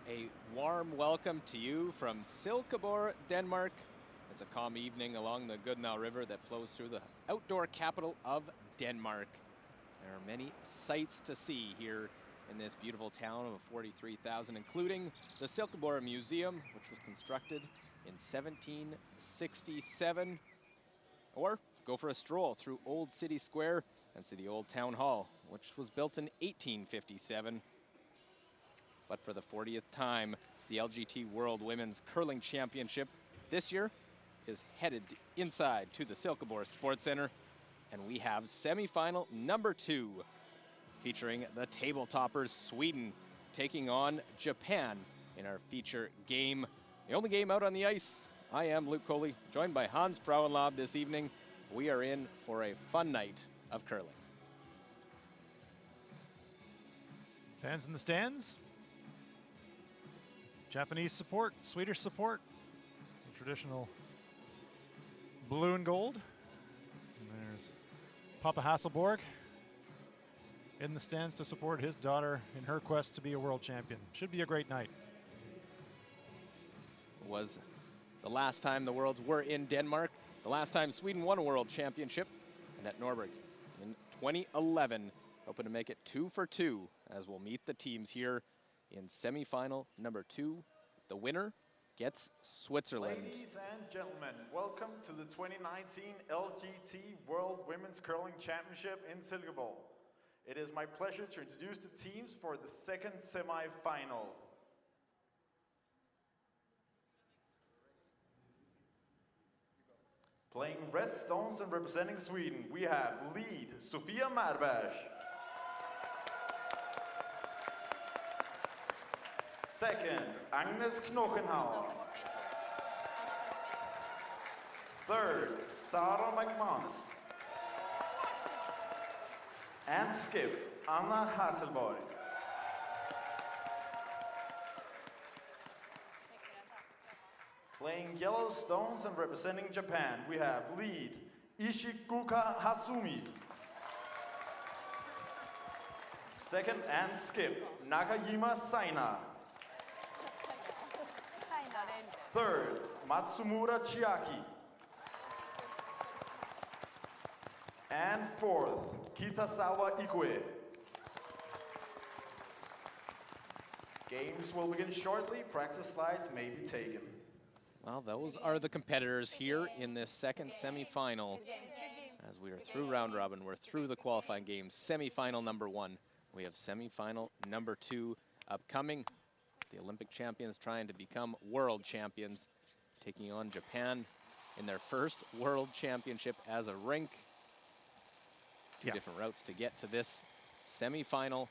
A warm welcome to you from Silkeborg, Denmark. It's a calm evening along the Gudnau River that flows through the outdoor capital of Denmark. There are many sights to see here in this beautiful town of 43,000, including the Silkeborg Museum, which was constructed in 1767. Or go for a stroll through Old City Square and see the Old Town Hall, which was built in 1857. But for the 40th time, the LGT World Women's Curling Championship this year is headed inside to the Silkeborg Sports Center, and we have semifinal number 2, featuring the table toppers Sweden taking on Japan in our feature game. The only game out on the ice. I am Luke Coley, joined by Hans Frauenlob this evening. We are in for a fun night of curling. Fans in the stands. Japanese support, Swedish support. The traditional blue and gold. And there's Papa Hasselborg in the stands to support his daughter in her quest to be a world champion. Should be a great night. It was the last time the Worlds were in Denmark, the last time Sweden won a world championship, and at Norberg in 2011. Hoping to make it 2 for 2 as we'll meet the teams here in semifinal number 2. The winner gets Switzerland. Ladies and gentlemen, welcome to the 2019 LGT World Women's Curling Championship in Silkeborg. It is my pleasure to introduce the teams for the second semi-final. Playing red stones and representing Sweden, we have lead Sofia Marberg. Second, Agnes Knochenhauer. Third, Sarah McManus. And skip, Anna Hasselborg. Playing yellow stones and representing Japan, we have lead Ishiguka Hasumi. Second and skip, Nakajima Saina. Third, Matsumura Chiaki. And fourth, Kitasawa Ikue. Games will begin shortly. Practice slides may be taken. Well, those are the competitors here in this second semifinal. As we are through round robin, we're through the qualifying games. Semifinal number 1. We have semifinal number 2 upcoming. The Olympic champions trying to become world champions, taking on Japan in their first world championship as a rink. Two different routes to get to this semifinal.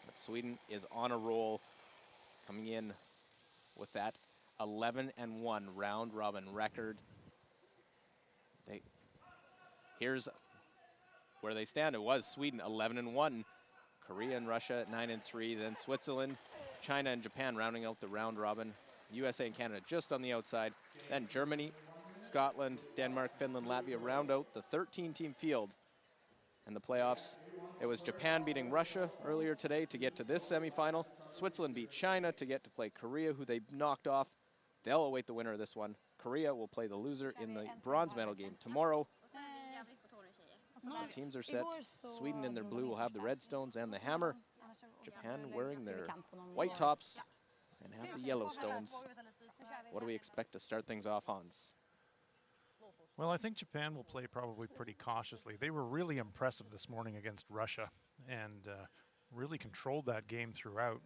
But Sweden is on a roll, coming in with that 11-1 round robin record. Here's where they stand. It was Sweden 11-1, Korea and Russia at 9-3, then Switzerland, China and Japan rounding out the round robin, USA and Canada just on the outside, then Germany, Scotland, Denmark, Finland, Latvia round out the 13-team field. And the playoffs, it was Japan beating Russia earlier today to get to this semifinal. Switzerland beat China to get to play Korea, who they knocked off. They'll await the winner of this one. Korea will play the loser in the bronze medal game tomorrow. The teams are set. Sweden in their blue will have the red stones and the hammer. Japan wearing their white tops and have the yellow stones. What do we expect to start things off, Hans? Well, I think Japan will play probably pretty cautiously. They were really impressive this morning against Russia and really controlled that game throughout.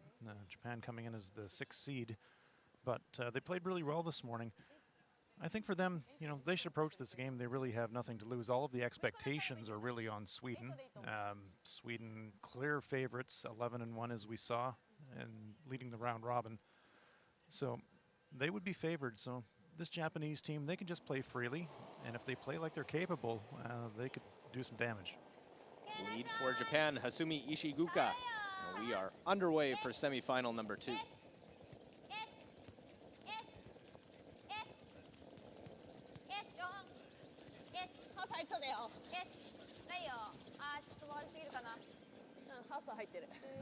Japan coming in as the 6th seed, but they played really well this morning. I think for them, you know, they should approach this game. They really have nothing to lose. All of the expectations are really on Sweden. Sweden clear favorites, 11-1 as we saw, and leading the round robin. So they would be favored. So this Japanese team, they can just play freely, and if they play like they're capable, they could do some damage. Lead for Japan, Hasumi Ishiguka. And we are underway for semifinal number 2.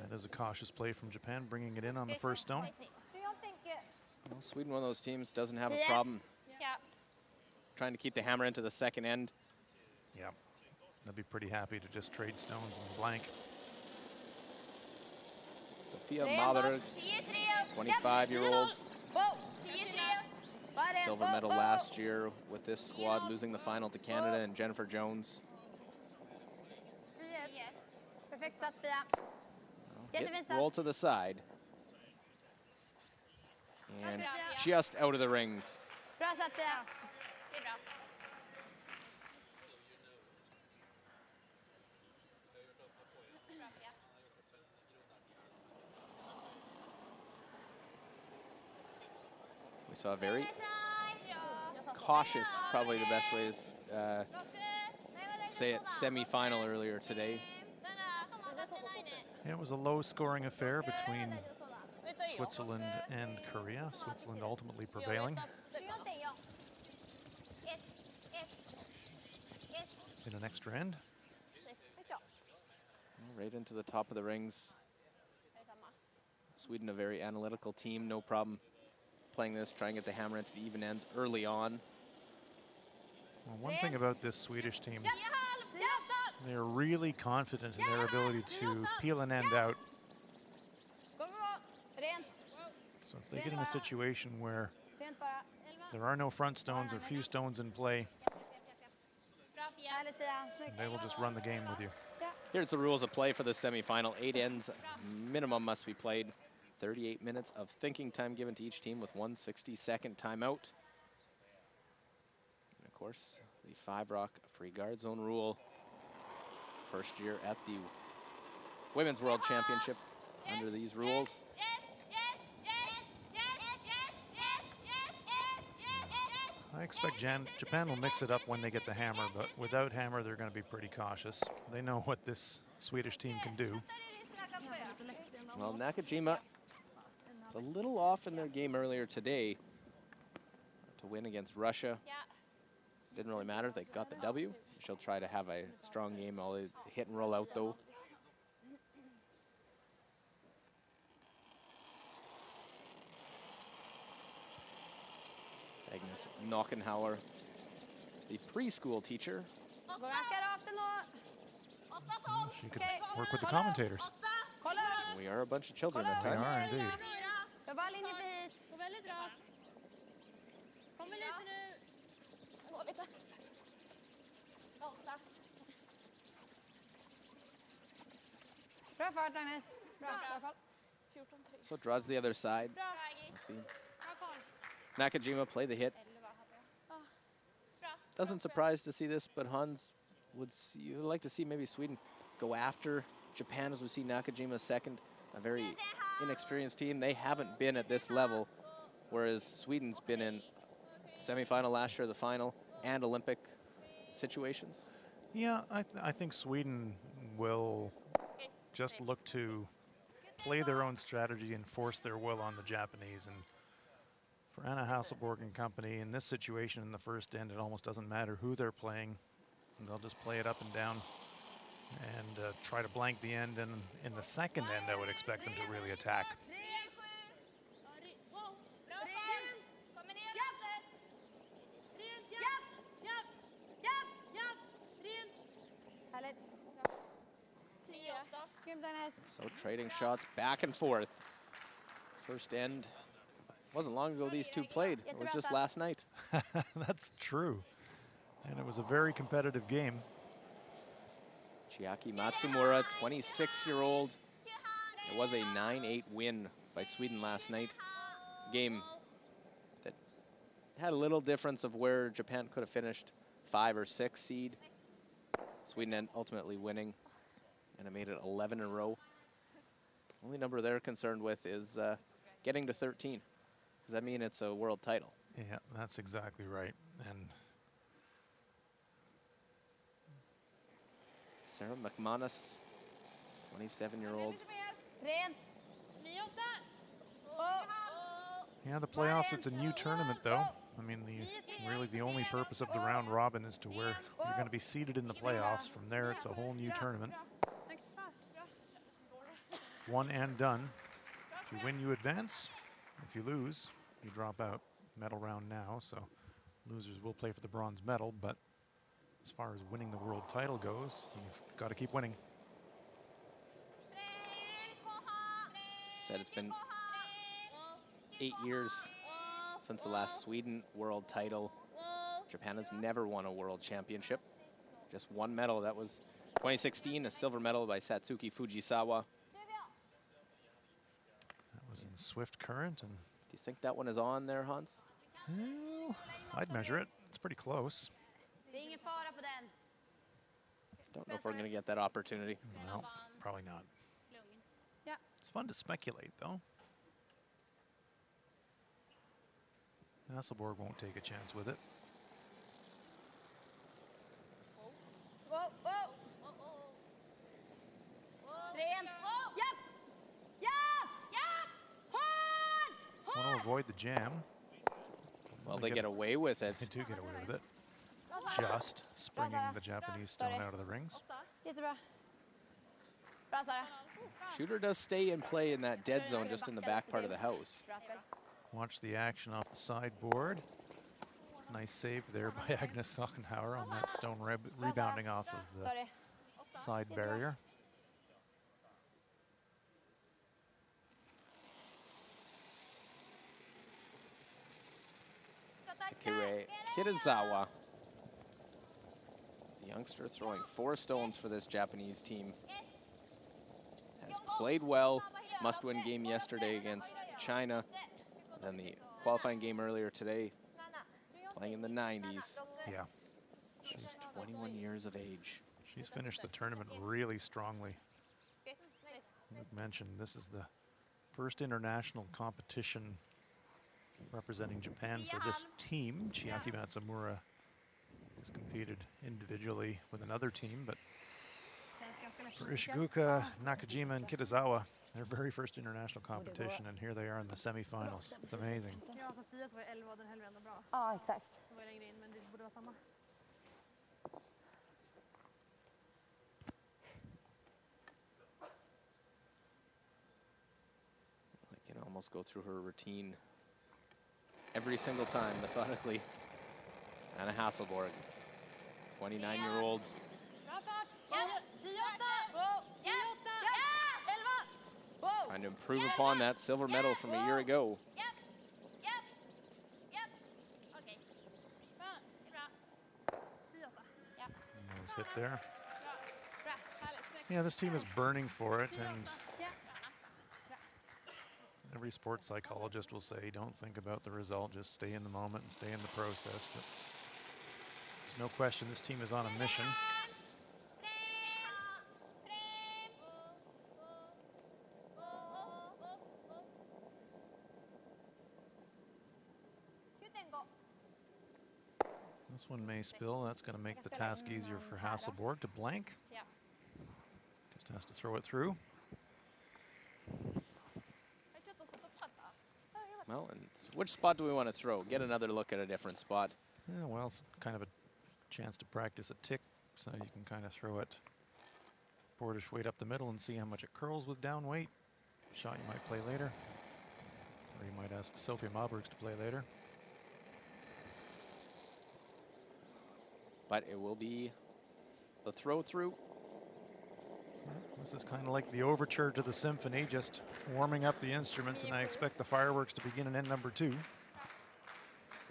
That is a cautious play from Japan, bringing it in on the first stone. Well, Sweden, one of those teams, doesn't have a problem trying to keep the hammer into the second end. Yeah, they'll be pretty happy to just trade stones and blank. Sophia Malerud, 25-year-old. Silver medal last year with this squad, losing the final to Canada, and Jennifer Jones. Hit, roll to the side. And just out of the rings. We saw a very cautious, probably the best way to say it, semi-final earlier today. Yeah, it was a low-scoring affair between Switzerland and Korea. Switzerland ultimately prevailing. In an extra end. Right into the top of the rings. Sweden, a very analytical team, no problem playing this, trying to get the hammer into the even ends early on. Well, one thing about this Swedish team, they're really confident in their ability to peel an end out. So if they get in a situation where there are no front stones or few stones in play, they will just run the game with you. Here's the rules of play for the semifinal. 8 ends minimum must be played. 38 minutes of thinking time given to each team with 1 60-second timeout. And of course, the 5-rock free guard zone rule. First year at the Women's World Championship under these rules. I expect Japan will mix it up when they get the hammer, but without hammer, they're going to be pretty cautious. They know what this Swedish team can do. Well, Nakajima was a little off in their game earlier today to win against Russia. Didn't really matter. They got the W. She'll try to have a strong game. All the hit and roll out, though. Agnes Knockenhauer, the preschool teacher. She could work with the commentators. We are a bunch of children at We times. are indeed. So draws the other side. Let's see. Nakajima play the hit. Doesn't surprise to see this, but Hans would like to see maybe Sweden go after Japan, as we see Nakajima second. A very inexperienced team. They haven't been at this level, whereas Sweden's been in semifinal last year, the final, and Olympic situations. Yeah, I think Sweden will just look to play their own strategy and force their will on the Japanese. And for Anna Hasselborg and company, in this situation in the first end, it almost doesn't matter who they're playing. And they'll just play it up and down and try to blank the end. And in the second end, I would expect them to really attack. So trading shots back and forth. First end. Wasn't long ago these two played. It was just last night. That's true. And it was a very competitive game. Chiaki Matsumura, 26-year-old. It was a 9-8 win by Sweden last night. Game that had a little difference of where Japan could have finished 5 or 6 seed. Sweden ultimately winning, and it made it 11 in a row. Only number they're concerned with is getting to 13. Does that mean it's a world title? Yeah, that's exactly right. And Sarah McManus, 27-year-old. yeah, the playoffs, it's a new tournament, though. I mean, really the only purpose of the round robin is to where you're going to be seeded in the playoffs. From there, it's a whole new tournament. One and done. If you win, you advance. If you lose, you drop out. Medal round now, so losers will play for the bronze medal, but as far as winning the world title goes, you've got to keep winning. Said it's been 8 years since the last Sweden world title. Japan has never won a world championship. Just one medal. That was 2016, a silver medal by Satsuki Fujisawa. That was in swift current. And do you think that one is on there, Hans? well, I'd measure it. It's pretty close. Don't know if we're going to get that opportunity. No, probably not. It's fun to speculate, though. Silkeborg won't take a chance with it. Want to avoid the jam. Well, they get away with it. They do get away with it. Just springing the Japanese stone out of the rings. Shooter does stay in play in that dead zone just in the back part of the house. Watch the action off the sideboard. Nice save there by Agnes Sochenhauer on that stone rebounding off of the side barrier. Akire Kitazawa, the youngster throwing 4 stones for this Japanese team. Has played well, must-win game yesterday against China, and the qualifying game earlier today, playing in the 90s. Yeah. She's 21 years of age. She's finished the tournament really strongly. Luke mentioned this is the first international competition representing Japan for this team. Chiaki Matsumura has competed individually with another team, but for Ishiguka, Nakajima, and Kitazawa, their very first international competition, and here they are in the semifinals. It's amazing. Ja, exakt. I can almost go through her routine every single time, methodically. Anna Hasselborg, 29-year-old. Trying to improve upon that silver medal from a year ago. Nice hit there. Yeah, this team is burning for it, and every sports psychologist will say, don't think about the result, just stay in the moment and stay in the process. But there's no question this team is on a mission. This one may spill. That's going to make the task easier for Hasselborg to blank. Just has to throw it through. Well, and which spot do we want to throw? Get another look at a different spot. Yeah, well, it's kind of a chance to practice a tick, so you can kind of throw it boardish weight up the middle and see how much it curls with down weight. Shot you might play later. Or you might ask Sophia Malbergs to play later. But it will be the throw through. This is kind of like the overture to the symphony, just warming up the instruments, and I expect the fireworks to begin in end number 2.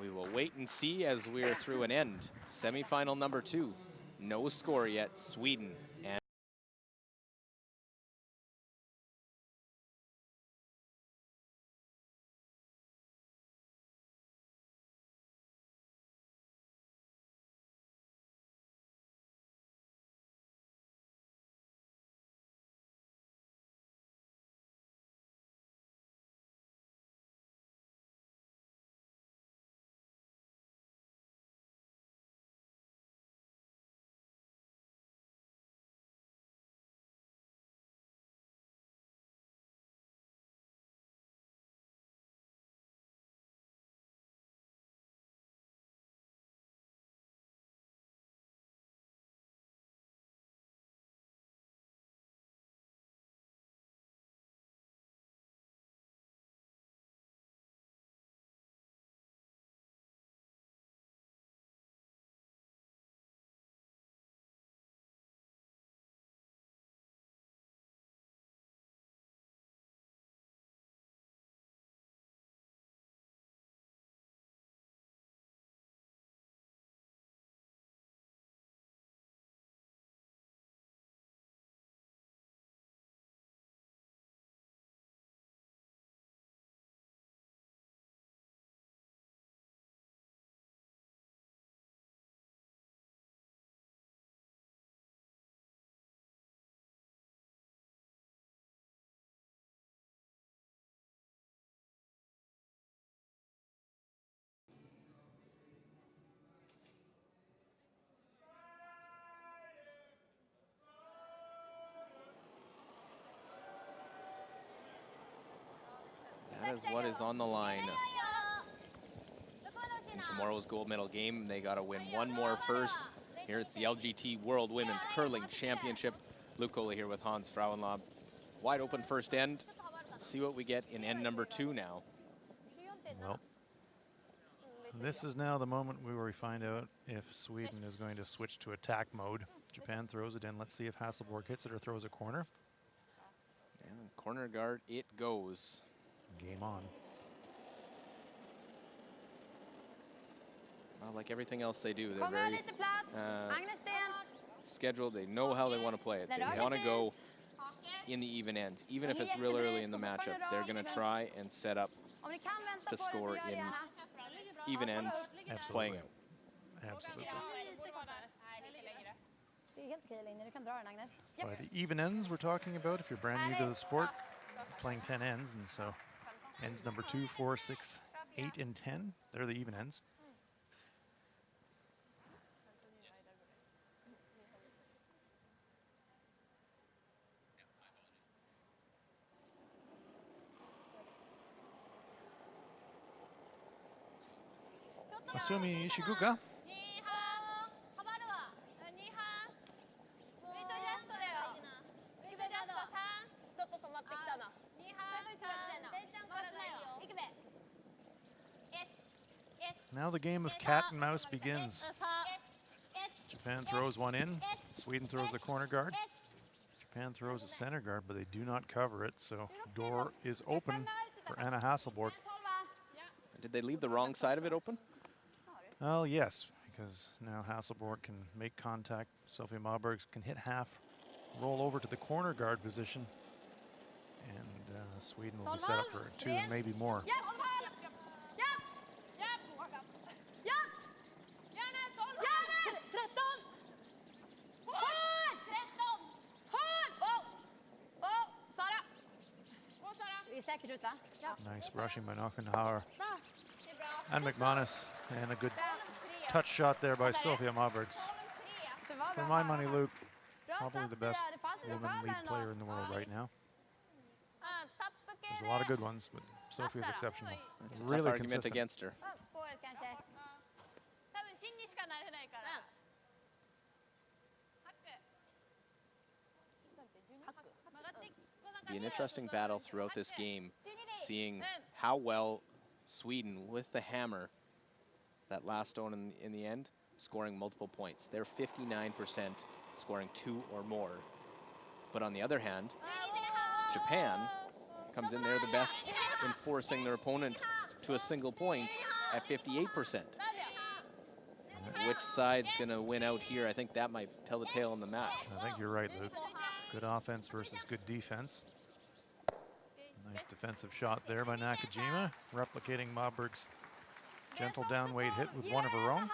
We will wait and see as we are through an end. Semifinal number 2. No score yet. Sweden and That is what is on the line. In tomorrow's gold medal game, they got to win one more first. Here it's the LGT World Women's Curling Championship. Luke Coley here with Hans Frauenlob. Wide open first end. See what we get in end number 2 now. Well, this is now the moment where we find out if Sweden is going to switch to attack mode. Japan throws it in. Let's see if Hasselborg hits it or throws a corner. And corner guard it goes. Game on. Well, like everything else they do, they're very scheduled. They know how they want to play it. They want to go in the even ends. Even if it's real early in the matchup, they're going to try and set up to score in even ends, playing out. Absolutely. By the even ends we're talking about, if you're brand new to the sport, playing 10 ends, and so ends number 2, 4, 6, 8, and 10, they're the even ends. Masumi Ishiguka. Now the game of cat and mouse begins. Japan throws one in. Sweden throws the corner guard. Japan throws a center guard, but they do not cover it, so door is open for Anna Hasselborg. Did they leave the wrong side of it open? Well, yes, because now Hasselborg can make contact. Sophia Mabergs can hit half, roll over to the corner guard position, and Sweden will be set up for 2 and maybe more. Nice rushing by Knochenhauer and McManus, and a good touch shot there by Sophia Mabergs. For my money, Luke, probably the best woman lead player in the world right now. There's a lot of good ones, but Sophia's exceptional. It's a really tough argument consistent. against her. Be an interesting battle throughout this game, seeing how well Sweden, with the hammer, that last stone in the end, scoring multiple points. They're 59% scoring 2 or more. But on the other hand, Japan comes in there the best in forcing their opponent to a single point at 58%. Which side's going to win out here? I think that might tell the tale in the match. I think you're right, Luke. Good offense versus good defense. Nice defensive shot there by Nakajima, replicating Maberg's gentle downweight hit with one of her own.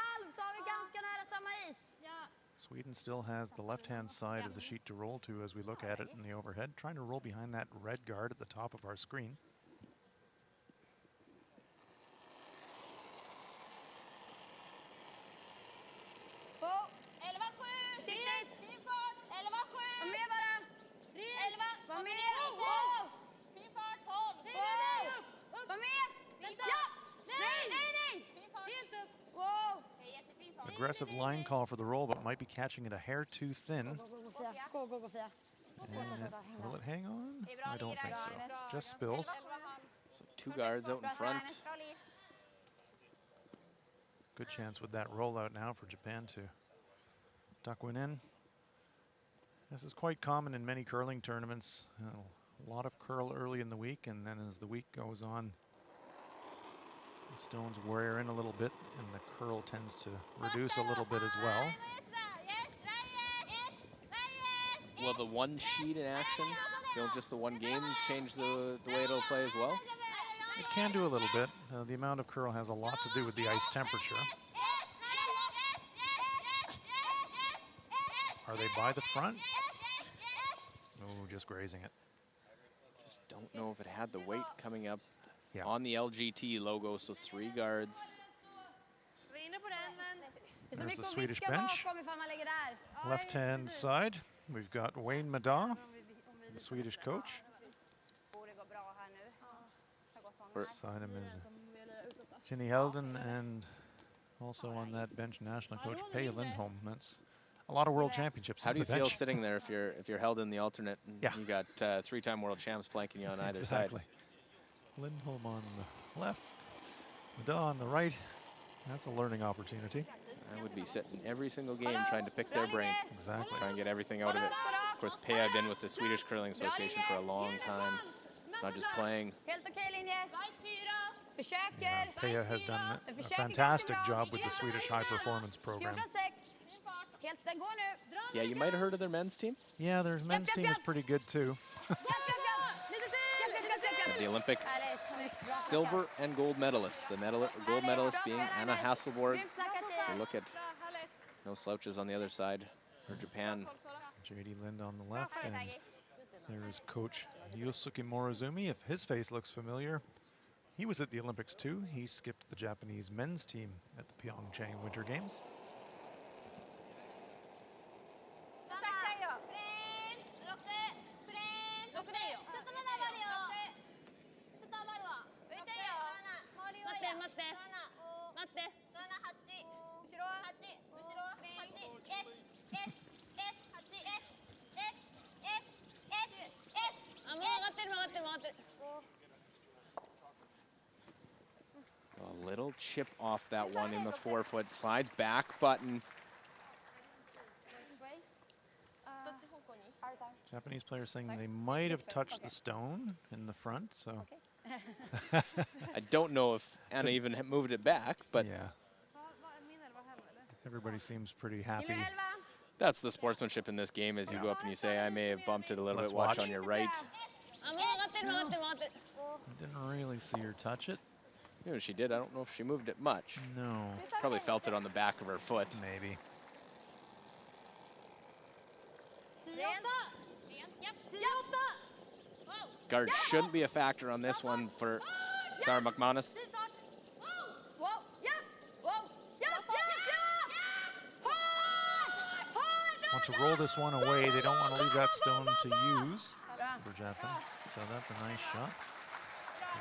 Sweden still has the left-hand side of the sheet to roll to as we look at it in the overhead, trying to roll behind that red guard at the top of our screen. Aggressive line call for the roll, but might be catching it a hair too thin. And will it hang on? I don't think so. Just spills. So 2 guards out in front. Good chance with that rollout now for Japan to tuck one in. This is quite common in many curling tournaments. A lot of curl early in the week, and then as the week goes on, the stones wear in a little bit, and the curl tends to reduce a little bit as well. Will the one sheet in action, just the one game, change the way it'll play as well? It can do a little bit. The amount of curl has a lot to do with the ice temperature. Are they by the front? Oh, just grazing it. Just don't know if it had the weight coming up on the LGT logo, so 3 guards. There's the Swedish bench. Left-hand side, we've got Wayne Maddaw, the Swedish coach. Beside him is Jenny Helden, and also on that bench, national coach Pei Lindholm. That's a lot of world championships. How do you on the feel bench. sitting there if you're held in the alternate and Yeah. you got 3-time world champs flanking you on either Exactly. side? Lindholm on the left, Mada on the right. That's a learning opportunity. I would be sitting every single game trying to pick their brain. Exactly. Try and get everything out of it. Of course, Pei had been with the Swedish Curling Association for a long time. Not just playing. Yeah, Pea has done a fantastic job with the Swedish high performance program. Yeah, you might have heard of their men's team. Yeah, their men's team is pretty good too. The Olympic silver and gold medalists. The gold medalist being Anna Hasselborg. So you look at no slouches on the other side for Japan. J.D. Lind on the left, and there is coach Yosuke Morozumi. If his face looks familiar, he was at the Olympics too. He skipped the Japanese men's team at the Pyeongchang Winter Games. A little chip off that one in the forefoot. Slides back button. Japanese players saying they might have touched the stone in the front, so. I don't know if Anna even moved it back, but yeah. Everybody seems pretty happy. that's the sportsmanship in this game as you go up and you say, I may have bumped it a little Let's bit. Watch watch. on your right. Didn't really see her touch it. You know, she did. I don't know if she moved it much. No. Probably felt it on the back of her foot. Maybe. Guard shouldn't be a factor on this one for Sarah McManus. Want to roll this one away. They don't want to leave that stone to use for Japan. So that's a nice shot.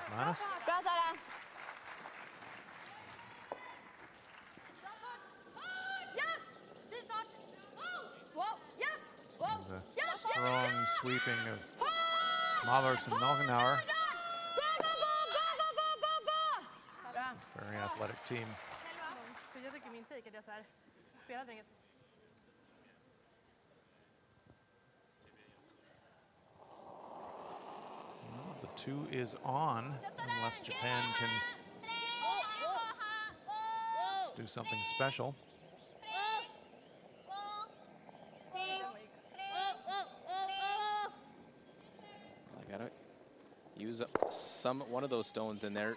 McManus. A strong sweeping of Malers and Nolgenauer. Very athletic team. Well, the 2 is on, unless Japan can do something special. I gotta use up one of those stones in there.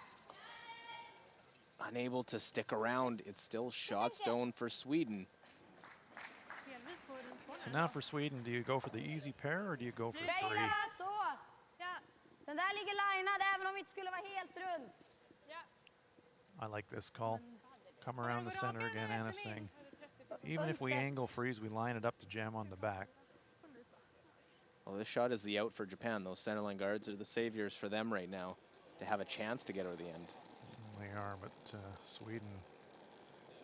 Unable to stick around. It's still shot stone for Sweden. So now for Sweden, do you go for the easy pair or do you go for 3? I like this call. Come around the center again, Anna's saying. Even if we angle freeze, we line it up to jam on the back. Well, this shot is the out for Japan. Those centerline guards are the saviors for them right now to have a chance to get over the end. They are, but Sweden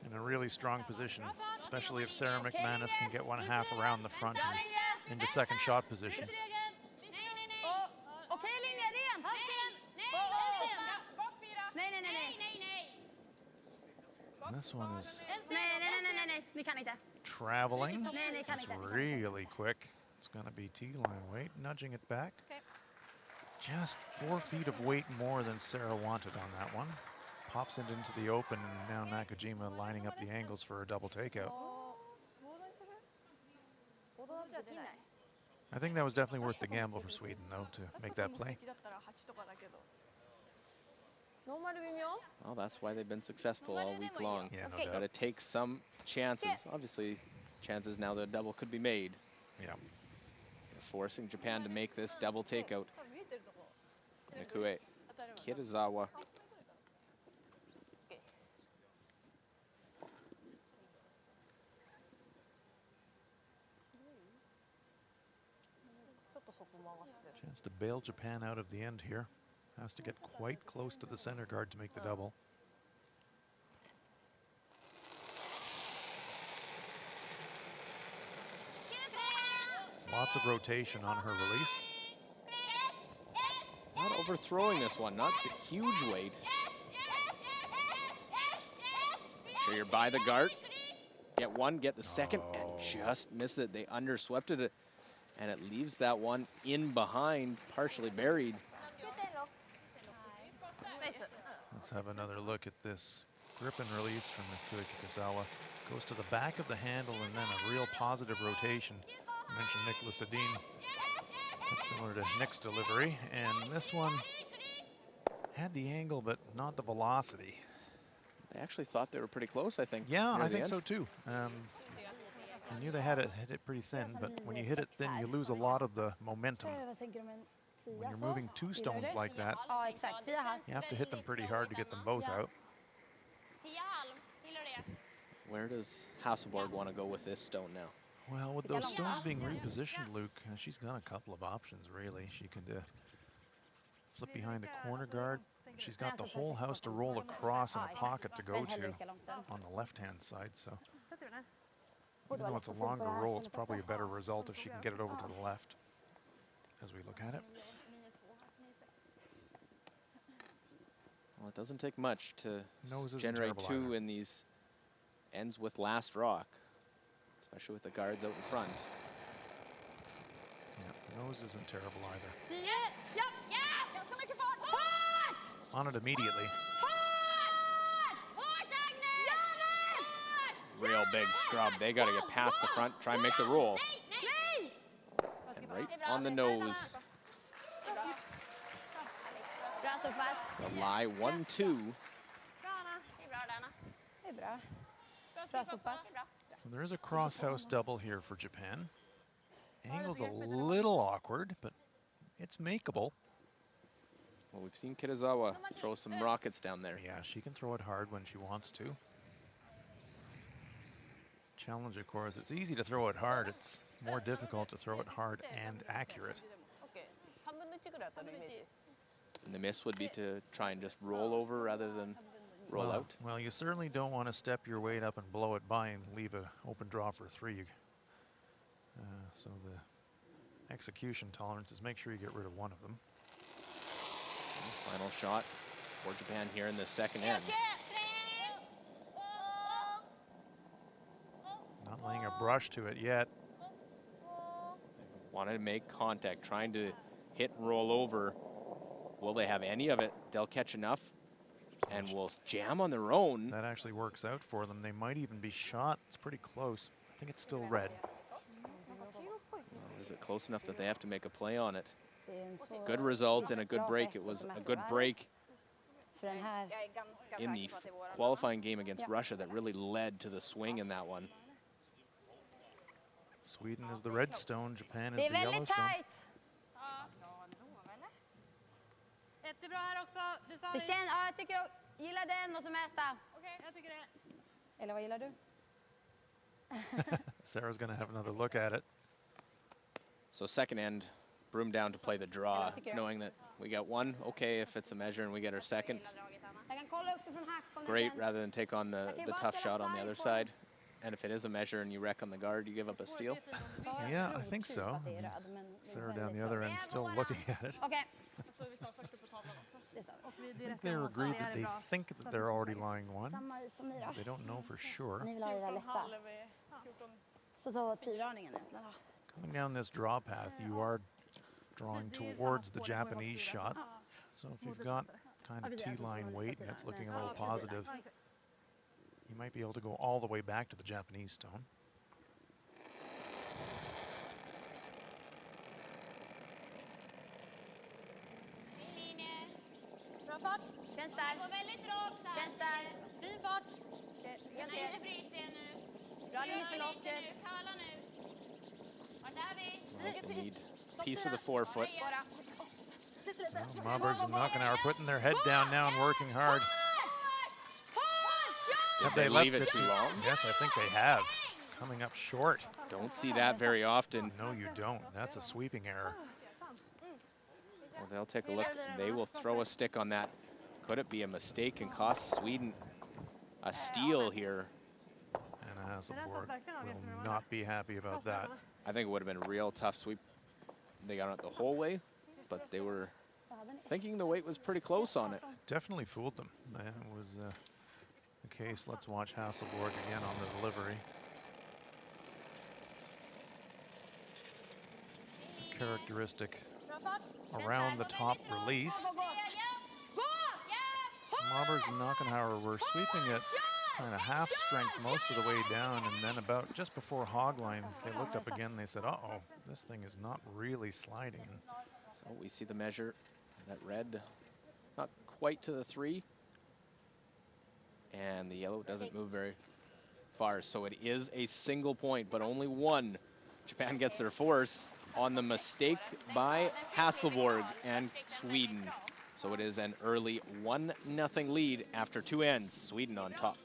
in a really strong position, especially if Sarah McManus can get 1/2 around the front and into second shot position. This one is traveling. It's really quick. It's going to be T-line weight, nudging it back. Just 4 feet of weight more than Sarah wanted on that one. Pops it into the open, and now Nakajima lining up the angles for a double takeout. I think that was definitely worth the gamble for Sweden, though, to make that play. Well, that's why they've been successful all week long. Yeah, no doubt. Got to take some chances. Obviously, chances now that a double could be made. Yeah. Forcing Japan to make this double takeout. Nikue Kitazawa. Chance to bail Japan out of the end here. Has to get quite close to the center guard to make the double. Lots of rotation on her release. Not overthrowing this one, not the huge weight. Make sure you're by the guard. Get one, get the second, and just miss it. They underswept it, and it leaves that one in behind, partially buried. Let's have another look at this grip and release from Mikuya Kitazawa. Goes to the back of the handle and then a real positive rotation. I mentioned Nicholas Adine. That's similar to Nick's delivery. And this one had the angle, but not the velocity. They actually thought they were pretty close, I think. Yeah, I think so too. I knew they had it hit it pretty thin, but when you hit it thin, you lose a lot of the momentum. When you're moving two stones like that, you have to hit them pretty hard to get them both out. Where does Silkeborg want to go with this stone now? Well, with those stones being repositioned, Luke, she's got a couple of options, really. She could flip behind the corner guard. She's got the whole house to roll across and a pocket to go to on the left-hand side. So even though it's a longer roll, it's probably a better result if she can get it over to the left as we look at it. Well, it doesn't take much to Nose generate two in these ends with last rock, especially with the guards out in front. Yeah, nose isn't terrible either. On it immediately. Real big scrub. They got to get past the front, try and make the roll. And right on the nose. The lie 1-2. So there is a cross-house double here for Japan. Angle's a little awkward, but it's makeable. Well, we've seen Kitazawa throw some rockets down there. Yeah, she can throw it hard when she wants to. Challenge, of course, it's easy to throw it hard. It's more difficult to throw it hard and accurate. And the miss would be to try and just roll over rather than roll out. Well, you certainly don't want to step your weight up and blow it by and leave an open draw for three. So the execution tolerance is make sure you get rid of one of them. Final shot for Japan here in the second end. Not laying a brush to it yet. Wanted to make contact, trying to hit and roll over. Will they have any of it? They'll catch enough and will jam on their own. That actually works out for them. They might even be shot. It's pretty close. I think it's still red. Is it close enough that they have to make a play on it? Good result and a good break. It was a good break in the qualifying game against Russia that really led to the swing in that one. Sweden is the red stone, Japan is the yellow stone. Sarah's going to have another look at it. So second end, Broom down to play the draw, knowing that we got one, okay, if it's a measure and we get our second, great, rather than take on the tough shot on the other side. And if it is a measure and you wreck on the guard, you give up a steal? Yeah, I think so. Sarah down the other end still looking at it. I think they're agreed that they think that they're already lying one. They don't know for sure. Coming down this draw path, you are drawing towards the Japanese shot. So if you've got kind of T-line weight and it's looking a little positive, you might be able to go all the way back to the Japanese stone. They need a piece of the forefoot. Well, Marburgs and Knockenauer putting their head down now and working hard. Did they leave it too long? Yes, I think they have. It's coming up short. Don't see that very often. No, you don't. That's a sweeping error. Well, they'll take a look. They will throw a stick on that. Could it be a mistake and cost Sweden a steal here? And Hasselborg will not be happy about that. I think it would have been a real tough sweep. They got it the whole way, but they were thinking the weight was pretty close on it. Definitely fooled them. It was the case. Let's watch Hasselborg again on the delivery. Characteristic around the top release. Roberts and Knockenhauer were sweeping it kind of half strength most of the way down, and then about just before hog line, they looked up again and they said, uh-oh, this thing is not really sliding. So we see the measure, that red, not quite to the 3. And the yellow doesn't move very far, so it is a single point, but only one. Japan gets their force on the mistake by Hasselborg and Sweden. So it is an early 1-0 lead after 2 ends. Sweden on top.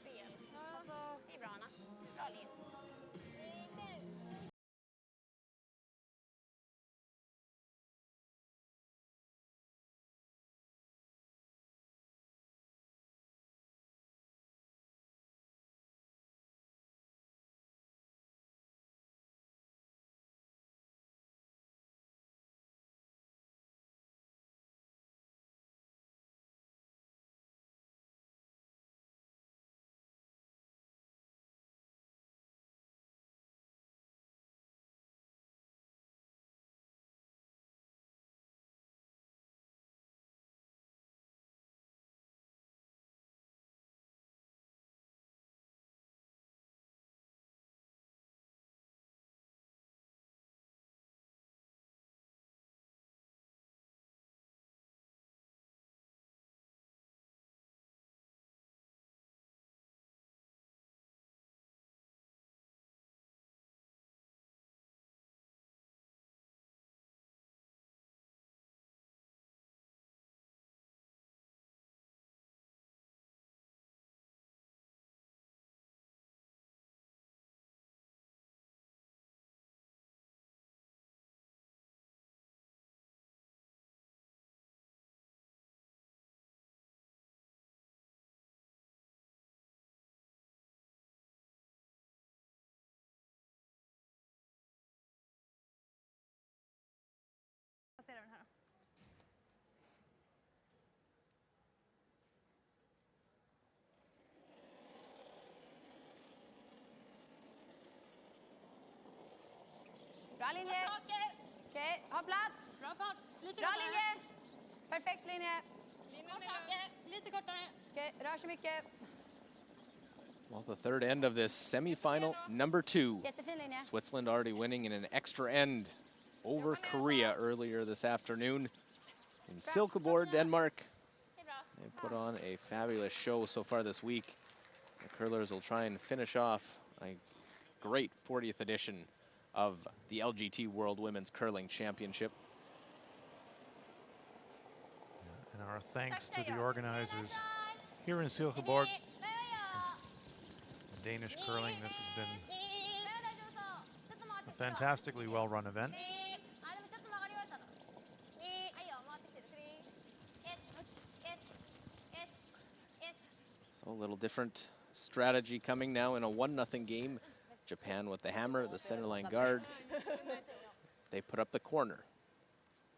Bra linje. Okej, ha plats. Bra fart. Lite Bra kortare. linje. Perfekt linje. Lite kortare. Okej, rör sig mycket. Well, the third end of this semifinal, number 2. Jättefin linje. Switzerland already winning in an extra end over Korea earlier this afternoon. In Silkeborg, Denmark, they put on a fabulous show so far this week. The curlers will try and finish off a great 40th edition of the LGT World Women's Curling Championship. And our thanks to the organizers here in Silkeborg. Danish curling, this has been a fantastically well-run event. So a little different strategy coming now in a 1-0 game. Japan with the hammer, the centerline guard. They put up the corner.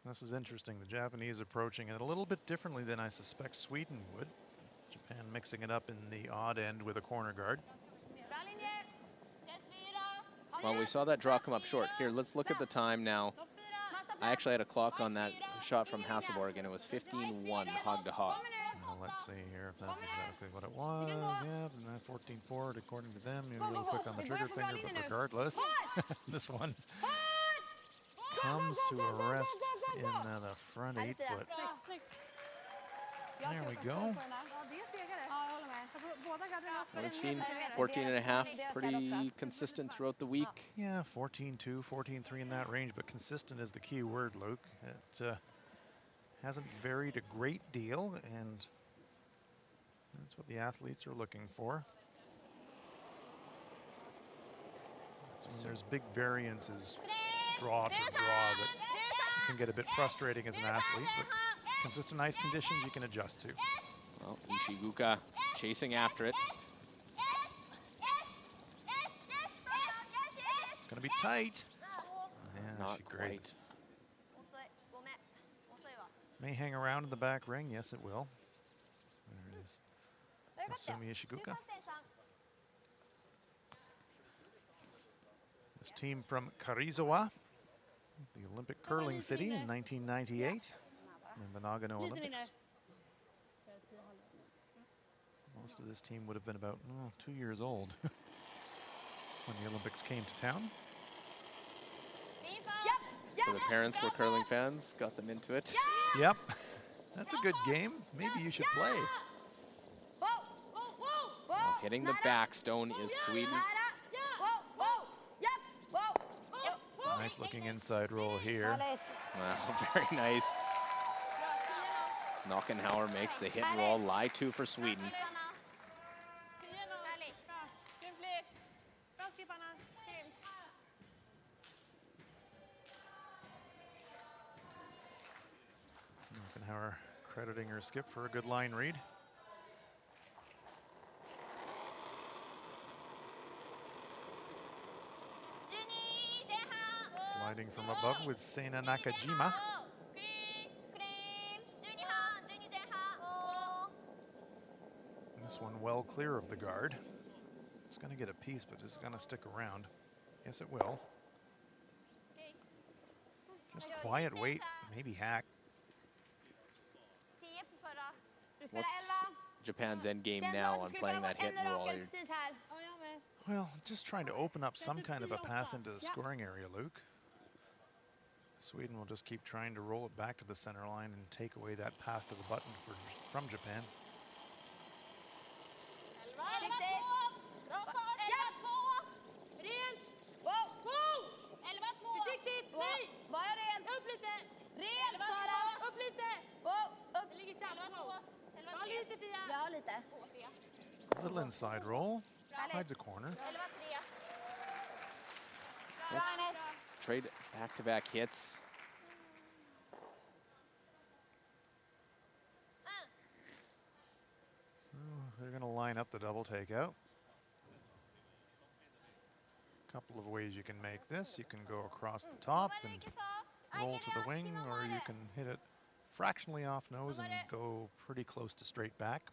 This is interesting. The Japanese approaching it a little bit differently than I suspect Sweden would. Japan mixing it up in the odd end with a corner guard. Well, we saw that draw come up short. Here, let's look at the time now. I actually had a clock on that shot from Hasselborg, and it was 15-1, hog to hog. Well, let's see here if that's exactly what it was. Yeah, and then 14-4 according to them. Maybe a little quick on the trigger finger, but regardless, this one comes to a rest in the front 8-foot. There we go. We've seen 14.5 pretty consistent throughout the week. Yeah, 14-2, 14-3 in that range, but consistent is the key word, Luke. It hasn't varied a great deal, and that's what the athletes are looking for. So when there's big variances, draw to draw, that can get a bit frustrating as an athlete, but consistent ice conditions you can adjust to. Well, Ishiguka chasing after it. Gonna be tight. Yeah, Not she grazes. quite. May hang around in the back ring. Yes, it will. There is Asumi Ishiguka. This team from Karizawa, the Olympic curling city in 1998, in the Nagano Olympics. Most of this team would have been about 2 years old when the Olympics came to town. So the parents were curling fans, got them into it. Yep, that's a good game. Maybe you should play. Now hitting the back stone is Sweden. Nice looking inside roll here. Wow, very nice. Knockenhauer makes the hit and roll, lie two for Sweden. Knockenhauer crediting her skip for a good line read. Sliding from above with Seina Nakajima. This one well clear of the guard. It's going to get a piece, but it's going to stick around. Yes, it will. Just quiet weight, maybe hack. What's Japan's end game now on playing that hit and roll? Well, just trying to open up some kind of a path into the scoring area, Luke. Sweden will just keep trying to roll it back to the center line and take away that path to the button from Japan. A little inside roll, hides a corner. So trade back-to-back hits. So they're going to line up the double takeout. Couple of ways you can make this. You can go across the top and roll to the wing, or you can hit it fractionally off nose and go pretty close to straight back.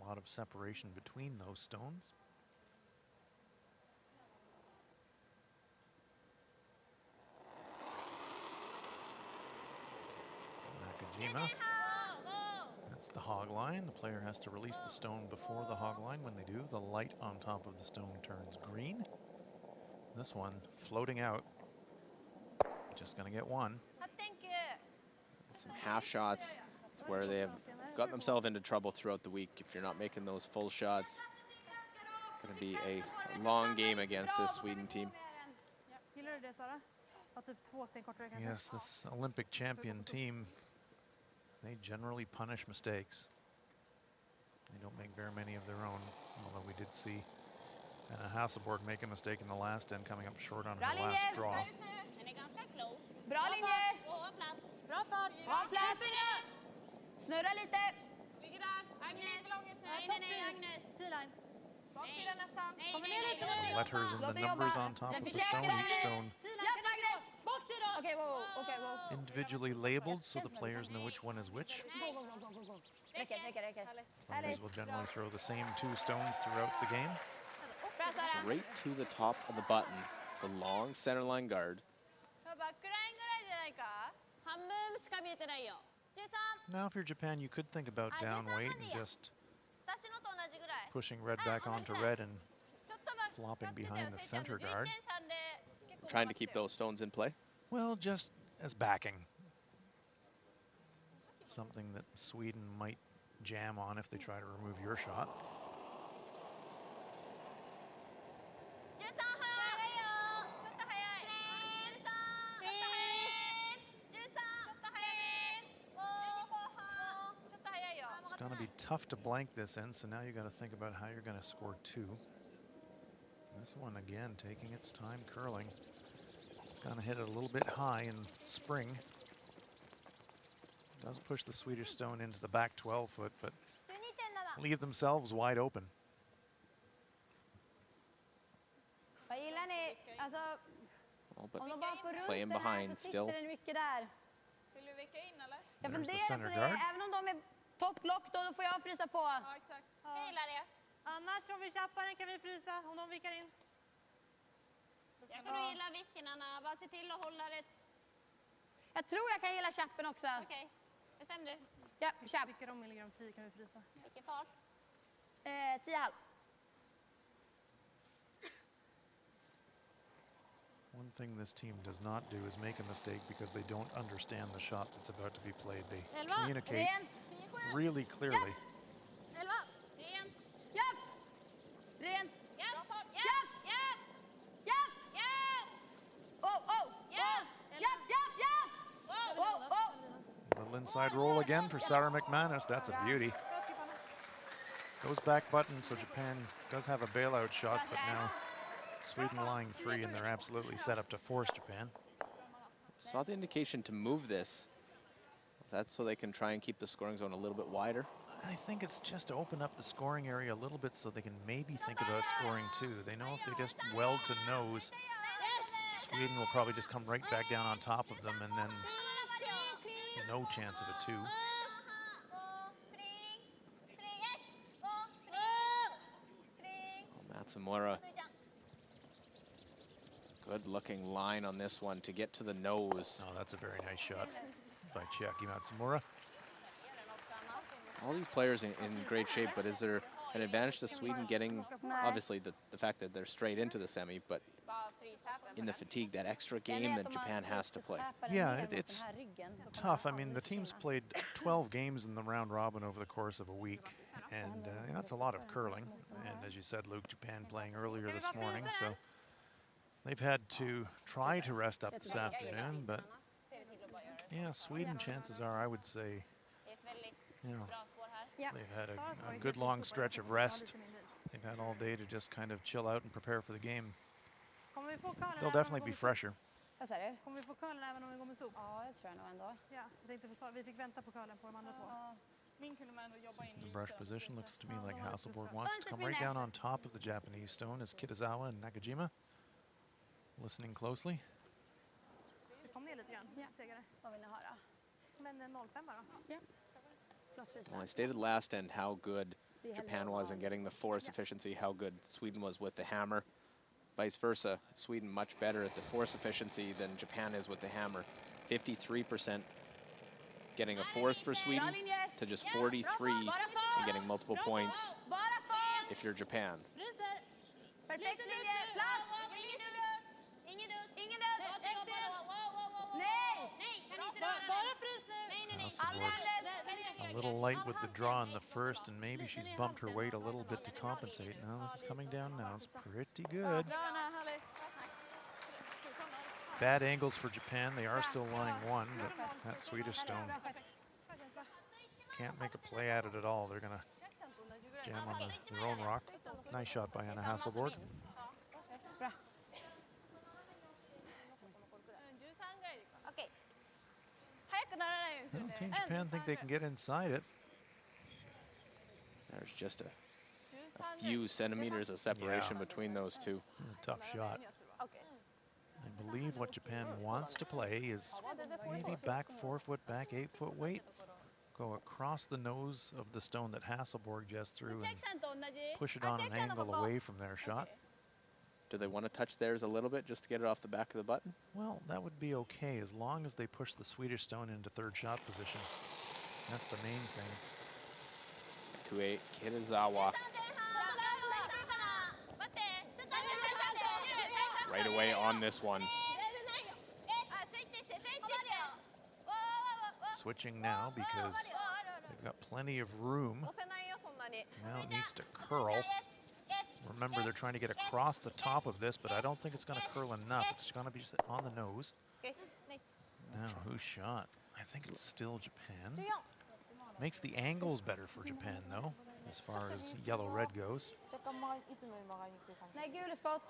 A lot of separation between those stones. Nakajima. That's the hog line. The player has to release the stone before the hog line. When they do, the light on top of the stone turns green. This one floating out. Just going to get one. Some half shots where they have got themselves into trouble throughout the week. If you're not making those full shots, it's going to be a long game against this Sweden team. Yes, this Olympic champion team, they generally punish mistakes. They don't make very many of their own, although we did see Anna Hasselborg make a mistake in the last end, coming up short on her last draw. Bra linje! Bra fart! Bra släpp! Snurra lite! Ligger där! Agnes! Nej, Agnes! T-line! Bak till den nästan! Kommer ner lite nu! Letters and the numbers on top of the stone, each stone Okay, whoa. individually labeled so the players know which one is which. Players will generally throw the same two stones throughout the game. Straight to the top of the button, the long center line guard. Now, if you're Japan, you could think about down weight and just pushing red back onto red and flopping behind the center guard. Trying to keep those stones in play. Well, just as backing. Something that Sweden might jam on if they try to remove your shot. It's going to be tough to blank this end, so now you got to think about how you're going to score two. This one again taking its time curling. Gonna hit it a little bit high in spring. Does push the Swedish stone into the back 12 foot, but leave themselves wide open. Vad gillar ni? Alltså, Oh, but om de bara får runt playing den här behind så still. sitter den mycket där. Vill du vicka in eller? Jag There's the funderar center på det, guard. även om de är topplock då får jag frysa på. Ja, exakt. Jag gillar det. Annars om vi chappar den kan vi frysa om de vickar in. Jag kan nog gilla vicken, Anna. Bara se till att hålla det. Jag tror jag kan gilla chappen också. Okej. Bestäm du. Ja, chapp. Vickar om milligram 10 kan vi frysa. Vilken fart? 10,5. One thing this team does not do is make a mistake because they don't understand the shot that's about to be played. They communicate Rent. really clearly. 11. Rent. Japp. Rent. Japp. Japp. Japp. Japp. Japp. Oh, oh. Japp. Japp, japp, japp. Wow. Oh, oh. Little inside roll again for Sarah McManus. That's a beauty. Goes back button, so Japan does have a bailout shot, but now Sweden lying 3, and they're absolutely set up to force Japan. Saw the indication to move this. That's so they can try and keep the scoring zone a little bit wider. I think it's just to open up the scoring area a little bit so they can maybe think about scoring too. They know if they just weld to nose, Sweden will probably just come right back down on top of them, and then no chance of a 2. Matsumura. Good looking line on this one to get to the nose. Oh, that's a very nice shot by Chiaki Matsumura. All these players in great shape, but is there an advantage to Sweden getting, obviously the fact that they're straight into the semi, but in the fatigue, that extra game that Japan has to play? Yeah, it's tough. I mean, the team's played 12 games in the round robin over the course of a week, and that's a lot of curling. And as you said, Luke, Japan playing earlier this morning, so they've had to try to rest up this afternoon, but yeah, Sweden, chances are, I would say, you know, they've had a good long stretch of rest. They've had all day to just kind of chill out and prepare for the game. They'll definitely be fresher. Vad sa du? Kommer vi få curlen även om vi går med sop? Ja, det tror jag nog ändå. Ja, vi fick vänta på curlen på de andra 2. Min kunde man ändå jobba in The lite. brush position looks to me like Hasselborg wants to come right down on top of the Japanese stone as Kitazawa and Nakajima listening closely. Det kom ner lite grann. Segare. Vad vill ni höra? Men 05 bara. Ja. Plus frysa. Well, I stated last end how good Japan was in getting the force efficiency, how good Sweden was with the hammer. Vice versa, Sweden much better at the force efficiency than Japan is with the hammer. 53% getting a force for Sweden to just 43 and getting multiple points Bara fart. if you're Japan. Fryser! Perfekt linje. Plats. Ingen död. Ingen död. Nej. Nej, kan inte röra Bara den. frys nu! Nej, nej, nej. Hasselborg a little light with the draw in the first, and maybe she's bumped her weight a little bit to compensate. Now this is coming down now. It's pretty good. Bra Anna, härligt. Bad angles for Japan. They are still lying 1, but that Swedish stone can't make a play at it at all. They're going to jam on their own rock. Nice shot by Anna Hasselborg. Okej. Well, Team Japan think they can get inside it. There's just a few centimeters of separation between those two. A tough shot. I believe what Japan wants to play is maybe back 4 foot, back 8 foot weight. Go across the nose of the stone that Hasselborg just threw and push it on an angle away from their shot. Do they want to touch theirs a little bit just to get it off the back of the button? Well, that would be okay as long as they push the Swedish stone into third shot position. That's the main thing. Kue Kitazawa right away on this one. Switching now because they've got plenty of room. Now it needs to curl. Remember, they're trying to get across the top of this, but I don't think it's going to curl enough. It's going to be just on the nose. Now, whose shot? I think it's still Japan. Makes the angles better for Japan, though, as far as yellow-red goes. Nej, gul skott.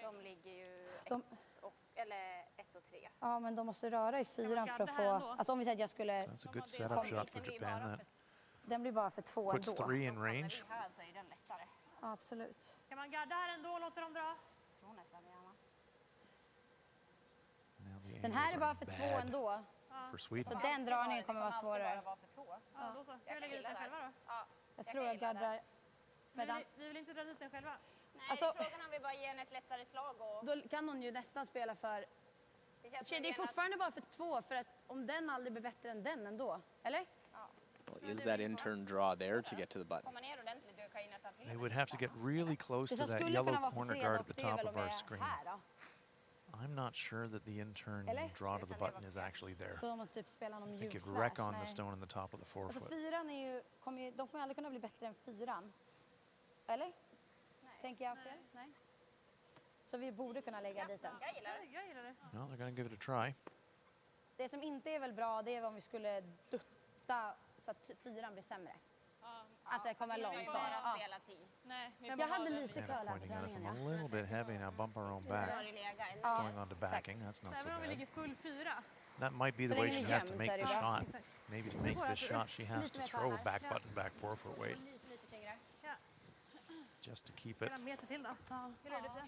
De ligger ju 1 och är eller 1 och 3. Ja, men de måste röra i 4 för att få... Alltså om vi säger att jag skulle... So that's a good setup shot for Japan. That Den blir bara för 2 puts ändå. 3 in range. Här så är den lättare. Ja, absolut. Kan man gadda här ändå och låta dem dra? Jag tror nästan det, Anna. Now the Den angles här är bara are för 2 bad ändå. for Sweden. Så den dragningen kommer vara svårare. Bara för 2. Ja, då så. Ska vi lägga ut den själva då? Ja, Jag tror jag gaddar... Vänta. Vi vill inte dra dit den själva. nej, Alltså- frågan om vi bara ger henne ett lättare slag och... Då kan hon ju nästan spela för... Det känns Det är fortfarande bara för 2, för att om den aldrig blir bättre än den ändå. Eller? Well, is that in-turn draw there to get to the button? Komma ner ordentligt, du kan ju nästan They would have to get really close Det to som that skulle kunna yellow vara för corner 3 guard dock, at the det är top väl of om our jag är screen. här då. I'm not sure that the in-turn Eller? draw to the button is actually there. Då måste typ spela någon I think mjuk you'd wreck slash. on the Nej. stone on the top of the Alltså forefoot. 4 är ju, de kommer ju aldrig kunna bli bättre än 4. Eller? Tänker jag fel? Nej. Så vi borde kunna lägga dit den. Jag gillar det. Jag gillar det. Well, they're going to give it a try. Det som inte är väl bra, det är om vi skulle dutta så att 4 blir sämre. Att det kommer Vi ska långt. ju Så. bara Ja. spela 10. Nej, vi Jag hade lite And curl här på pointing at it träningen. from a little bit heavy now, bump our own Nu back. har det legat ännu. Ja. Going on to backing, that's not so Även om vi bad. ligger full 4. That might be Så the way länge she vi has to jämnt make så är the det bra. shot. Maybe to make this shot, she has to throw back button, back forefoot weight Lite tyngre. just to keep it En meter till då. Vill du lite?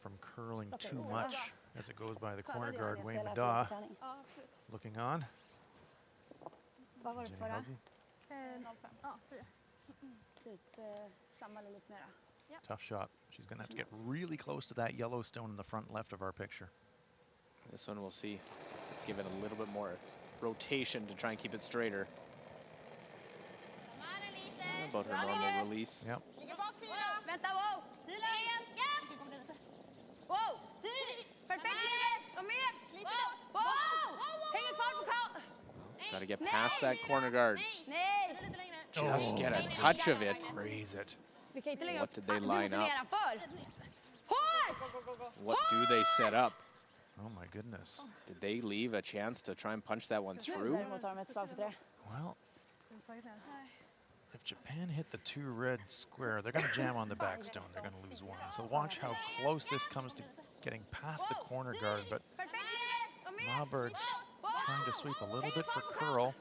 from curling Okay. too much as it goes by the corner Kollade jag guard, när jag Wayne spelade Mada, på träning. Ja, absolut. looking on. Vad var det Jenny förra? Houghton, 05. Ja, 10. Typ samma eller lite mera. tough shot. She's going to have to get really close to that yellow stone in the front left of our picture. This one we'll see. Let's give it a little bit more rotation to try and keep it straighter. Kom här en lite. About her normal release. Yep. Ligger bak 4. Vänta, wow! Wow! Perfekt livet! Och mer! Wow! Hänger kvar på kant! Got to get past that corner guard. Nej! Lite längre. Just get a touch of it. Raise it. Vi kan inte lägga What upp. did they Vi måste line ligga up? nedanför. Hål! What do they set up? Oh my goodness. Did they leave a chance to try and punch that one through? Däremot har de ett slag för 3. Well, if Japan hit the 2 red square, they're going to jam on the back stone. They're going to lose 1. So watch how close this comes to getting past the corner guard. But Perfekt livet! Och mer! Maberg's trying to sweep a little bit for curl.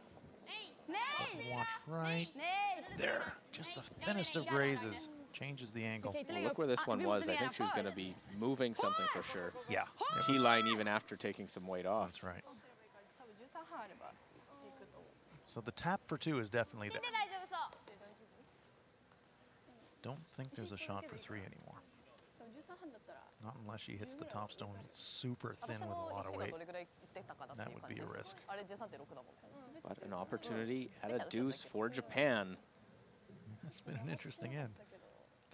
Nej! Watch right Nej! there. Just the thinnest of grazes changes the angle. Vi kan inte Well, lägga look where this upp. one Vi måste was. I ligga think she was going to nedanför. be moving something for sure. Yeah, it was- T-line even after taking some weight off. that's right. So the tap for 2 is definitely 死ん there. で大丈夫そう。 Don't think there's a shot for 3 anymore. Not unless she hits the top stone super thin with a lot of weight. That would be a risk. But an opportunity at a deuce for Japan. It's been an interesting end.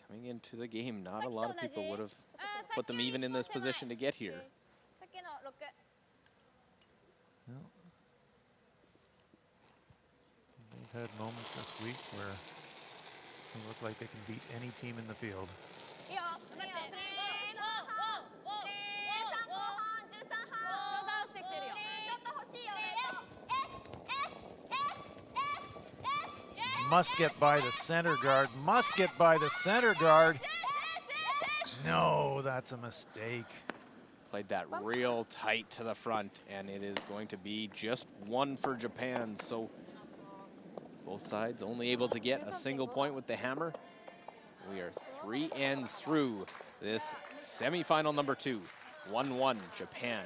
Coming into the game, not a lot of people would have put them even in this position to get here. さっきの6。 Well, they've had moments this week where they look like they can beat any team in the field. いいよ。いいよ。13後半、13半。ダウンしてきてるよ。ちょっと欲しいよね。Must get by the center guard. Must get by the center guard. No, that's a mistake. Played that real tight to the front, and it is going to be just 1 for Japan. So both sides only able to get a single point with the hammer. We are 3 ends through this semifinal number 2. 1-1 Japan.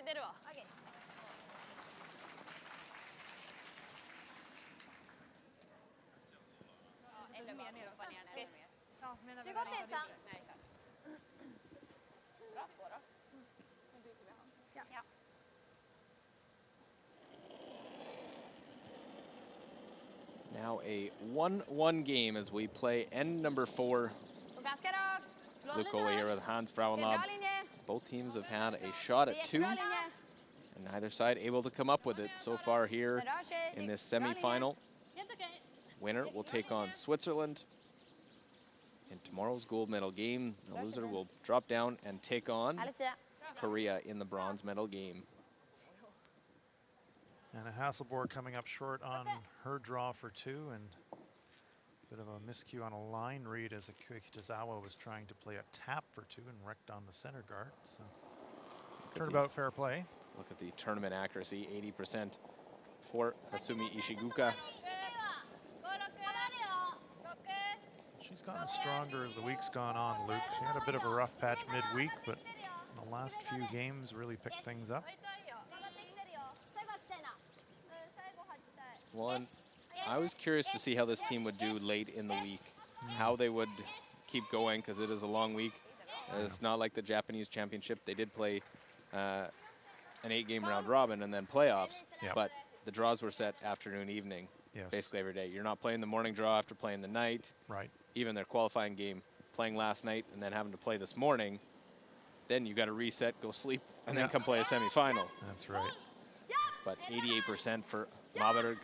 出るわ。Eller bara sopa ner den ännu mer. 25.3. Nej, tack. Bra spår då. Ja. Now a 1-1 game as we play end number 4. Ganska rakt. Luke Ole here with Hans Frauenlob. Both teams have had a shot at 2, and neither side able to come up with it so far here in this semifinal. Winner will take on Switzerland in tomorrow's gold medal game. The loser will drop down and take on Korea in the bronze medal game. And a Hasselborg coming up short on her draw for 2, and a bit of a miscue on a line read as Kitazawa was trying to play a tap for 2 and wrecked on the center guard. So turnabout fair play. Look at the tournament accuracy, 80% for Hasumi Ishiguka. She's gotten stronger as the week's gone on, Luke. She had a bit of a rough patch midweek, but in the last few games really picked things up. Well, and I was curious to see how this team would do late in the week, how they would keep going, because it is a long week. It's not like the Japanese championship. They did play an 8-game round robin and then playoffs, but the draws were set afternoon, evening, basically every day. You're not playing the morning draw after playing the night. Right. Even their qualifying game, playing last night and then having to play this morning, then you got to reset, go sleep, and then come play a semifinal. That's right. But 88% for Maberg.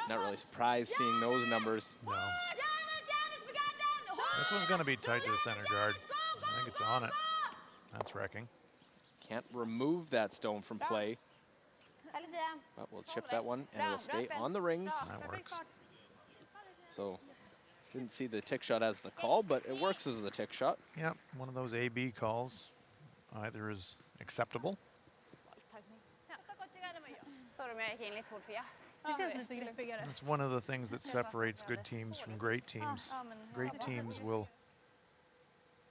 Not really surprised seeing those numbers. No. This one's going to be tight to the center guard. I think it's on it. That's wrecking. Can't remove that stone from play. But we'll chip that one, and it'll stay on the rings. That works. So, didn't see the tick shot as the call, but it works as the tick shot. Yep, one of those A-B calls. Either is acceptable. It's one of the things that separates good teams from great teams. Great teams will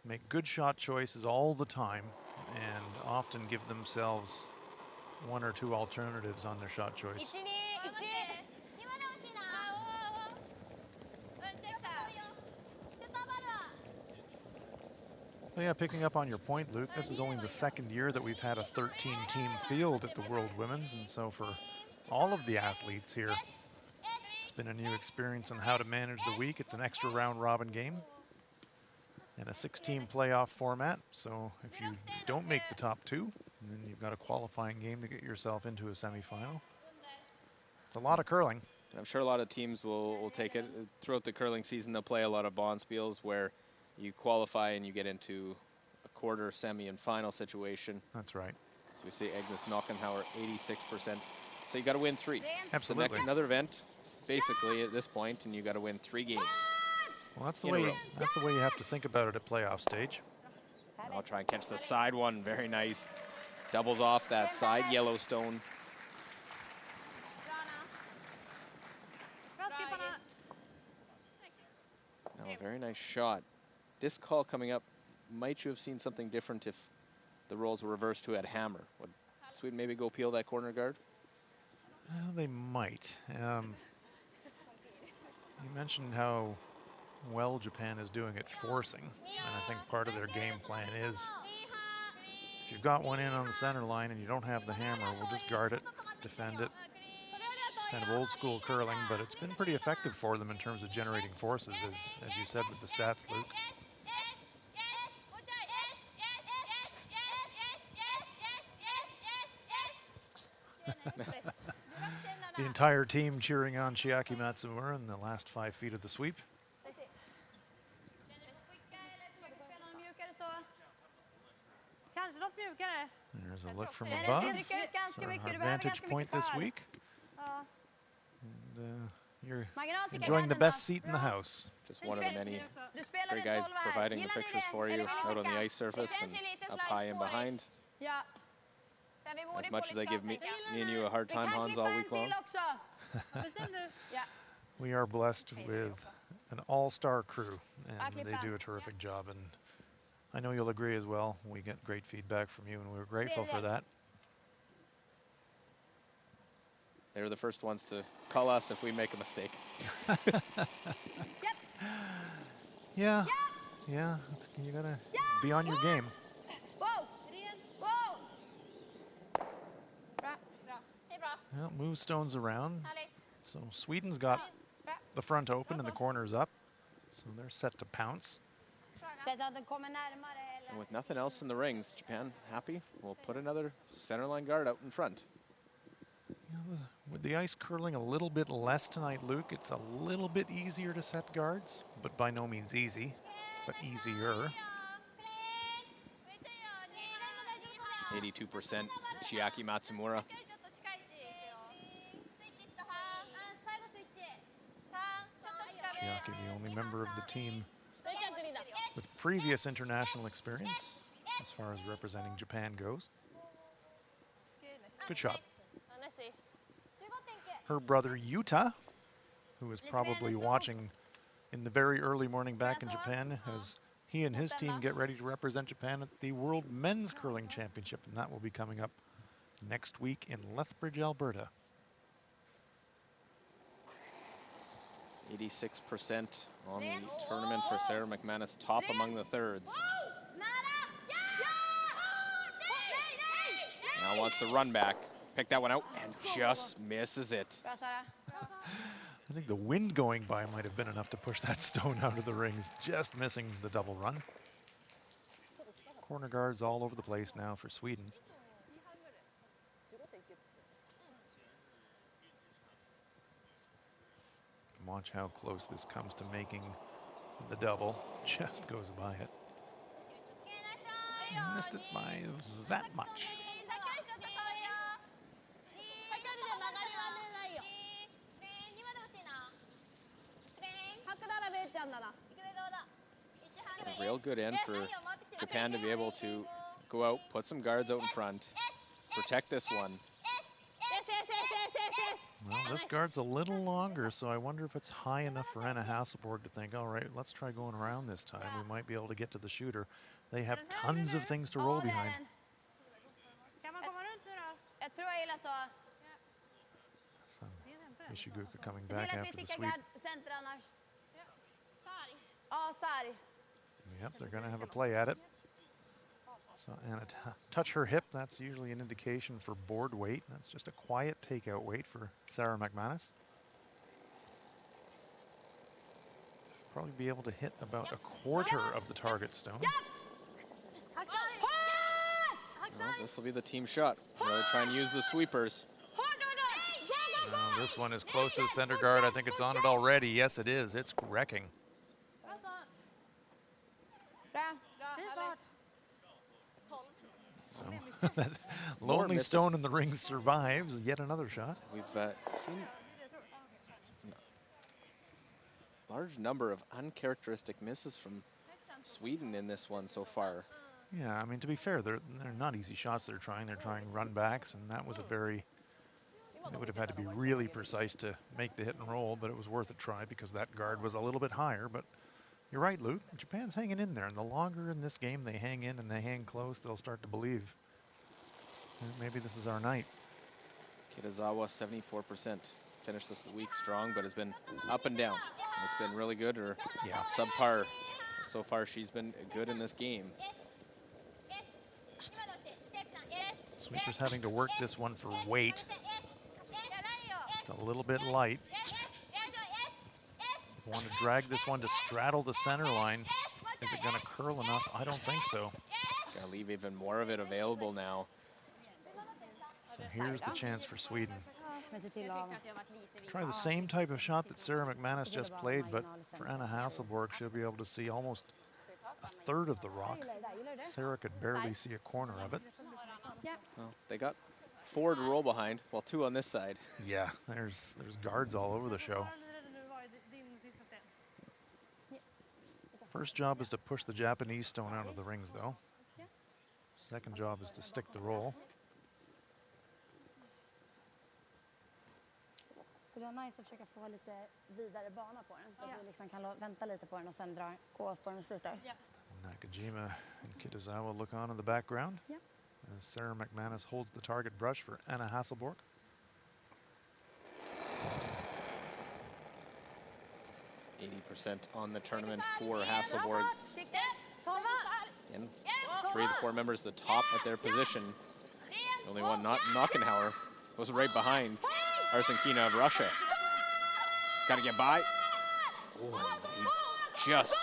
make good shot choices all the time and often give themselves 1 or 2 alternatives on their shot choice. Well, yeah, picking up on your point, Luke, this is only the 2nd year that we've had a 13-team field at the World Women's, and so for all of the athletes here, it's been a new experience on how to manage the week. It's an extra round-robin game and a 6-team playoff format, so if you don't make the top 2, then you've got a qualifying game to get yourself into a semifinal. It's a lot of curling. I'm sure a lot of teams will take it. Throughout the curling season, they'll play a lot of bonspiels where you qualify and you get into a quarter, semi, and final situation. That's right. So we see Agnes Nockenhauer, 86%. So you got to win 3. Absolutely. So next, another event, basically at this point, and you got to win 3 games. Well, that's the way. That's the way you have to think about it at playoff stage. I'll try and catch the side one. Very nice. Doubles off that side Yellowstone. No, very nice shot. This call coming up, might you have seen something different if the roles were reversed who had hammer? Would Sweden maybe go peel that corner guard? They might. You mentioned how well Japan is doing at forcing, and I think part of their game plan is if you've got one in on the center line and you don't have the hammer, we'll just guard it, defend it. It's kind of old school curling, but it's been pretty effective for them in terms of generating forces, as you said with the stats, Luke. The entire team cheering on Chiaki Matsumura in the last 5 feet of the sweep. There's a look from above. Sort of our vantage point this week. And, you're enjoying the best seat in the house. Just one of the many great guys providing the pictures for you out on the ice surface and up high and behind. As much as I give me and you a hard time, Hans, all week long. We are blessed with an all-star crew, and they do a terrific job. And I know you'll agree as well. We get great feedback from you, and we're grateful for that. They're the first ones to call us if we make a mistake. Yeah, yeah. You gotta be on your game. Well, move stones around. So Sweden's got the front open and the corners up. So they're set to pounce. And with nothing else in the rings, Japan happy. We'll put another centerline guard out in front. With the ice curling a little bit less tonight, Luke, it's a little bit easier to set guards, but by no means easy, but easier. 82% Chiaki Matsumura. Chiaki, the only member of the team with previous international experience as far as representing Japan goes. Good shot. Her brother Yuta, who is probably watching in the very early morning back in Japan, as he and his team get ready to represent Japan at the World Men's Curling Championship, and that will be coming up next week in Lethbridge, Alberta. 86% on the tournament for Sarah McManus, top among the thirds. Now wants the run back. Pick that one out and just misses it. I think the wind going by might have been enough to push that stone out of the rings, just missing the double run. Corner guards all over the place now for Sweden. Watch how close this comes to making the double. Just goes by it. Missed it by that much. A real good end for Japan to be able to go out, put some guards out in front, protect this one. Well, this guard's a little longer, so I wonder if it's high enough for Anna Hasselborg to think, all right, let's try going around this time. We might be able to get to the shooter. They have tons of things to roll behind. So, Ishiguka coming back after the sweep. Yep, they're going to have a play at it. So Anna touch her hip. That's usually an indication for board weight. That's just a quiet takeout weight for Sarah McManus. Probably be able to hit about a quarter of the target stone. Well, this will be the team shot. Really try and use the sweepers. Now, this one is close to the center guard. I think it's on it already. Yes, it is. It's wrecking. So that lonely stone in the ring survives. Yet another shot. We've seen a large number of uncharacteristic misses from Sweden in this one so far. Yeah, I mean, to be fair, they're not easy shots they're trying. They're trying run backs, and that was a very, they would have had to be really precise to make the hit and roll, but it was worth a try because that guard was a little bit higher. But you're right, Luke. Japan's hanging in there, and the longer in this game they hang in and they hang close, they'll start to believe maybe this is our night. Kitazawa, 74%. Finished this week strong, but has been up and down. It's been really good or subpar. So far, she's been good in this game. Sweeper's having to work this one for weight. It's a little bit light. Want to drag this one to straddle the center line. Is it going to curl enough? I don't think so. Got to leave even more of it available now. So here's the chance for Sweden. Try the same type of shot that Sarah McManus just played, but for Anna Hasselborg, she'll be able to see almost a third of the rock. Sarah could barely see a corner of it. Well, they got 4 to roll behind, while 2 on this side. Yeah, there's guards all over the show. First job is to push the Japanese stone out of the rings, though. Second job is to stick the roll. Skulle vara nice att försöka få lite vidare bana på den så att vi liksom kan vänta lite på den och sen gå på den och sluta. Nakajima and Kitazawa look on in the background. Yep. As Sarah McManus holds the target brush for Anna Hasselborg. %80 on the tournament for Hasselborg. And 3 of the 4 members at the top at their position. The only one not Nockenhauer was right behind Arsenkina of Russia. Got to get by. Oh, he just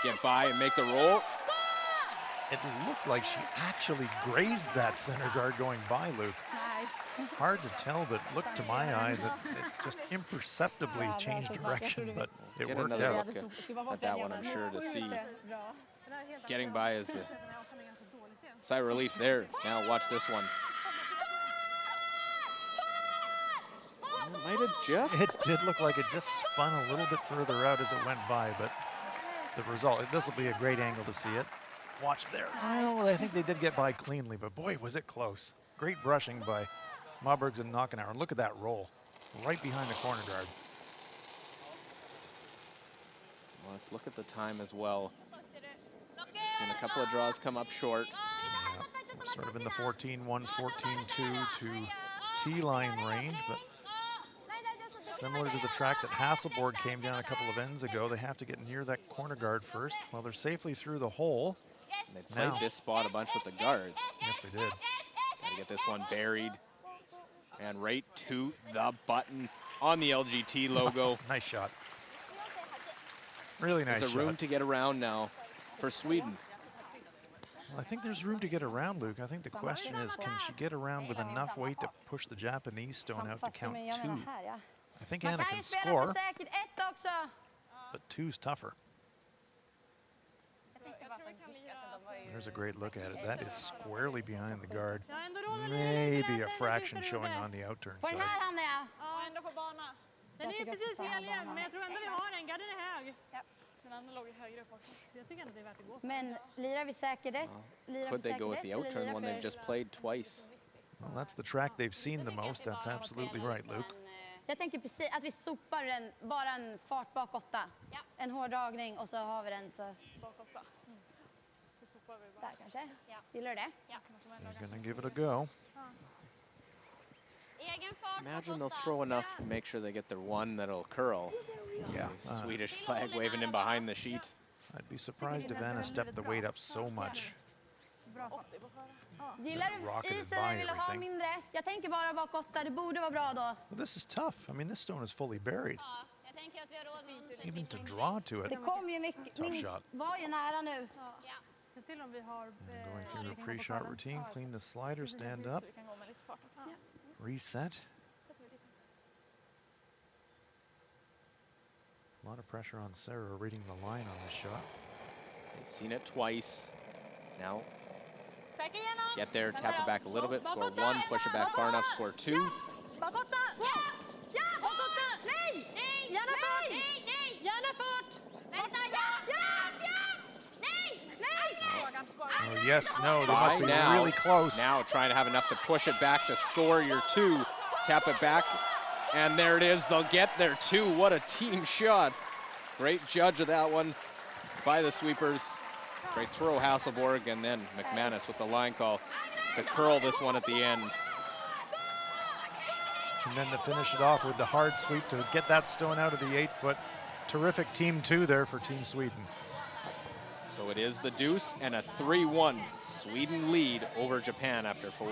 get by and make the roll. It looked like she actually grazed that center guard going by, Luke. Nice. Hard to tell, but looked to my eye that it just imperceptibly changed direction, but it Get worked another out. look at that one, I'm sure, to see. Getting by is the sigh of relief there. Now watch this one. It might have just. It did look like it just spun a little bit further out as it went by, but the result, this will be a great angle to see it. Watch there. Well, I think they did get by cleanly, but boy, was it close. Great brushing by Mobergs and Nockenhauer. Look at that roll, right behind the corner guard. Well, let's look at the time as well. Seen a couple of draws come up short. Yeah, sort of in the 14-1, 14-2 to T-line range, but similar to the track that Hasselborg came down a couple of ends ago, they have to get near that corner guard first. Well, they're safely through the hole. They played this spot a bunch with the guards. Yes, they did. Gotta get this one buried. And right to the button on the LGT logo. Nice shot. Really nice There's a shot. room to get around now for Sweden. Well, I think there's room to get around, Luke. I think the question is, can she get around with enough weight to push the Japanese stone out to count 2? I think Anna can score, but 2's tougher. There's a great look at it. That is squarely behind the guard. Maybe a fraction showing on the outturn side. Den är precis hel igen, men jag tror ändå vi har den. Garden är hög. Den andra låg högre upp också. Jag tycker ändå det är värt att gå. Men lirar vi säkert rätt? Could they go with the outturn when they've just played twice? Well, that's the track they've seen the most. That's absolutely right, Luke. Jag tänker precis att vi sopar den, bara en fart bak 8. En hård dragning och så har vi den så. Bak 8. Så sopar vi bara. Där kanske? Gillar du det? They're gonna give it a go. Imagine they'll throw enough to make sure they get their one that'll curl. Yeah. Swedish flag waving in behind the sheet. I'd be surprised if Anna stepped the weight up so much. Gillar du isen eller vill du ha mindre? Jag tänker bara bak 8, det borde vara bra då. Well, this is tough. I mean, this stone is fully buried. Even to draw to it. Det kom ju mycket, Tough shot. var ju nära nu. Till om vi har And going through the pre-shot routine, clean the slider, stand up, reset. A lot of pressure on Sarah reading the line on this shot. They've seen it twice. Now, get there, tap it back a little bit, score 1, push it back far enough, score 2. bak 8. Ja! Bak 8. Nej! Gärna fort! Gärna fort! Vänta, Oh, yes, no, they must be now, really close. Now trying to have enough to push it back to score your 2. Tap it back, and there it is. They'll get their 2. What a team shot. Great judge of that one by the sweepers. Great throw, Hasselborg, and then McManus with the line call to curl this one at the end. And then to finish it off with the hard sweep to get that stone out of the 8-foot. Terrific team 2 there for Team Sweden. So it is the deuce and a 3-1 Sweden lead over Japan after 4.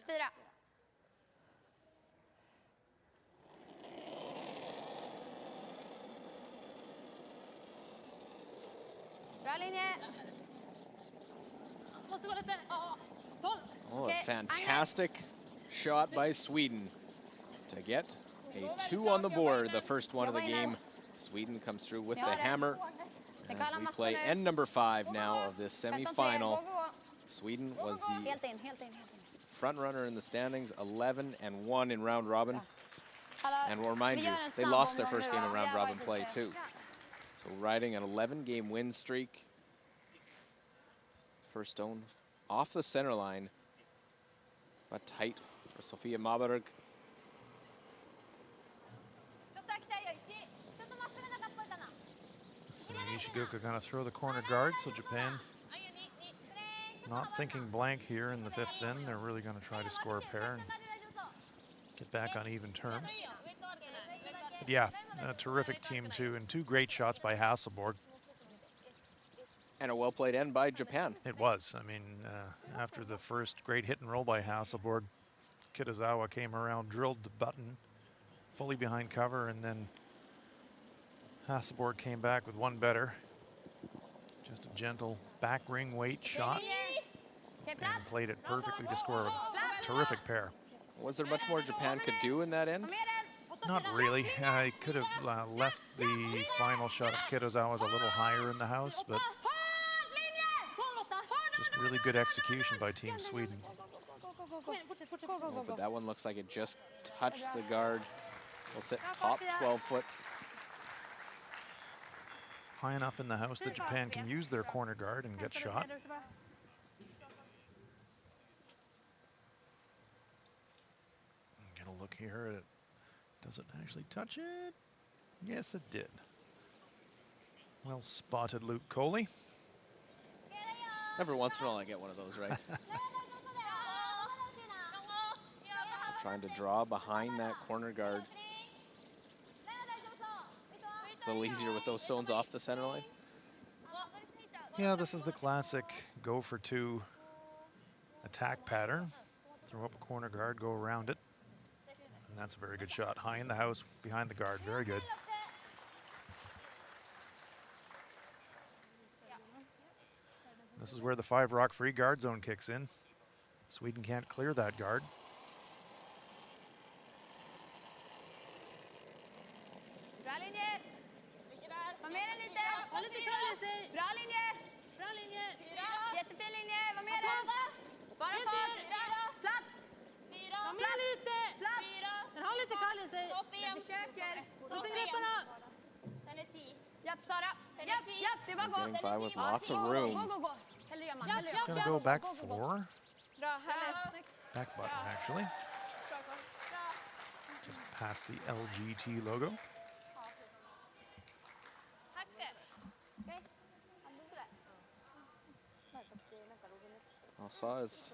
4. Bra linje. Oh, Okay, a fantastic shot by Sweden to get a 2 on the board, the first one of the game. Sweden comes through with the hammer as we play end number 5 now of this semi-final. Sweden was the Helt in. front runner in the standings, 11-1 in round robin. And we'll remind Vi you, gör en they snabb lost their omgång first nu game då. of Vi round har robin varit play lite- too. So riding an 11-game win streak. First stone off the center line, but tight for Sofia Maberg. So Nishiguka going to throw the corner guard, so Japan not thinking blank here in the 5th end. They're really going to try to score a pair and get back on even terms. But yeah, a terrific team too, and 2 great shots by Hasselborg. And a well-played end by Japan. It was. I mean, after the first great hit and roll by Hasselborg, Kitazawa came around, drilled the button, fully behind cover, and then Hasselborg came back with one better. Just a gentle back ring weight shot and played it perfectly to score a terrific pair. Was there much more Japan could do in that end? Not really. I could have left the final shot of Kitazawa's a little higher in the house, but just really good execution by Team Sweden. Oh, but that one looks like it just touched the guard. We'll sit top 12-foot. High enough in the house that Japan can use their corner guard and get shot. Get a look here. Does it actually touch it? Yes, it did. Well spotted, Luke Coley. Every once in a while I get one of those right. Trying to draw behind that corner guard. A little easier with those stones off the center line. Yeah, this is the classic go for 2 attack pattern. Throw up a corner guard, go around it. And that's a very good shot. High in the house, behind the guard, very good. This is where the 5 rock free guard zone kicks in. Sweden can't clear that guard. Bra linje. Var med den lite. Bra linje. Jättefin linje. Var med den. Bara fart. Plats. Plats. Den har lite kall i sig. Den försöker. Låt den greppa då. Japp, Sara. Japp, det är bara gå. Getting by with lots of room. Gå. Hellre gör man. Just gonna go back 4. Bra, härligt. Back button, actually. Just past the LGT logo. I saw as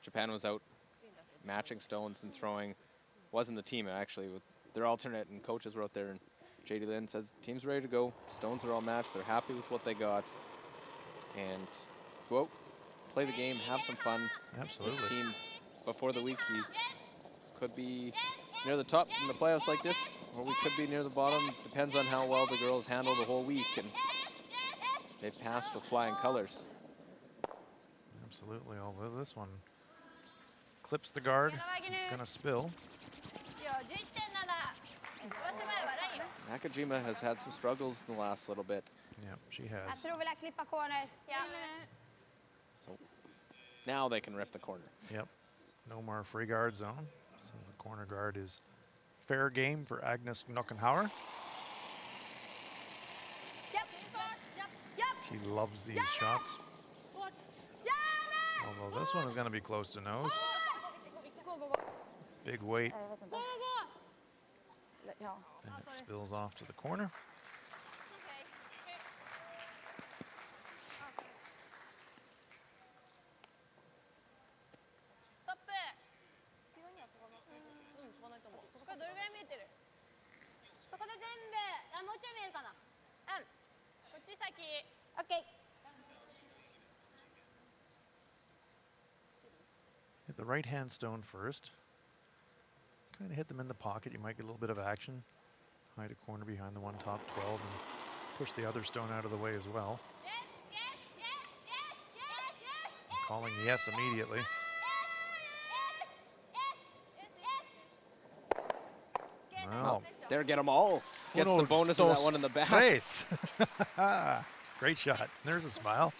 Japan was out matching stones and throwing. Wasn't the team actually, with their alternate and coaches were out there, and JD Lynn says team's ready to go. Stones are all matched. They're happy with what they got, and go out, play the game, have some fun. Absolutely. This team before the week, he could be near the top in the playoffs like this, or we could be near the bottom. Depends on how well the girls handle the whole week, and they passed with flying colors. Absolutely, although this one clips the guard, it's gonna spill. Nakajima has had some struggles in the last little bit. Yep, she Jag has. tror vi lär klippa corner. So now they can rip the corner. Yep, no more free guard zone. So the corner guard is fair game for Agnes Knockenhauer. She loves these shots. Although this one is going to be close to nose. Big weight. And it spills off to the corner. Hit the right-hand stone first. Kind of hit them in the pocket. You might get a little bit of action. Hide a corner behind the one top 12 and push the other stone out of the way as well. Calling yes immediately. Well, there, get them all. Gets the bonus of that one in the back. Tres. Great shot. There's a smile.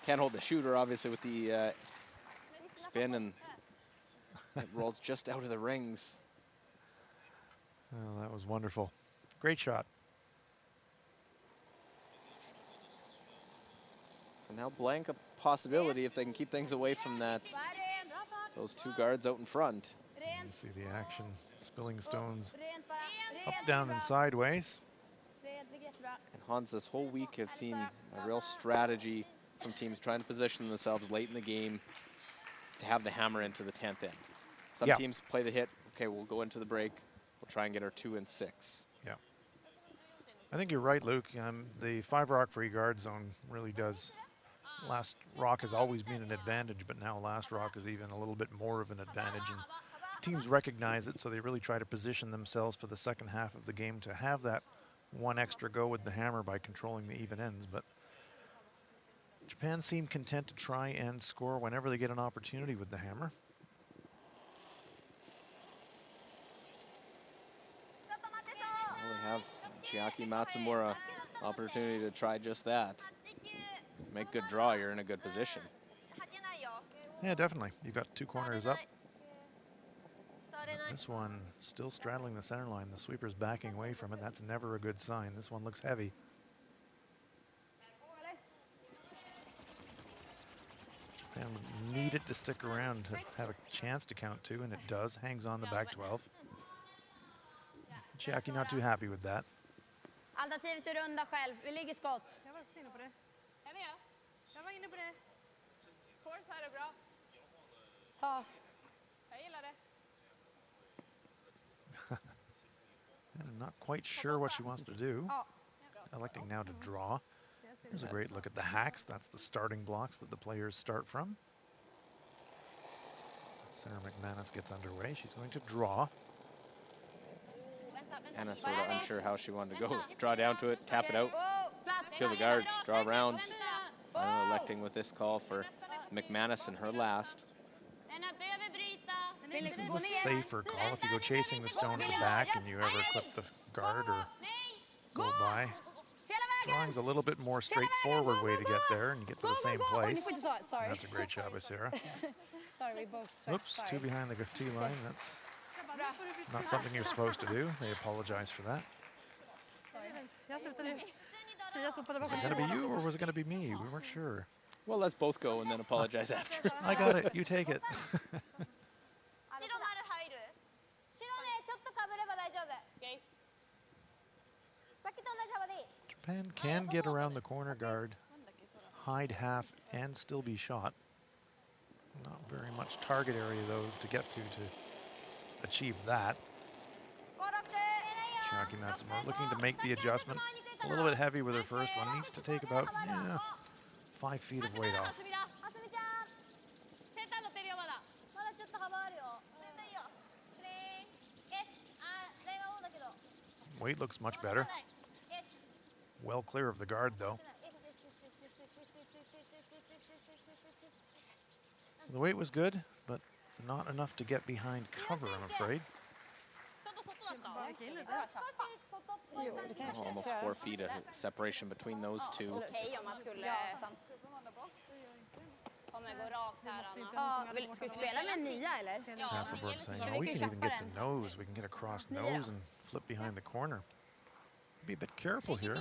Can't hold the shooter, obviously, with the spin, and it rolls just out of the rings. Oh, that was wonderful. Great shot. So now blank a possibility if they can keep things away from that. Those two guards out in front. You see the action. Spilling stones up, down, and sideways. And Hans, this whole week have seen a real strategy from teams trying to position themselves late in the game to have the hammer into the 10th end. Some teams play the hit. Okay, we'll go into the break. We'll try and get our 2 and 6. Yeah. I think you're right, Luke. The 5 rock free guard zone really does. Last rock has always been an advantage, but now last rock is even a little bit more of an advantage. And teams recognize it, so they really try to position themselves for the second half of the game to have that one extra go with the hammer by controlling the even ends. But Japan seem content to try and score whenever they get an opportunity with the hammer. Well, they have Chiaki Matsumura opportunity to try just that. Make good draw, you're in a good position. Yeah, definitely. You've got 2 corners up. This one still straddling the center line. The sweeper's backing away from it. That's never a good sign. This one looks heavy. Japan would need it to stick around to have a chance to count 2, and it does. Hangs on the back 12. Chiaki not too happy with that. Alternativet är runda själv. Vi ligger skott. Jag var inne på det. Jag var inne på det. Force här är bra. Ja. Jag gillar det. I'm not quite sure what she wants to do. Electing now to draw. Here's a great look at the hacks. That's the starting blocks that the players start from. Sarah McManus gets underway. She's going to draw. Anna sort of unsure how she wanted to go. Draw down to it, tap it out, feel the guard, draw around. Electing with this call for McManus in her last. This is the safer call. If you go chasing the stone at the back and you ever clip the guard or go by, drawing's a little bit more straightforward way to get there and you get to the same place. That's a great shot by Sarah. Sorry, we both. Oops, 2 behind the tee line. That's not something you're supposed to do. They apologize for that. Was it going to be you or was it going to be me? We weren't sure. Well, let's both go and then apologize after. I got it. You take it. Japan can get around the corner guard, hide half, and still be shot. Not very much target area, though, to get to achieve that. Chiaki Matsumura looking to make the adjustment. A little bit heavy with her first one. Needs to take about 5 feet of weight off. Weight looks much better. Well clear of the guard, though. The weight was good, but not enough to get behind cover, I'm afraid. Almost 4 feet of separation between those two. Hasselborg saying, oh, we can even get to nose. We can get across nose and flip behind the corner. Be a bit careful here.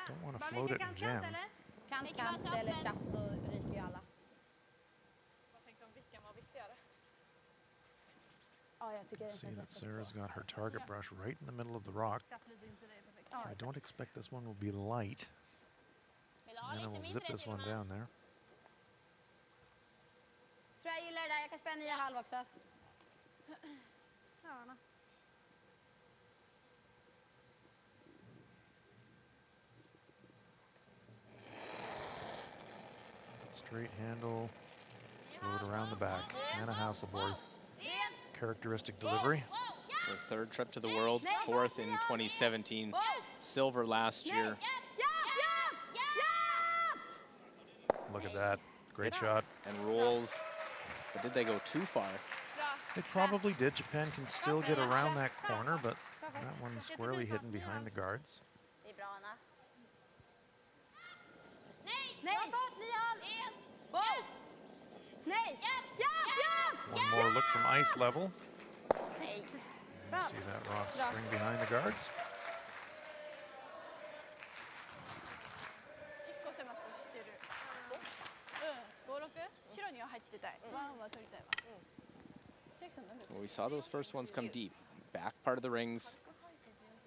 Don't want to float it and jam. See that Sarah's got her target brush right in the middle of the rock. So I don't expect this one will be light. And then we'll zip this one down there. Tror jag gillar det där. Jag kan spela 9 halv också. Straight handle. Throw it around the back. Anna Hasselborg. Characteristic delivery. Her third trip to the Worlds, fourth in 2017, silver last year. Look at that. Great shot. And rolls. But did they go too far? They probably did. Japan can still get around that corner, but that one squarely hidden behind the guards. One more look from ice level. You see that rock spring behind the guards. Well, we saw those first ones come deep. Back part of the rings.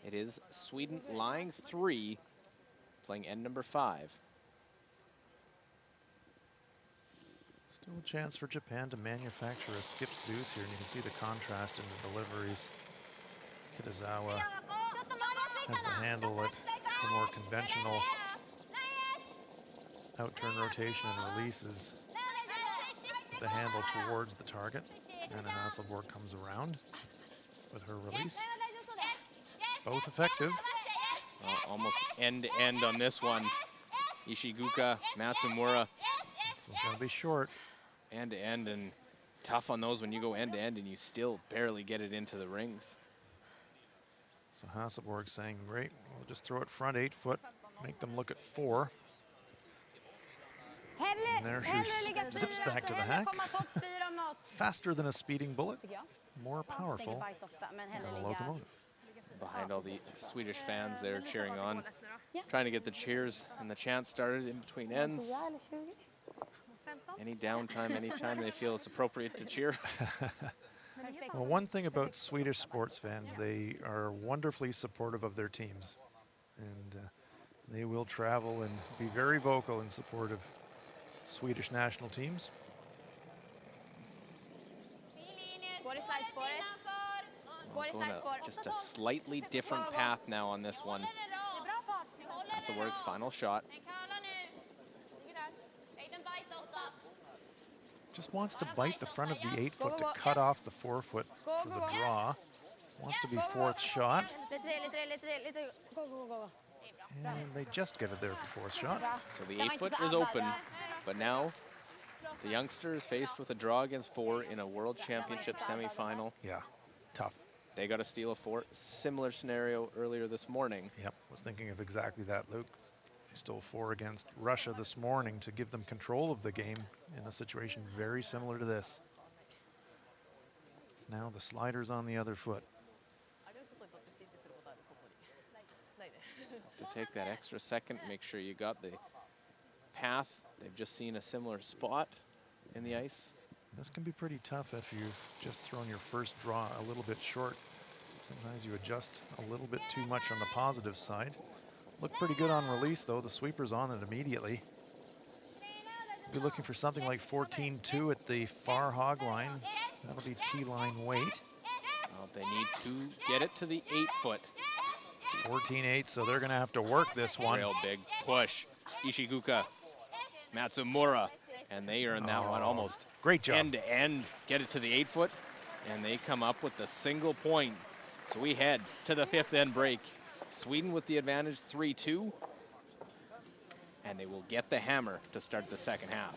It is Sweden lying 3, playing end number 5. Still a chance for Japan to manufacture a skip's deuce here, and you can see the contrast in the deliveries. Kitazawa has the handle at the more conventional out-turn rotation and releases the handle towards the target. Anna Hasselborg comes around with her release. Both effective. Almost end-to-end on this one. Ishiguka, Matsumura. This is going to be short. End-to-end, and tough on those when you go end-to-end and you still barely get it into the rings. So Hasselborg saying, great, we'll just throw it front 8 foot, make them look at 4. And there she zips back to the hack. Faster than a speeding bullet, more powerful than a locomotive. Behind all the Swedish fans there cheering on, trying to get the cheers and the chant started in between ends. Any downtime, anytime they feel it's appropriate to cheer. Well, one thing about Swedish sports fans, they are wonderfully supportive of their teams. And they will travel and be very vocal in support of Swedish national teams. Going just a slightly different path now on this one. Hasselborg's final shot. Just wants to bite the front of the 8 foot to cut off the 4 foot for the draw. Wants to be 4th shot. And they just get it there for 4th shot. So the 8 foot is open, but now the youngster is faced with a draw against 4 in a World Championship semifinal. Yeah, tough. They got to steal a 4. Similar scenario earlier this morning. Yep, was thinking of exactly that, Luke. They stole 4 against Russia this morning to give them control of the game in a situation very similar to this. Now the slider's on the other foot. Have to take that extra second, make sure you got the path. They've just seen a similar spot in the ice. This can be pretty tough if you've just thrown your first draw a little bit short. Sometimes you adjust a little bit too much on the positive side. Looked pretty good on release, though. The sweeper's on it immediately. Be looking for something like 14-2 at the far hog line. That'll be T-line weight. Well, they need to get it to the 8 foot. 14-8, so they're going to have to work this one. Real big push. Ishiguka, Matsumura, and they earn that one almost great job. End to end. Get it to the 8 foot, and they come up with the single point. So we head to the 5th end break. Sweden with the advantage 3-2, and they will get the hammer to start the second half.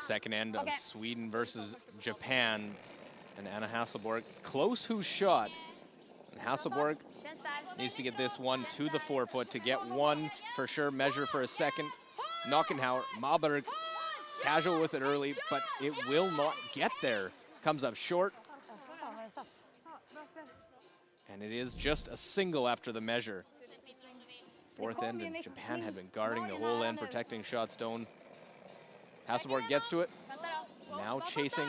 second end of Sweden versus Japan. And Anna Hasselborg, it's close whose shot. And Hasselborg needs to get this one to the forefoot to get one for sure, measure for a second. Nockenhauer, Malberg, casual with it early, but it will not get there. Comes up short. And it is just a single after the measure. Fourth end, and Japan had been guarding the whole end, protecting shot stone. Hasselborg gets to it. Now chasing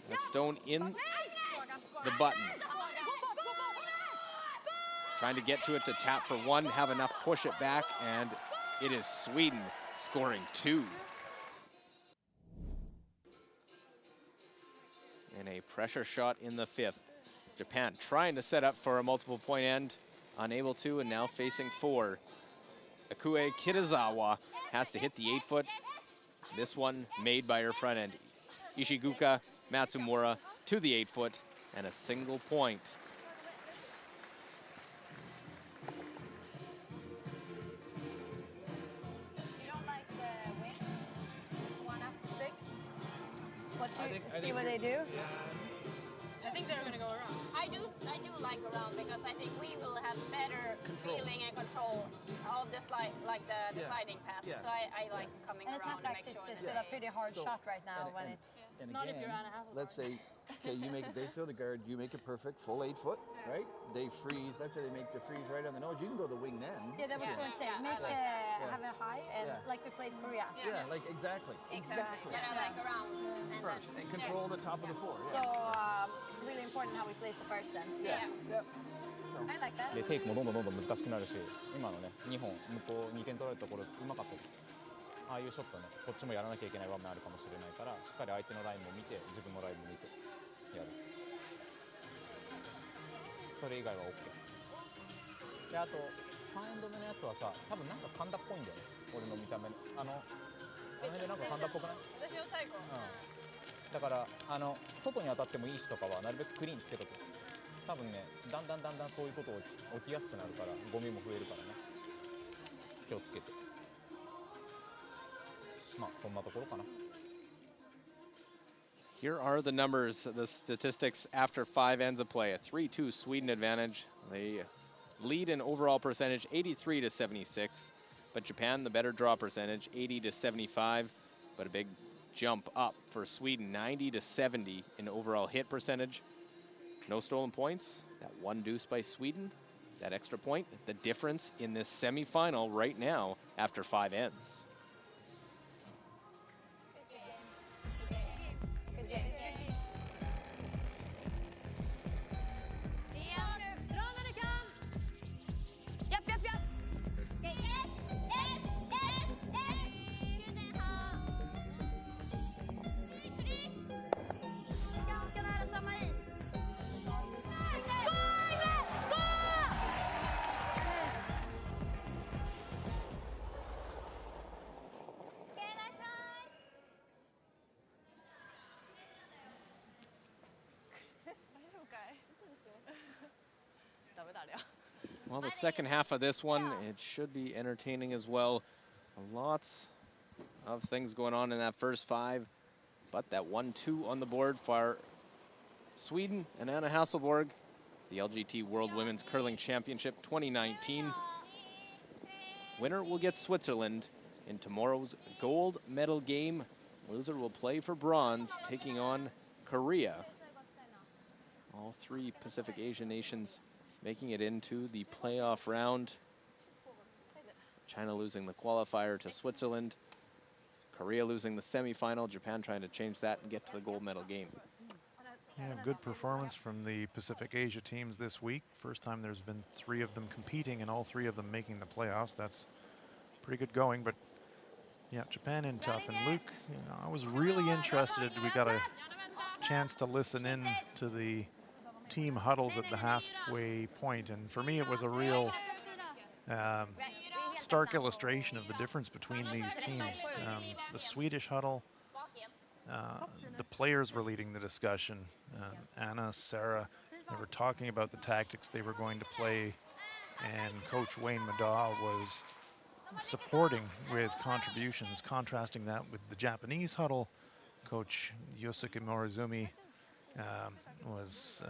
that stone in the button. Trying to get to it to tap for one, have enough, push it back, and it is Sweden scoring two. And a pressure shot in the fifth. Japan trying to set up for a multiple point end, unable to, and now facing four. Akue Kitazawa has to hit the 8-foot. This one made by her front end. Ishiguka Matsumura to the 8-foot and a single point. You don't like the wing? 1 up 6? See what they do? I think they're going to go around. I do like around because I think we will have better feeling and control of the slide, like the sliding path. So I like coming And around the and make tapbacks sure is that still a pretty hard shot right now when it's... And Not if again, you're Anna Hasselborg. let's say, okay, you make it, they throw the guard, you make it perfect, full 8-foot, right? They freeze, let's say they make the freeze right on the nose, you can go the wing then. Yeah, that was going to say, make have it high and like we played Korea. Yeah, like exactly. Exactly. Yeah, like around. First, and control the top of the floor. So, really important how we place the first then. Yeah. I like that. でテイクもどんどん難しくなるし、今のね2本向こう2点取られたところうまかったです。ああいうショットね、こっちもやらなきゃいけない場面あるかもしれないから、しっかり相手のラインも見て、自分のラインも見てやる。それ以外は OK。であと3エンド目のやつはさ、多分なんか神田っぽいんだよね。俺の見た目あの辺でなんか神田っぽくない？私の最後。だから外に当たってもいいしとかはなるべくクリーンつけとく。多分ね、だんだんそういうこと起きやすくなるから、ゴミも増えるからね。気をつけて。まあそんなところかな。Here are the numbers, the statistics after 5 ends of play. A 3-2 Sweden advantage. They lead in overall percentage 83 to 76, but Japan the better draw percentage 80 to 75, but a big jump up for Sweden 90 to 70 in overall hit percentage. No stolen points. That one deuce by Sweden, that extra point, the difference in this semifinal right now after 5 ends. Well, the second half of this one, it should be entertaining as well. Lots of things going on in that first 5, but that 1-2 on the board for Sweden and Anna Hasselborg, the LGT World Women's Curling Championship 2019. Winner will get Switzerland in tomorrow's gold medal game. Loser will play for bronze, taking on Korea. All 3 Pacific Asian nations making it into the playoff round. China losing the qualifier to Switzerland. Korea losing the semifinal. Japan trying to change that and get to the gold medal game. Yeah, good performance from the Pacific Asia teams this week. First time there's been 3 of them competing and all 3 of them making the playoffs. That's pretty good going, but yeah, Japan in tough. And Luke, you know, I was really interested. We got a chance to listen in to the team huddles at the halfway point, and for me it was a real stark illustration of the difference between these teams. The Swedish huddle, the players were leading the discussion. Anna, Sarah, they were talking about the tactics they were going to play, and Coach Wayne Madaw was supporting with contributions, contrasting that with the Japanese huddle. Coach Yosuke Morizumi was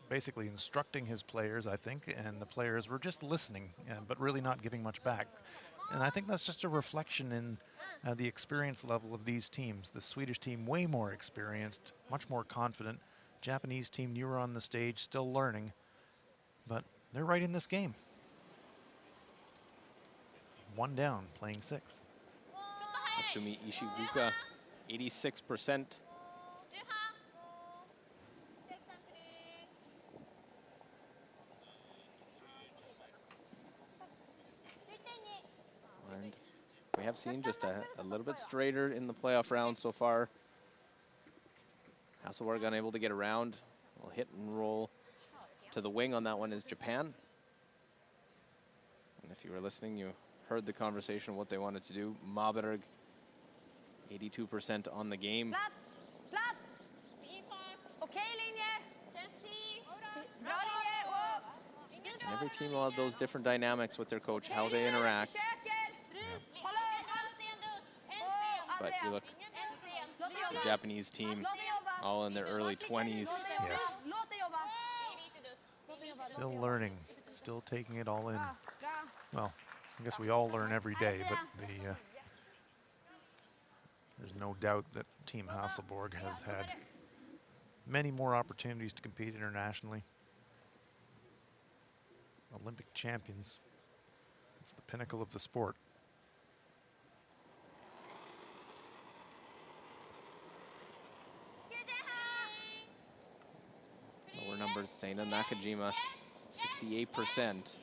basically instructing his players, I think, and the players were just listening, but really not giving much back. And I think that's just a reflection in the experience level of these teams. The Swedish team way more experienced, much more confident. Japanese team newer on the stage, still learning, but they're right in this game. 1 down, playing 6. Asumi Ishiguka, 86%. And we have seen just a little bit straighter in the playoff round so far. Hasselborg unable to get around. Will hit and roll to the wing on that one is Japan. And if you were listening, you heard the conversation, what they wanted to do. Maberg, 82% on the game. And every team will have those different dynamics with their coach, how they interact. But you look, the Japanese team, all in their early 20s. Yes. Still learning, still taking it all in. Well, I guess we all learn every day, but there's no doubt that Team Hasselborg has had many more opportunities to compete internationally. Olympic champions. It's the pinnacle of the sport. Lower numbers, Seina Nakajima, 68%.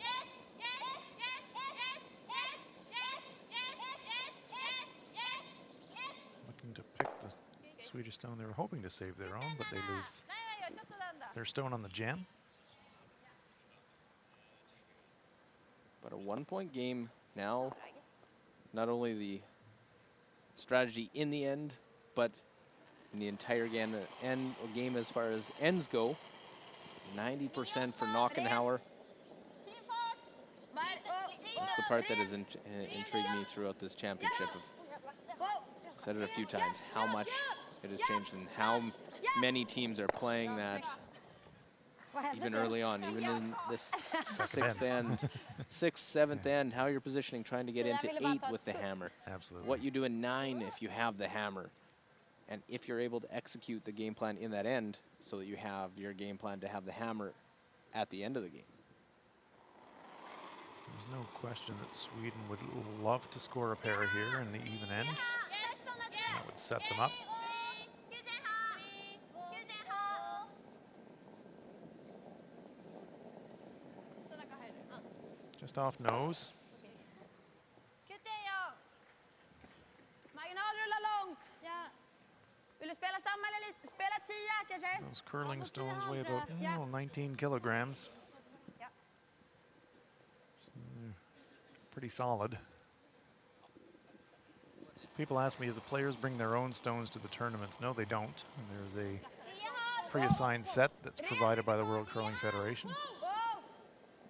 Looking to pick the Swedish stone. They were hoping to save their own, but they lose their stone on the jam. But a 1-point game now, not only the strategy in the end, but in the entire game as far as ends go. 90% for Nockenhauer. That's the part that has intrigued me throughout this championship. I've said it a few times, how much it has changed and how many teams are playing that even early on, even in this sixth end, 6th, 7th end, how you're positioning, trying to get into 8 with the hammer. Absolutely. What you do in 9 if you have the hammer. And if you're able to execute the game plan in that end so that you have your game plan to have the hammer at the end of the game. There's no question that Sweden would love to score a pair here in the even end. That would set them up. Just off nose. Those curling stones weigh about 19 kilograms. Pretty solid. People ask me if the players bring their own stones to the tournaments. No, they don't. And there's a pre-assigned set that's provided by the World Curling Federation.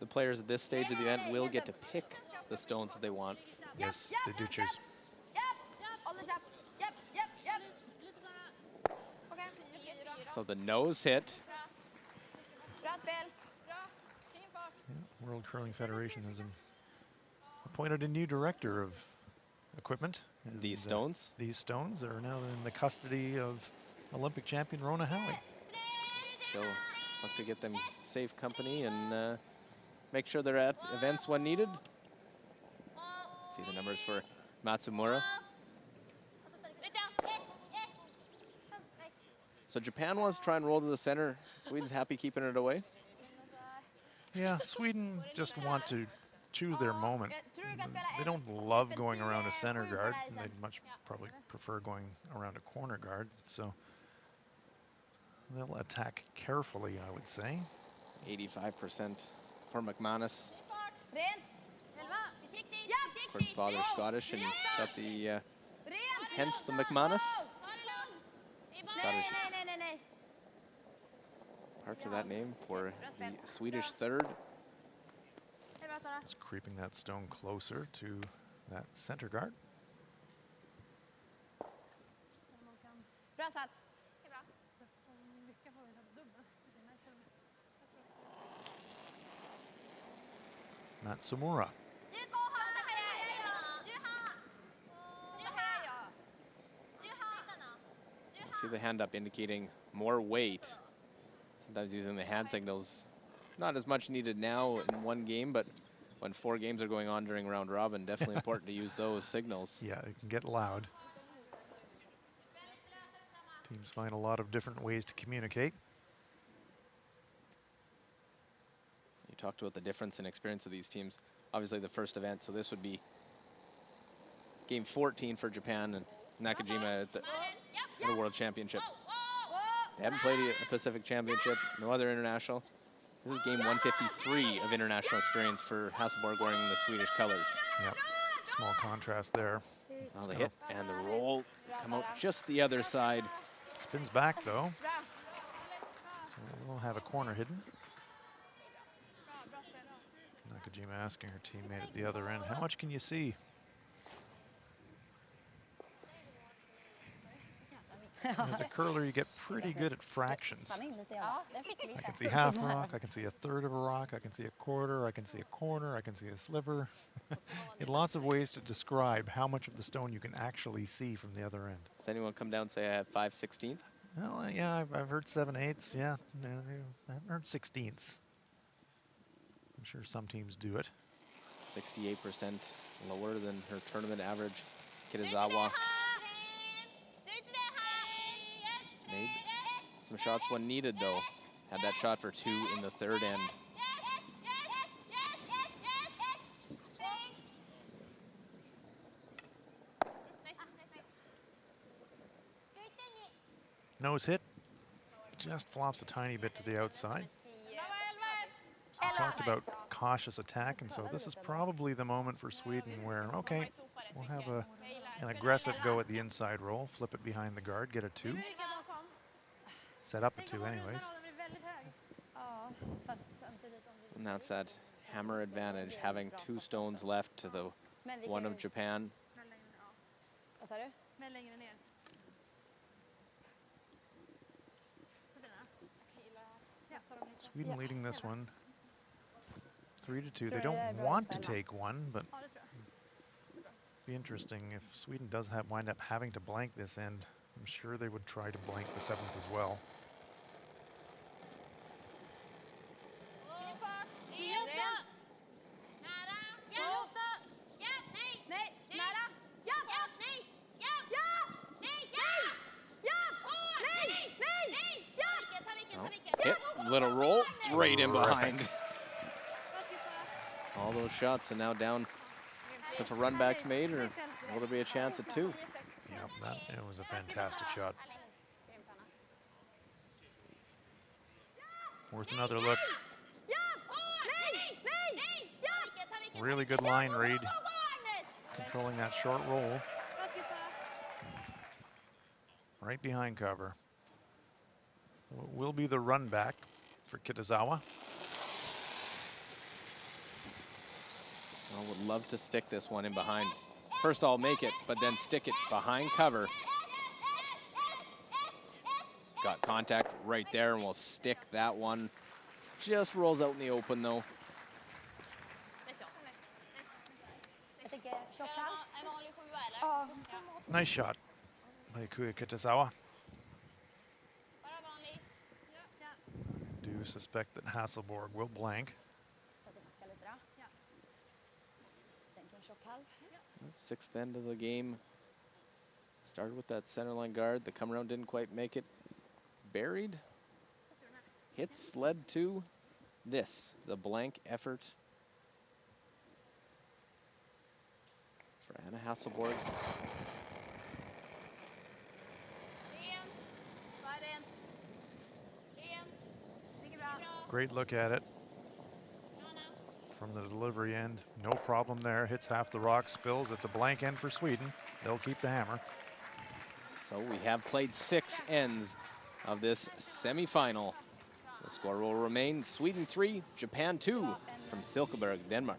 The players at this stage of the event will get to pick the stones that they want. Yes, they do choose. So the nose hit. World Curling Federation has appointed a new director of equipment. These stones? These stones are now in the custody of Olympic champion Rona Howie. She'll look to get them safe company and make sure they're at events when needed. See the numbers for Matsumura. So Japan wants to try and roll to the center. Sweden's happy keeping it away. Yeah, Sweden just want to choose their moment. They don't love going around a center guard. They'd much probably prefer going around a corner guard. So they'll attack carefully, I would say. 85% for McManus. Of course, father Scottish and got the, hence the McManus. Scottish part to that name for the Swedish third. It's creeping that stone closer to that center guard. Bra satt. Matsumura. See the hand up indicating more weight. Sometimes using the hand signals. Not as much needed now in one game, but when 4 games are going on during round robin, definitely important to use those signals. Yeah, it can get loud. Teams find a lot of different ways to communicate. You talked about the difference in experience of these teams. Obviously the first event, so this would be game 14 for Japan and Nakajima at the World Championship. They haven't played a Pacific Championship, no other international. This is game 153 of international experience for Hasselborg wearing the Swedish colors. Yep, small contrast there. Oh, the hit and the roll come out just the other side. Spins back though. So we'll have a corner hidden. Nakajima asking her teammate at the other end, how much can you see? As a curler, you get pretty good at fractions. I can see half a rock, I can see a third of a rock, I can see a quarter, I can see a corner, I can see a sliver. Get lots of ways to describe how much of the stone you can actually see from the other end. Does anyone come down and say I have 5/16? Well, yeah, I've heard 7/8, yeah. No, I haven't heard 16ths. I'm sure some teams do it. 68% lower than her tournament average. Kitazawa made some shots when needed, though. Had that shot for 2 in the third end. Nose hit, just flops a tiny bit to the outside. So we talked about cautious attack, and so this is probably the moment for Sweden where, okay, we'll have an aggressive go at the inside roll, flip it behind the guard, get a 2. Set up a 2 anyways. And that's that hammer advantage, having 2 stones left to the 1 of Japan. Sweden leading this one 3-2. They don't want to take 1, but be interesting if Sweden does wind up having to blank this end. I'm sure they would try to blank the 7th as well. Hit, little roll, right in behind. All those shots, and now down if a run back's made, or will there be a chance at 2? Yeah, it was a fantastic shot. Worth another look. Really good line read, controlling that short roll. Right behind cover. It will be the run back for Kitazawa. I would love to stick this one in behind. First I'll make it, but then stick it behind cover. Got contact right there, and we'll stick that one. Just rolls out in the open though. Nice shot by Kuya Kitazawa. Do suspect that Hasselborg will blank. 6th end of the game. Started with that center line guard. The come around didn't quite make it. Buried. Hits led to this, the blank effort for Anna Hasselborg. Great look at it. From the delivery end, no problem there. Hits half the rock, spills. It's a blank end for Sweden. They'll keep the hammer. So we have played 6 ends of this semifinal. The score will remain Sweden 3, Japan 2 from Silkeborg, Denmark.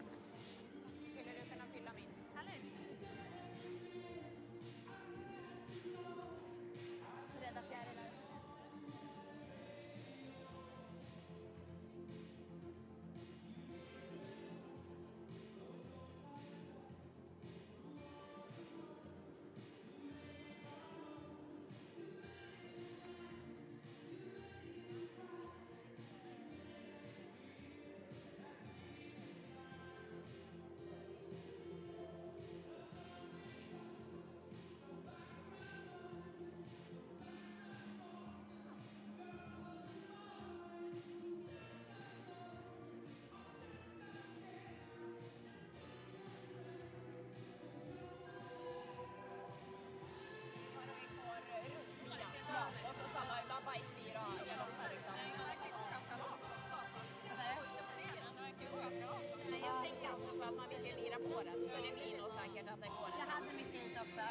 går den. Så det blir nog säkert att den går den. Jag hade mycket is också.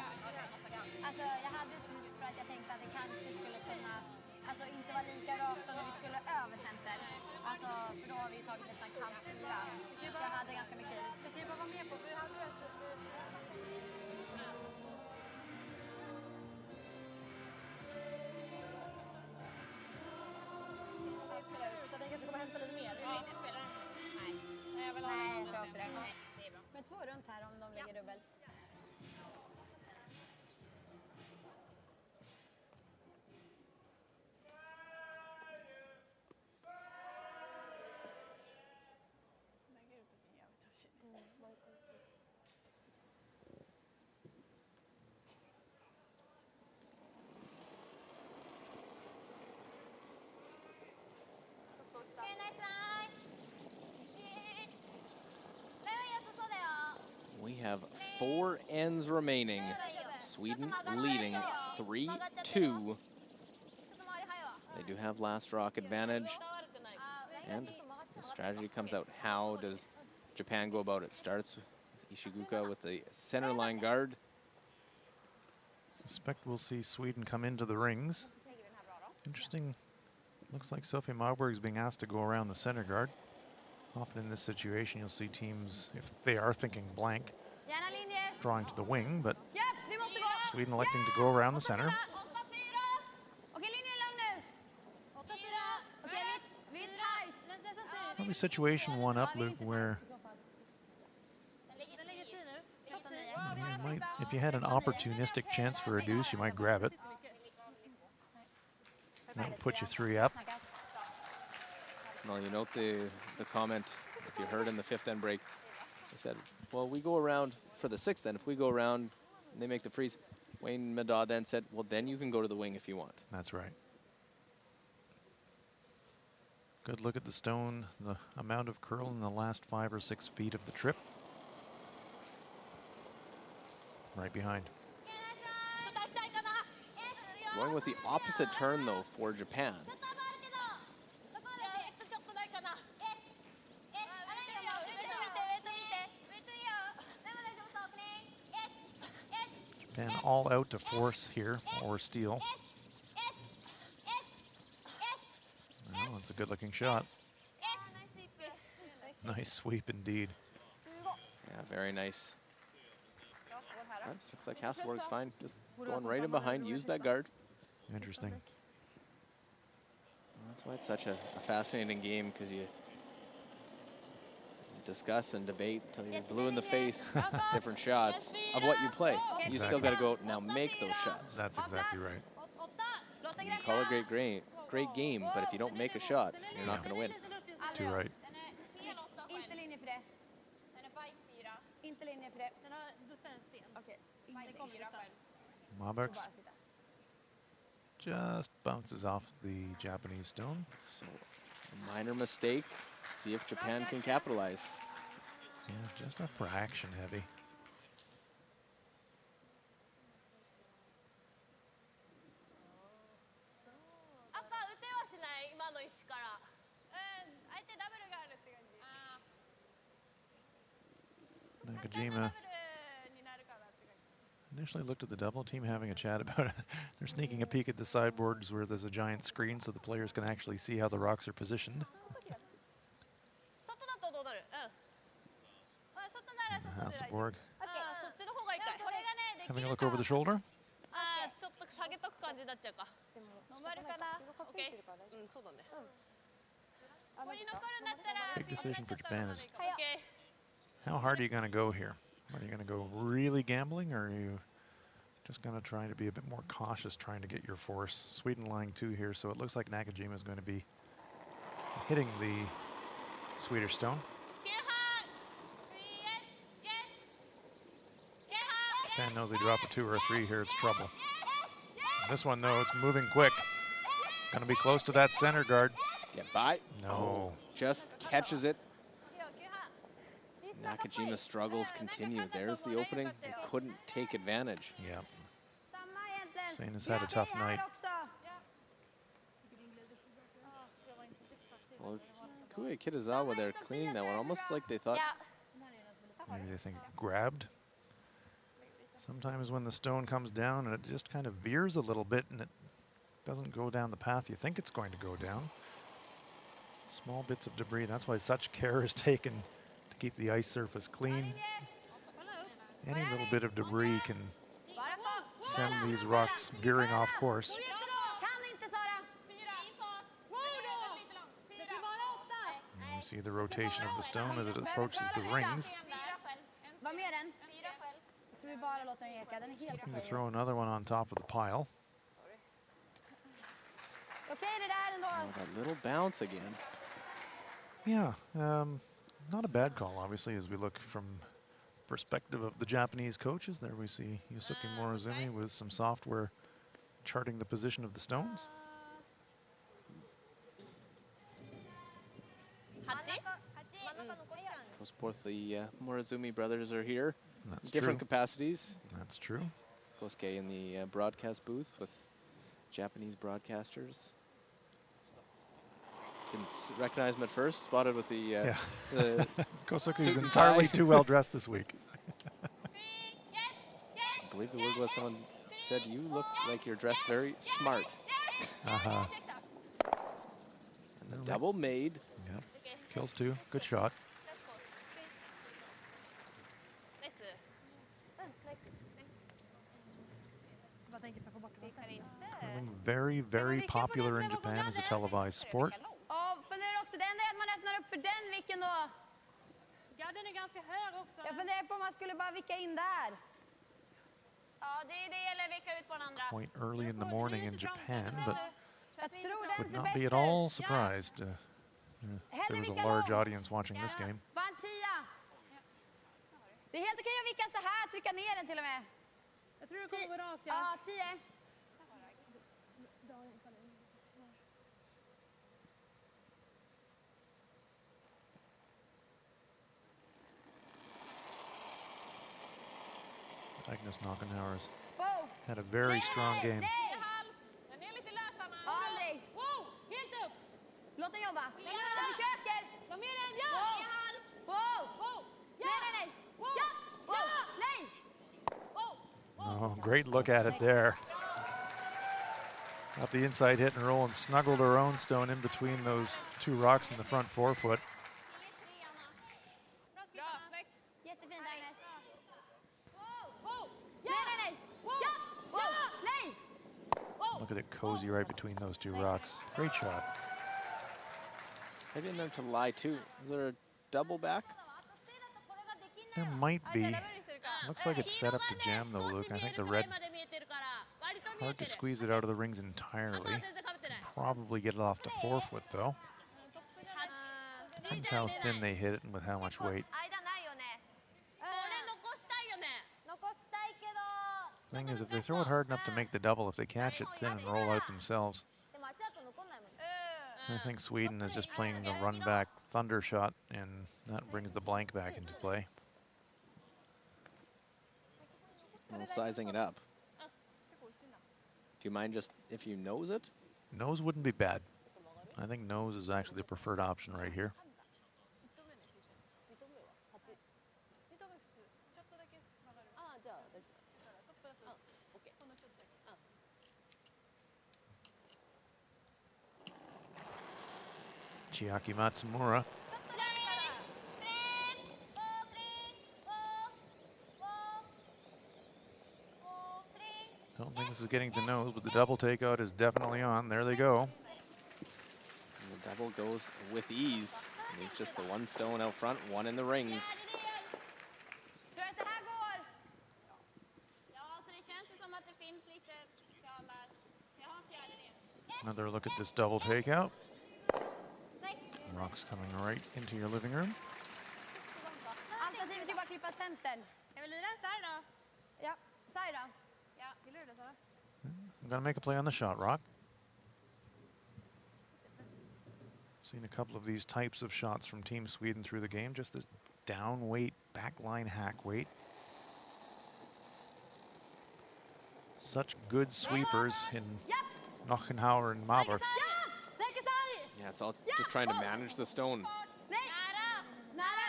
Alltså jag hade typ för att jag tänkte att det kanske skulle kunna, alltså inte vara lika rakt som när vi skulle över center. Alltså för då har vi tagit nästan kant 4. Så jag hade ganska mycket is. Det kan ju bara vara med på, för jag hade rätt. Absolut. Jag tänker att du kommer hämta lite mer. Vill inte spela den? Nej. Nej, jag vill ha Nej, den. jag tror också det. Nej, det är bra. Men 2 runt här om de lägger dubbelt. We have 4 ends remaining. Sweden leading 3-2. They do have last rock advantage. And the strategy comes out. How does Japan go about it? Starts with Ishiguka with the center line guard. Suspect we'll see Sweden come into the rings. Interesting. Looks like Sophie Magberg is being asked to go around the center guard. Often in this situation, you'll see teams, if they are thinking blank, drawing to the wing, but Sweden electing to go around the center. Probably situation 1 up, Luke, where you might, if you had an opportunistic chance for a deuce, you might grab it. That would put you 3 up. Well, you note the comment, if you heard in the 5th end break, they said, well, we go around for the 6th end. If we go around and they make the freeze, Wayne Madaw then said, well, then you can go to the wing if you want. That's right. Good look at the stone, the amount of curl in the last 5 or 6 feet of the trip. Right behind. Going with the opposite turn, though, for Japan. Japan all out to force here, or steal. Oh, that's a good-looking shot. Nice sweep indeed. Yeah, very nice. That looks like Hasselborg's fine. Just going right in behind, use that guard. Interesting. That's why it's such a fascinating game, because you discuss and debate until you're blue in the face different shots of what you play. You still got to go out and now make those shots. That's exactly right. You can call it great game, but if you don't make a shot, you're not going to win. Too right. Magberg just bounces off the Japanese stone. So a minor mistake. See if Japan can capitalize. Yeah, just a fraction heavy. Nakajima initially looked at the double team having a chat about it. They're sneaking a peek at the sideboards where there's a giant screen so the players can actually see how the rocks are positioned. Hasselborg having a look over the shoulder. Big decision for Japan is how hard are you going to go here? Are you going to go really gambling, or are you just going to try to be a bit more cautious trying to get your force? Sweden lying 2 here, so it looks like Nakajima is going to be hitting the Swedish stone. Japan knows they drop a 2 or a 3 here, it's trouble. This one, though, it's moving quick. Going to be close to that center guard. Get by. No. Oh, just catches it. Nakajima's struggles continue. There's the opening. They couldn't take advantage. Yep. Sain has had a tough night. Well, Kue Kitazawa there cleaning that one, almost like they thought, Maybe they think grabbed. Sometimes when the stone comes down and it just kind of veers a little bit and it doesn't go down the path you think it's going to go down. Small bits of debris. That's why such care is taken to keep the ice surface clean. Any little bit of debris can send these rocks veering off course. And you see the rotation of the stone as it approaches the rings. Looking to throw another one on top of the pile. Oh, that little bounce again. Yeah, not a bad call, obviously, as we look from perspective of the Japanese coaches. There we see Yusuke Morozumi with some software charting the position of the stones. Both the Morozumi brothers are here. That's different true. Capacities. That's true. Kosuke in the broadcast booth with Japanese broadcasters. Didn't recognize him at first. Spotted with the, the Kosuke suit is and entirely tie. too well dressed this week. I believe the word was someone said you look like you're dressed very smart. Uh-huh. And the double made. Yep. Kills two. Good shot. Curling very, very popular in Japan as a televised sport. Quite early in the morning in Japan, but would not be at all surprised if there was a large audience watching this game. Det är helt okej att vicka så här, trycka ner den till och med. Jag tror det kommer gå rakt. Ja, 10. Agnes Knockenhauer's had a very strong game. Aldrig. Låt den jobba. Jag försöker. Nej. Oh, great look at it there. Got the inside hit and roll and snuggled her own stone in between those two rocks in the front forefoot. Look at it cozy right between those two rocks. Great shot. Maybe in there to lie too. Is there a double back? There might be. Looks like it's set up to jam though, Luke. I think the red, hard to squeeze it out of the rings entirely. Probably get it off the forefoot though. Depends how thin they hit it and with how much weight. Thing is, if they throw it hard enough to make the double, if they catch it thin and roll out themselves, I think Sweden is just playing the run back thunder shot, and that brings the blank back into play. Well, sizing it up. Do you mind just if you nose it? Nose wouldn't be bad. I think nose is actually the preferred option right here. Chiaki Matsumura. Don't think this is getting to nose, but the double takeout is definitely on. There they go. And the double goes with ease. There's just the one stone out front, one in the rings. Another look at this double takeout. Rocks coming right into your living room. I'm going to make a play on the shot, Rock. Seen a couple of these types of shots from Team Sweden through the game. Just this down weight, backline hack weight. Such good sweepers in Knochenhauer and Mabrux. Yeah, it's all just trying to manage the stone.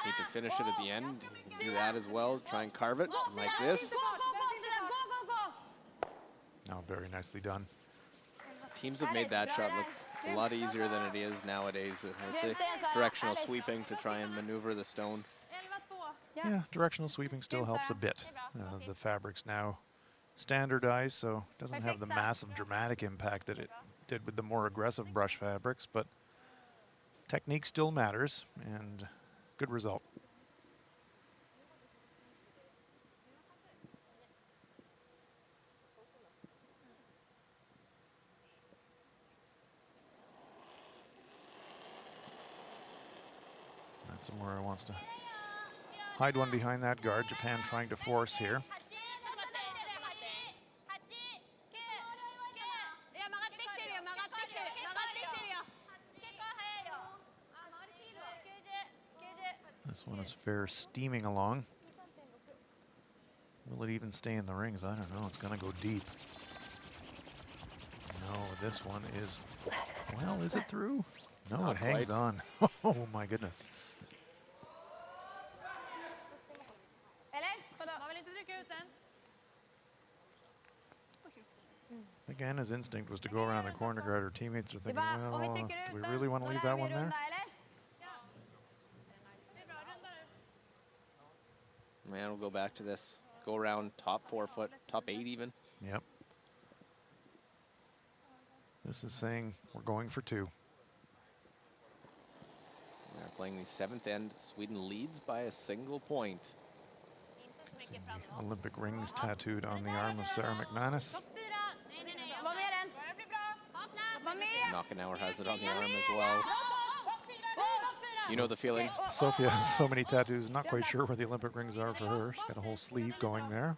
He Need to finish it at the end. You can do that as well. Try and carve it like this. Now, very nicely done. Teams have made that shot look a lot easier than it is nowadays with the directional sweeping to try and maneuver the stone. Yeah, directional sweeping still helps a bit. The fabric's now standardized, so it doesn't have the massive dramatic impact that it did with the more aggressive brush fabrics, but technique still matters, and good result. Samura wants to hide one behind that guard. Japan trying to force here. This one is fair steaming along. Will it even stay in the rings? I don't know. It's going to go deep. No, this one is, well, is it through? No, Not it hangs quite. on. Oh, my goodness. I think Anna's instinct was to go around the corner guard. Her teammates are thinking, well, do we really want to leave that one there? Man, we'll go back to this. Go around top 4 foot, top 8 even. Yep. This is saying we're going for 2. They're playing the 7th end. Sweden leads by a single point. Olympic rings tattooed on the arm of Sarah McManus. Nockenauer has it on the arm as well. You know the feeling. Sophia has so many tattoos, not quite sure where the Olympic rings are for her. She's got a whole sleeve going there.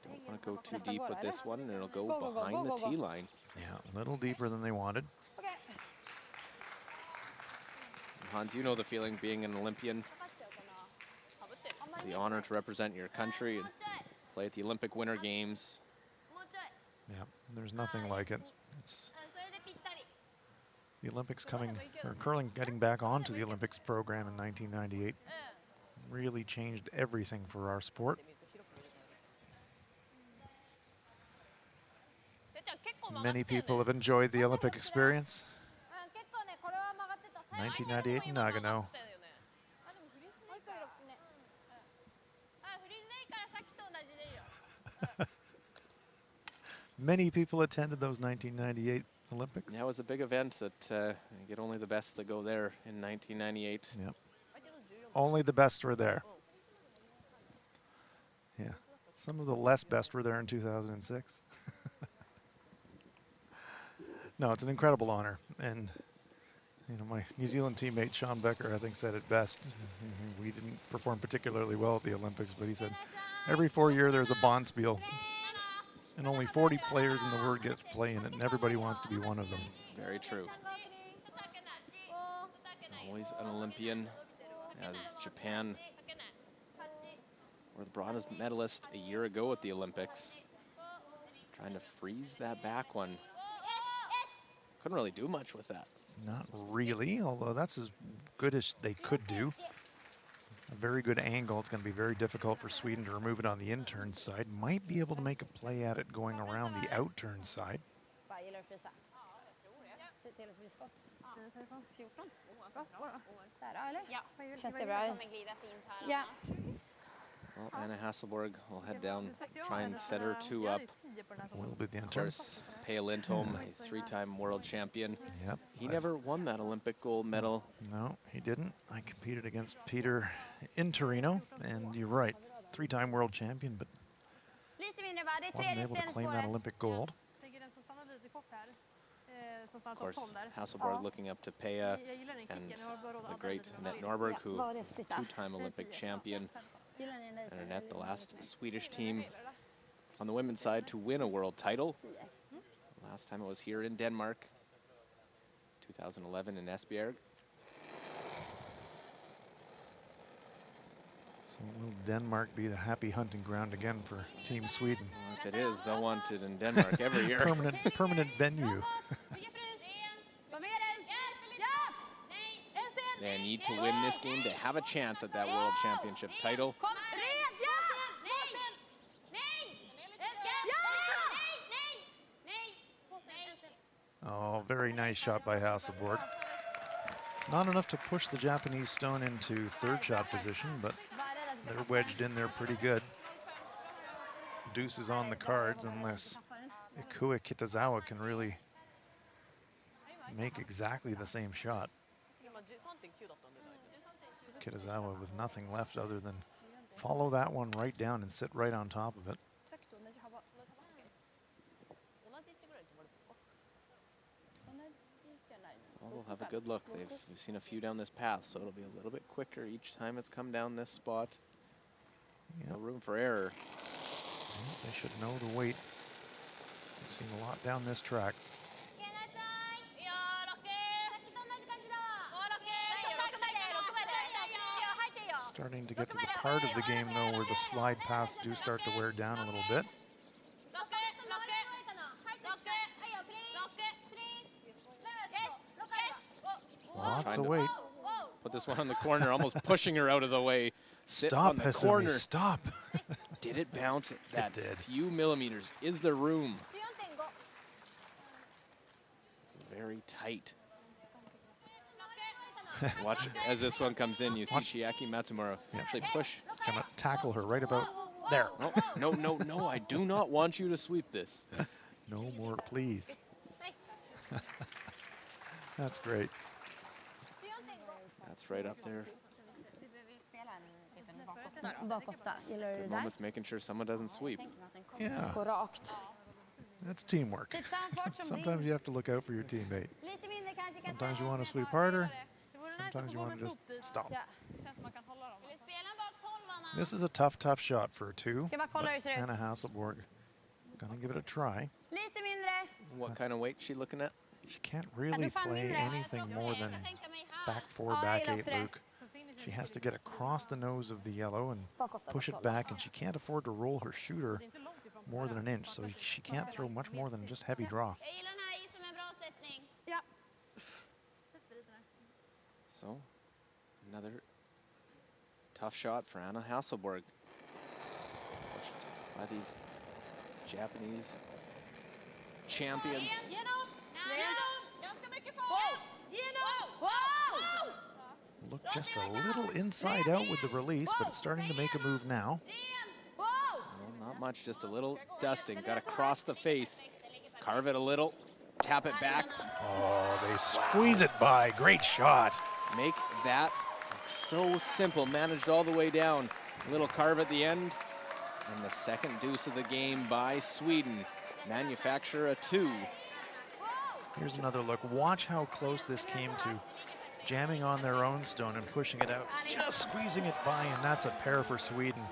Don't want to go too deep with this one, and it'll go behind the tee line. Yeah, a little deeper than they wanted. Hans, you know the feeling being an Olympian. The honor to represent your country and play at the Olympic Winter Games. Yeah, there's nothing like it. It's the Olympics coming, or curling getting back onto the Olympics program in 1998 really changed everything for our sport. Many people have enjoyed the Olympic experience. 1998 in Nagano. Many people attended those 1998 Olympics. That was a big event that you get only the best that go there in 1998. Yep. Only the best were there. Yeah. Some of the less best were there in 2006. No, it's an incredible honor. And, you know, my New Zealand teammate, Sean Becker, I think said it best. We didn't perform particularly well at the Olympics, but he said, every 4 years there's a bonspiel. And only 40 players in the world get to play in it, and everybody wants to be one of them. Very true. Always an Olympian, as Japan were the bronze medalist a year ago at the Olympics. Trying to freeze that back one. Couldn't really do much with that. Not really, although that's as good as they could do. A very good angle. It's going to be very difficult for Sweden to remove it on the in-turn side. Might be able to make a play at it going around the out-turn side. Well, Anna Hasselborg will head down, try and set her 2 up. Will be the Of course, Pia Lindholm, a 3-time world champion. Yep. He never won that Olympic gold medal. No, he didn't. I competed against Peter in Torino, and you're right, 3-time world champion, but wasn't able to claim that Olympic gold. Of course, Hasselborg looking up to Pia and the great Annette Norberg, who 2-time Olympic champion. And Annette, the last Swedish team on the women's side to win a world title. Last time it was here in Denmark, 2011 in Esbjerg. So will Denmark be the happy hunting ground again for Team Sweden? Well, if it is, they'll want it in Denmark every year. Permanent venue. And need to win this game to have a chance at that World Championship title. Oh, very nice shot by Hasselborg. Not enough to push the Japanese stone into third shot position, but they're wedged in there pretty good. Deuce is on the cards unless Ikue Kitazawa can really make exactly the same shot. Kitazawa with nothing left other than follow that one right down and sit right on top of it. Well, we'll have a good look. We've seen a few down this path, so it'll be a little bit quicker each time it's come down this spot. Yep. No room for error. They should know the weight. We've seen a lot down this track. Starting to get to the part of the game, though, where the slide paths do start to wear down a little bit. Lots of weight. Put this one on the corner, almost pushing her out of the way. Sit Stop, on the Hasumi, corner. stop. Did it bounce that did. few millimeters? Is there room? Very tight. Watch as this one comes in. You see Chiaki Matsumura actually push. Gonna tackle her right about there. Oh, no, no, no, I do not want you to sweep this. No more, please. That's great. That's right up there. Good moments making sure someone doesn't sweep. Yeah. That's teamwork. Sometimes you have to look out for your teammate. Sometimes you want to sweep harder. Sometimes you want to just stop. This is a tough, tough shot for a two. Anna Hasselborg gonna give it a try. What kind of weight is she looking at? She can't really play anything more than back four, back eight, Luke. She has to get across the nose of the yellow and push it back, and she can't afford to roll her shooter more than an inch, so she can't throw much more than just heavy draw. So, another tough shot for Anna Hasselborg. Pushed by these Japanese champions. Looked just a little inside out with the release, but it's starting to make a move now. Well, not much, just a little dusting. Got to cross the face, carve it a little, tap it back. Oh, they squeeze it by. Great shot. Make that so simple, managed all the way down. A little carve at the end, and the second deuce of the game by Sweden. Manufacture a two. Here's another look. Watch how close this came to jamming on their own stone and pushing it out. Just squeezing it by, and that's a pair for Sweden.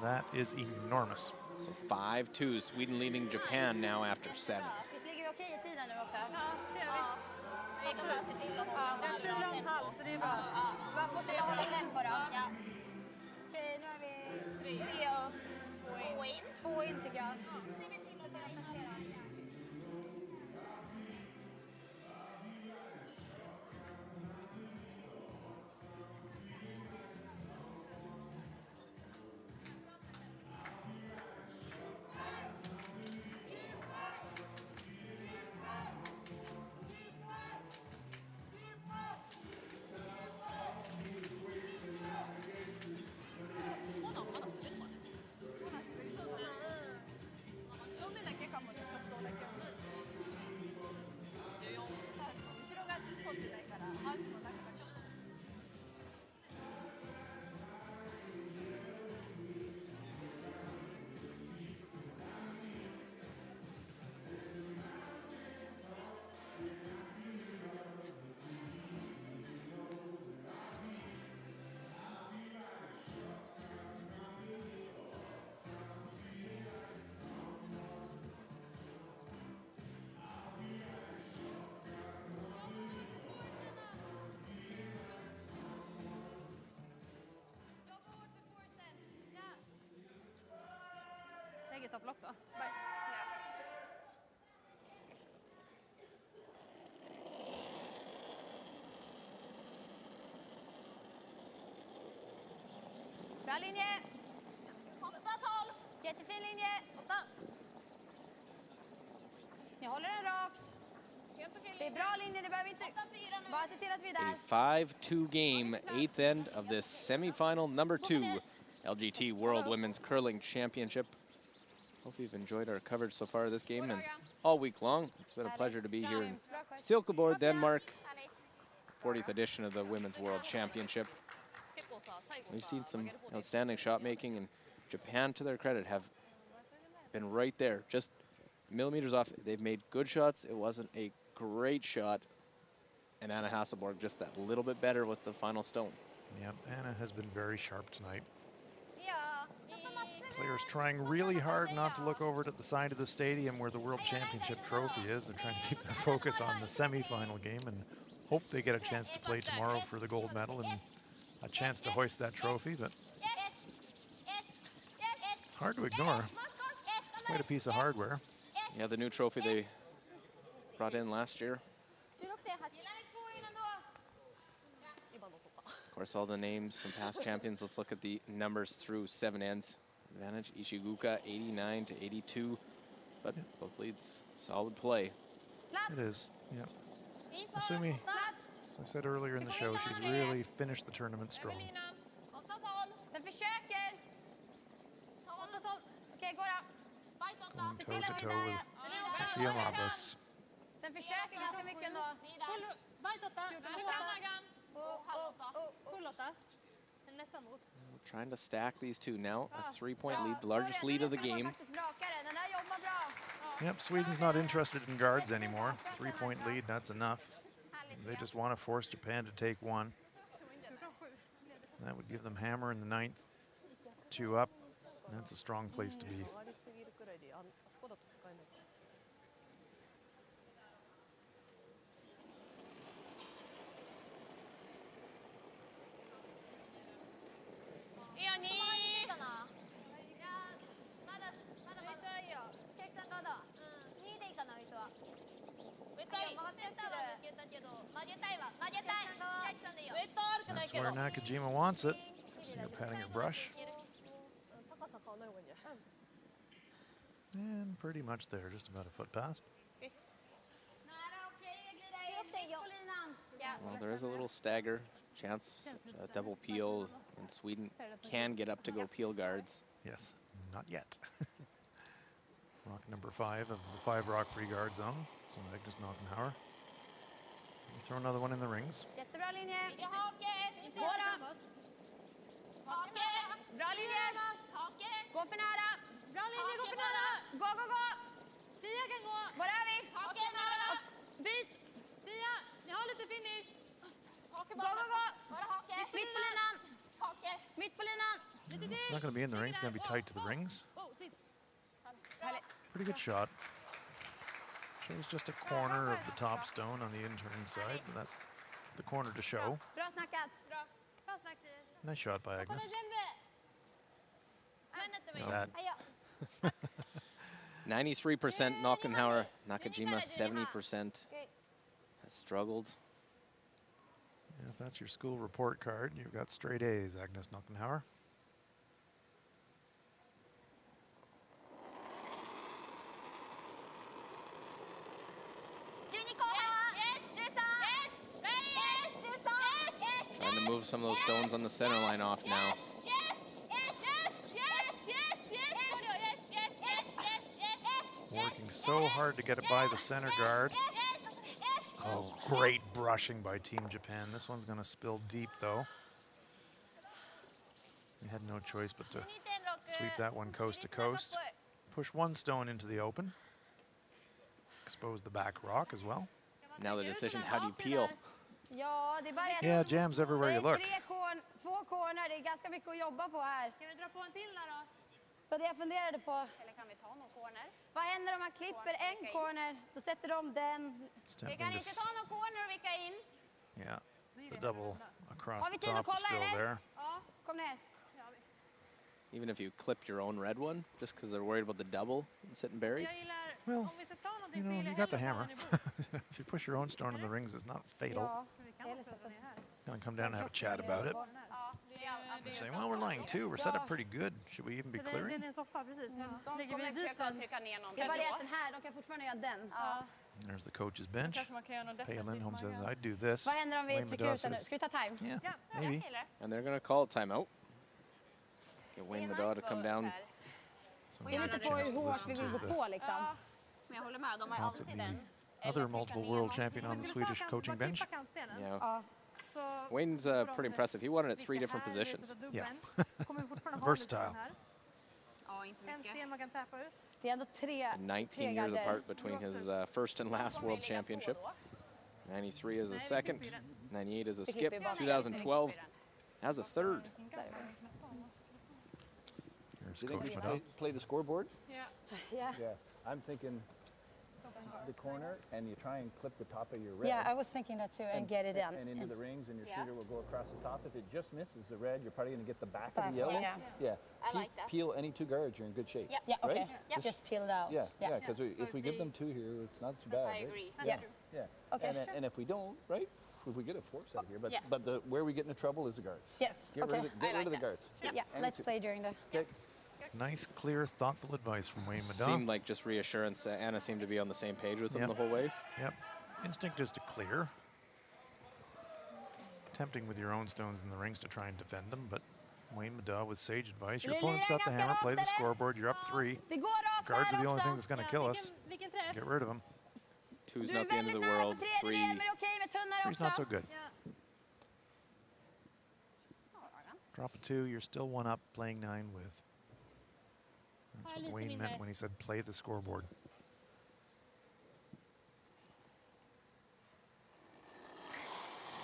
That is enormous. So 5-2, Sweden leading Japan now after 7. Bra linje. 8-12. Jättefin linje. 8. Ni håller den rakt. Det är bra linje, det behöver inte... Bara se till att vi är där. A 5-2 game, 8th end of this semifinal number 2 LGT World Women's Curling Championship. Hope you've enjoyed our coverage so far of this game and all week long. It's been a pleasure to be here in Silkeborg, Denmark. 40th edition of the Women's World Championship. We've seen some outstanding shot making, and Japan, to their credit, have been right there, just millimeters off. They've made good shots. It wasn't a great shot, and Anna Hasselborg just that little bit better with the final stone. Yep, Anna has been very sharp tonight. Players trying really hard not to look over at the side of the stadium where the World Championship trophy is. They're trying to keep their focus on the semi-final game and hope they get a chance to play tomorrow for the gold medal and a chance to hoist that trophy, but it's hard to ignore. It's quite a piece of hardware. Yeah, the new trophy they brought in last year. Of course, all the names from past champions. Let's look at the numbers through 7 ends. Advantage, Ishiguka, 89 to 82. But both leads, solid play. It is, yeah. Asumi, as I said earlier in the show, she's really finished the tournament strong. Going toe-to-toe with Sofia Roberts. Trying to stack these two now. A 3-point lead, the largest lead of the game. Yep, Sweden's not interested in guards anymore. 3-point lead, that's enough. They just want to force Japan to take one. That would give them hammer in the 9th. 2 up. That's a strong place to be. That's where Nakajima wants it. See her patting her brush. And pretty much there, just about a foot past. Well, there is a little stagger chance, a double peel, and Sweden can get up to go peel guards. Yes, not yet. Rock number 5 of the 5 rock free guard zone. So Magnus Nockenhauer. We'll throw another one in the rings. Jättebra linje. Gå då. Bra linje. Gå för nära. Bra linje, gå för nära. Gå, gå, gå. Tia kan gå. Var är vi? Byt. Tia, ni har lite finish. Gå, gå, gå. Mitt på linan. Mitt på linan. It's not going to be in the rings. It's going to be tight to the rings. Pretty good shot. Shows just a corner of the top stone on the intern side, but that's the corner to show. Nice shot by Agnes. That. 93% Nockenhauer, Nakajima 70% has struggled. Yeah, if that's your school report card, you've got straight A's, Agnes Nockenhauer. Trying to move some of those stones on the center line off now. Working so hard to get it by the center guard. Oh, great brushing by Team Japan. This one's going to spill deep, though. We had no choice but to sweep that one coast to coast. Push one stone into the open. Expose the back rock as well. Now the decision, how do you peel? Yeah, jams everywhere you look. Två corner, det är ganska mycket att jobba på här. Kan vi dra på en till där då? Så det jag funderade på. Eller kan vi ta någon corner? Vad händer om man klipper en corner? Då sätter de den. Vi kan inte ta någon corner och vicka in. Yeah, the double across the top is still there. Ja, kom ner. Even if you clip your own red one, just because they're worried about the double sitting buried? Well, you know, you got the hammer. If you push your own stone in the rings, it's not fatal. Gonna come down and have a chat about it. They say, well, we're lying 2. We're set up pretty good. Should we even be clearing? De kommer försöka trycka ner någon. Det är bara det att den här, de kan fortfarande göra den. There's the coach's bench. Pia Lindholm says, I'd do this. Vad händer om vi Wayne trycker Maddaw ut den nu? says, Ska vi ta time? yeah, maybe. And they're going to call a timeout. Get Wayne Maddaw to come down. So Det we är have lite a på chance hur to hårt listen vi vill to gå the på liksom. Men jag håller med, de har thoughts of alltid the den. other multiple world champion on the Swedish coaching bench. Yeah. Wayne's pretty impressive. He won it at 3 different positions. Yeah. Versatile. Ja, inte mycket. Det är ändå tre 19 years garder. apart between his first and last world championship. 93 as a second, 98 as a skip, 2012 as a third. Here's Do you think Coach we Maddaw. play the scoreboard? Yeah. Yeah. I'm thinking the corner, and you try and clip the top of your red. Yeah, I was thinking that too, and get it in. And into the rings, and your Yeah. shooter will go across the top. If it just misses the red, you're probably going to get the back of Back, the yellow. yeah. I like that. Peel any 2 guards, you're in good shape. Yeah. Yeah, okay. Right? Yep. Just peeled out. Yeah, because if we give them 2 here, it's not too bad. I right? agree. Yeah. Yeah. Okay. And if we don't, right? If we get a 4 set here, but Yeah. where we get into trouble is the guards. Yes. Get Okay. rid of the, I like that. guards. Yeah, And let's two. play during the... Okay. Nice, clear, thoughtful advice from Wayne Maddaw. Seemed like just reassurance. Anna seemed to be on the same page with him Yep. the whole way. Yep. Instinct is to clear. Tempting with your own stones in the rings to try and defend them, but Wayne Maddaw with sage advice. Your opponent's got the hammer, play the scoreboard, you're up 3. Det går rakt Guards are där the only också. thing that's going to kill us. Get rid of them. 2's Du är not the end of väldigt the nära world. på tredjedel, 3, men det är okej med tunnare 3's not so också. good. Drop a 2, you're still 1 up, playing 9 with. That's what Wayne meant when he said play the scoreboard.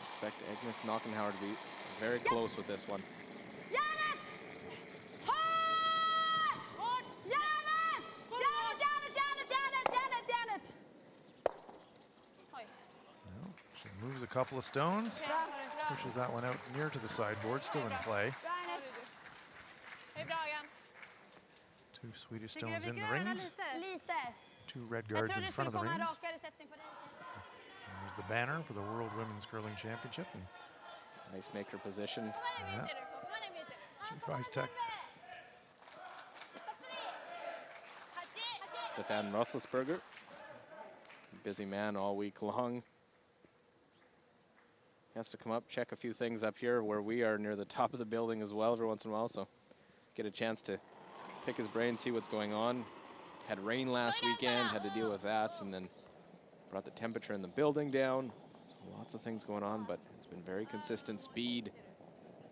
expect Agnes Knockenhauer to be very close with this one. Janet! Hårt! Janet! Janet! Well, she moves a couple of stones, pushes that one out near to the sideboard, still in play. Hej bra igen. 2 Swedish stones in the rings, Lite. 2 red Jag guards trodde in det front skulle of the komma en rings. rakare sättning på den. There's the banner for the World Women's Curling Championship. And Nice maker position. yeah, some prize tech. Stefan Roethlisberger, busy man all week long. He has to come up, check a few things up here where we are near the top of the building as well every once in a while, so get a chance to pick his brain, see what's going on. Had rain last weekend, had to deal with that, and then brought the temperature in the building down. So lots of things going on, but it's been very consistent speed,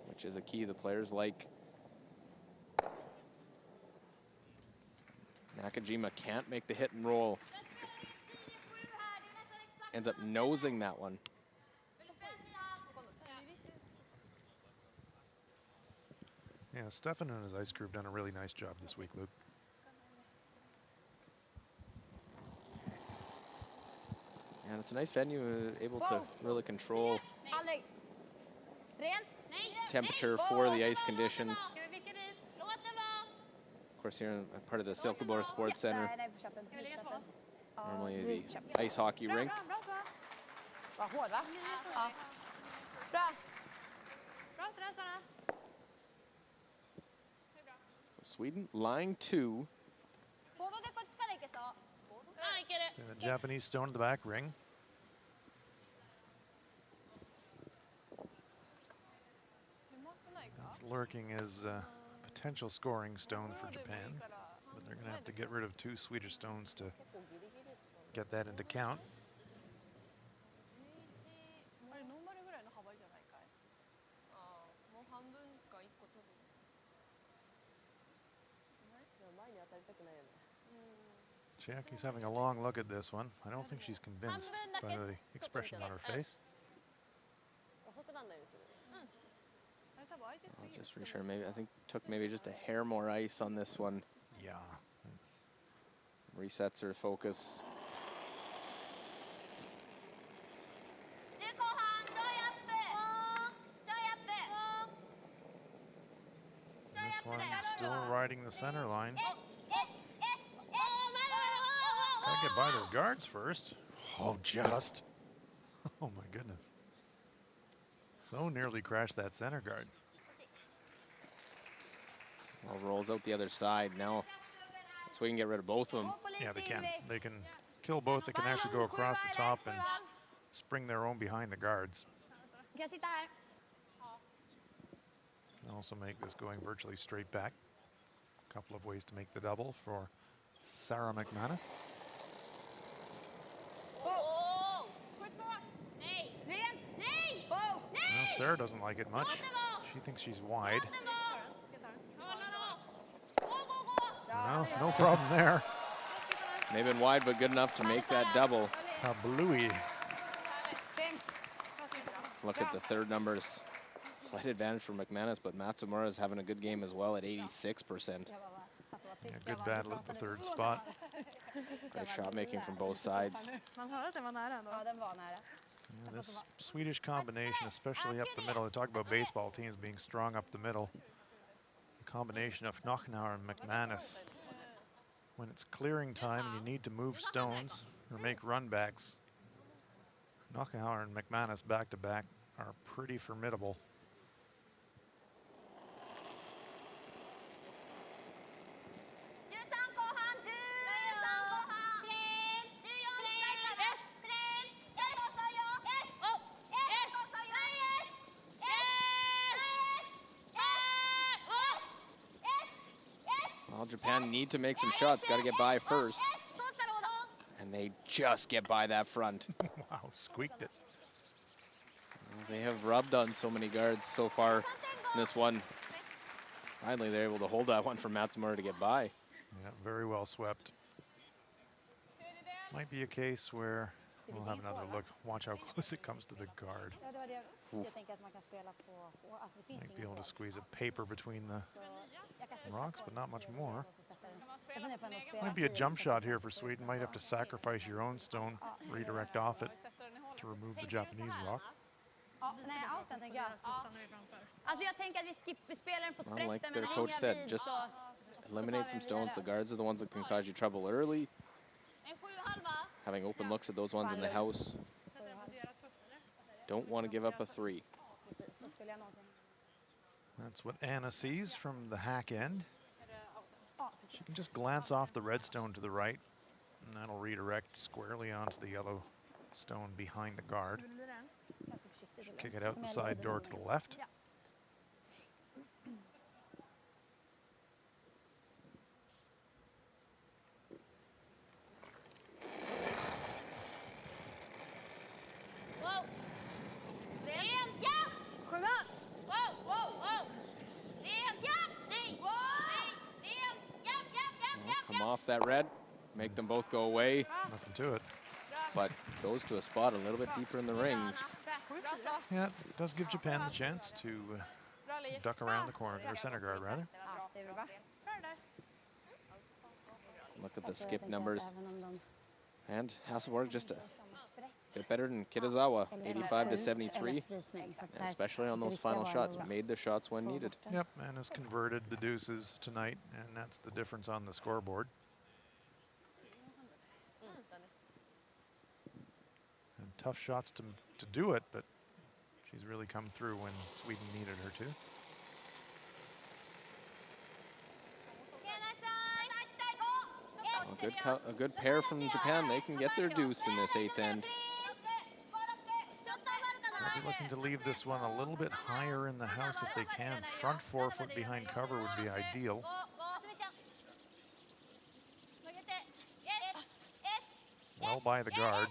which is a key the players like. Nakajima can't make the hit and roll. Ends up nosing that one. Yeah, Stefan and his ice crew have done a really nice job this week, Luke. And it's a nice venue, able to really control Alex. Rent? temperature for the ice conditions. Of course, here in part of the Silkeborg Sports Center, Nej, på köpen. normally the ice hockey rink. Vad hård va? Ja. Bra. So Sweden lying 2. See the Japanese stone in the back ring. That's lurking as a potential scoring stone for Japan, but they're going to have to get rid of 2 Swedish stones to get that into count. Chiaki's having a long look at this one. I don't think she's convinced by the expression on her face. I'll just reassure, maybe I think took maybe just a hair more ice on this one. Yeah. Resets her focus. This one still riding the center line. Gotta get by those guards first. Oh, just. Oh my goodness. So nearly crashed that center guard. Well, rolls out the other side now. So we can get rid of both of them. Yeah, they can. They can kill both. They can actually go across the top and spring their own behind the guards. And also make this going virtually straight back. A couple of ways to make the double for Sarah McManus. Well, Sarah doesn't like it much. She thinks she's wide. Well, no problem there. They've been wide, but good enough to make that double. Bluey. Look at the third numbers. Slight advantage for McManus, but Matsumura is having a good game as well at 86%. Yeah, good battle at the third spot. Great shot making from both sides. Yeah, this Swedish combination, especially up the middle, they talk about baseball teams being strong up the middle. The combination of Knochenauer and McManus. When it's clearing time and you need to move stones or make runbacks, Knochenauer and McManus back to back are pretty formidable. Well, Japan need to make some shots. Got to get by first. And they just get by that front. Wow, squeaked it. They have rubbed on so many guards so far in this one. Finally, they're able to hold that one for Matsumura to get by. Yeah, very well swept. Might be a case where we'll have another look. Watch how close it comes to the guard. Might be able to squeeze a paper between the rocks, but not much more. Might be a jump shot here for Sweden. Might have to sacrifice your own stone, redirect off it to remove the Japanese rock. Well, like their coach said, just eliminate some stones. The guards are the ones that can cause you trouble early. Having open looks at those ones in the house. Don't want to give up a three. That's what Anna sees from the hack end. She can just glance off the red stone to the right, and that'll redirect squarely onto the yellow stone behind the guard. She'll kick it out the side door to the left. Come off that red, make them both go away. Nothing to it. But goes to a spot a little bit deeper in the rings. Yeah, it does give Japan the chance to duck around the corner, or center guard rather. Look at the skip numbers. And Hasselborg just a bit better than Kitazawa, 85 to 73. And especially on those final shots, made the shots when needed. Yep, and has converted the deuces tonight, and that's the difference on the scoreboard. And tough shots to do it, but she's really come through when Sweden needed her to. A good pair from Japan. They can get their deuce in this eighth end. I'll be looking to leave this one a little bit higher in the house if they can. Front 4 foot behind cover would be ideal. Well by the guard.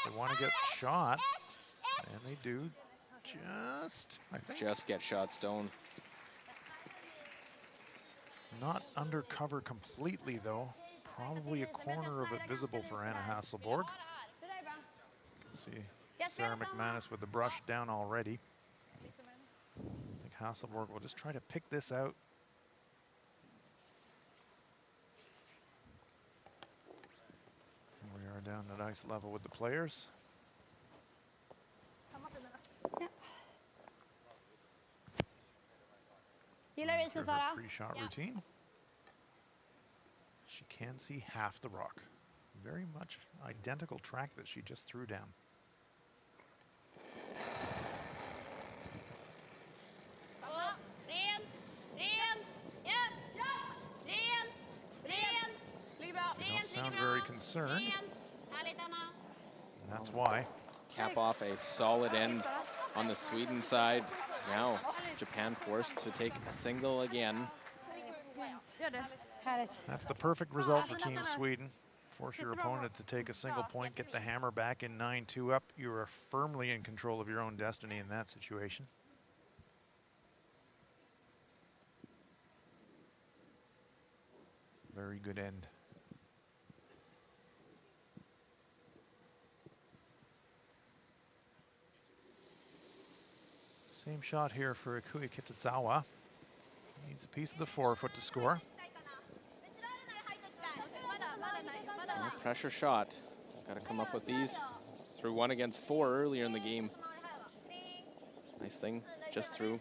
They want to get shot, and they do just, I think. Just get shot stone. Not under cover completely, though. Probably a corner of it visible for Anna Hasselborg. See Sarah McManus with the brush down already. I think Hasselborg will just try to pick this out. We are down at ice level with the players. Her pre-shot routine. She can see half the rock. Very much identical track that she just threw down. concerned. ärligt Anna. And that's why. Cap off a solid end on the Sweden side. Now Japan forced to take a single again. That's the perfect result for Team Sweden. Force your opponent to take a single point, get the hammer back in 9-2 up. You are firmly in control of your own destiny in that situation. Very good end. Same shot here for Ikui Kitazawa. Needs a piece of the forefoot to score. No pressure shot. Got to come up with these. Threw one against 4 earlier in the game. Nice thing, just through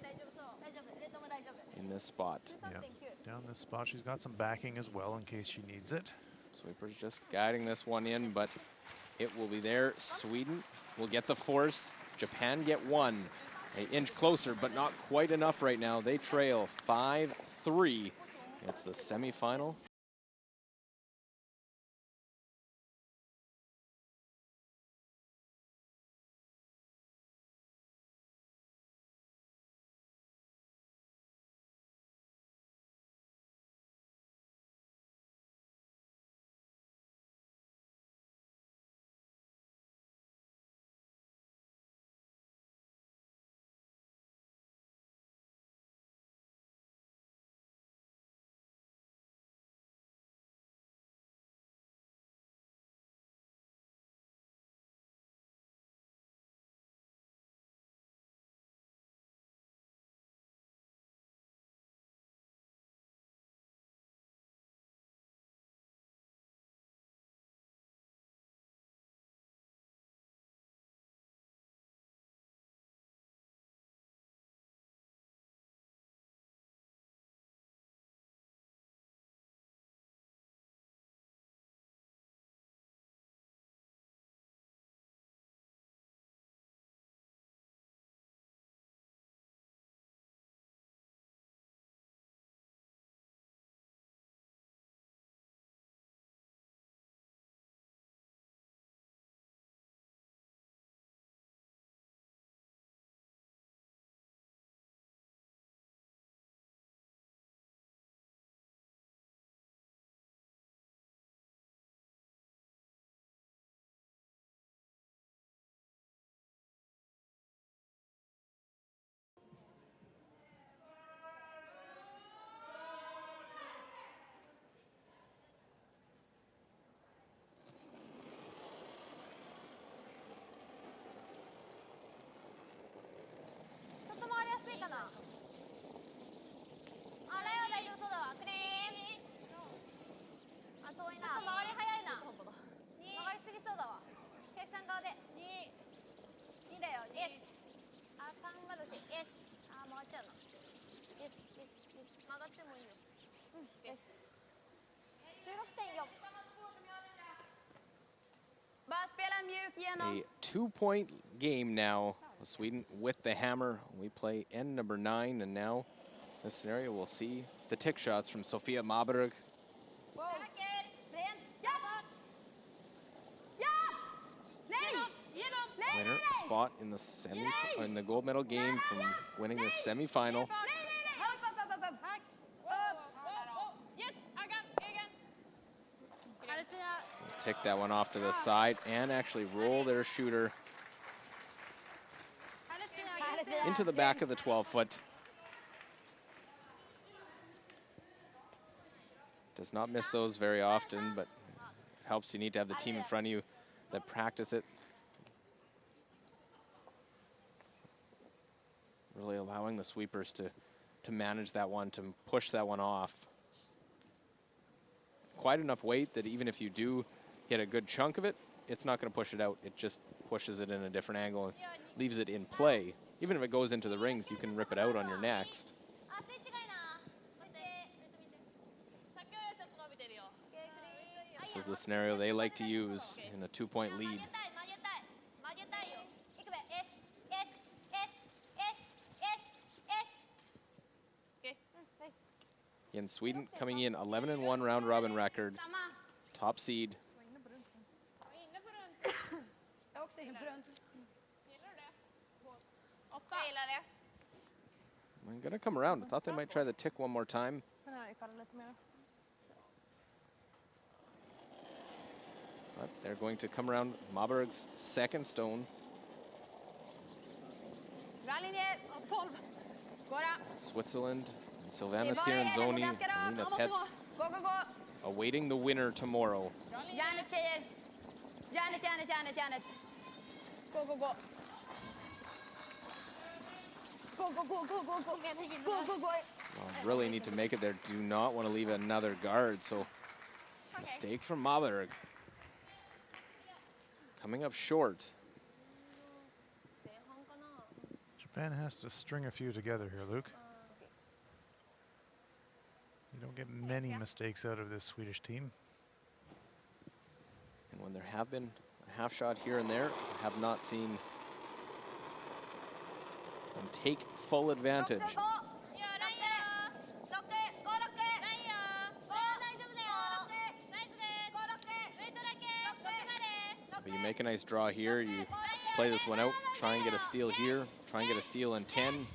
in this spot. Yeah, down this spot. She's got some backing as well in case she needs it. Sweeper's just guiding this one in, but it will be there. Sweden will get the force. Japan get 1. An inch closer, but not quite enough right now. They trail 5-3. It's the semifinal. A 2-point game now. Sweden with the hammer. We play end number 9, and now this scenario we'll see the tick shots from Sofia Maberg. Winner spot in the in the gold medal game from winning the semifinal. Tick that one off to the side and actually roll their shooter into the back of the 12-foot. Does not miss those very often, but it helps. You need to have the team in front of you that practice it. Really allowing the sweepers to manage that one, to push that one off. Quite enough weight that even if you do hit a good chunk of it, it's not going to push it out. It just pushes it in a different angle and leaves it in play. Even if it goes into the rings, you can rip it out on your next. This is the scenario they like to use in a 2-point lead. In Sweden, coming in 11-1 round robin record, top seed. I'm going to come around. I thought they might try the tick one more time. But they're going to come around Maberg's second stone. Switzerland and Silvana Tiranzoni, Alina Petz awaiting the winner tomorrow. Really need to make it there. Do not want to leave another guard. So mistake from Maberg. Coming up short. Japan has to string a few together here, Luke. You don't get many mistakes out of this Swedish team. And when there have been a half shot here and there, I have not seen them take full advantage. But you make a nice draw here, you play this one out, try and get a steal here, try and get a steal in 10.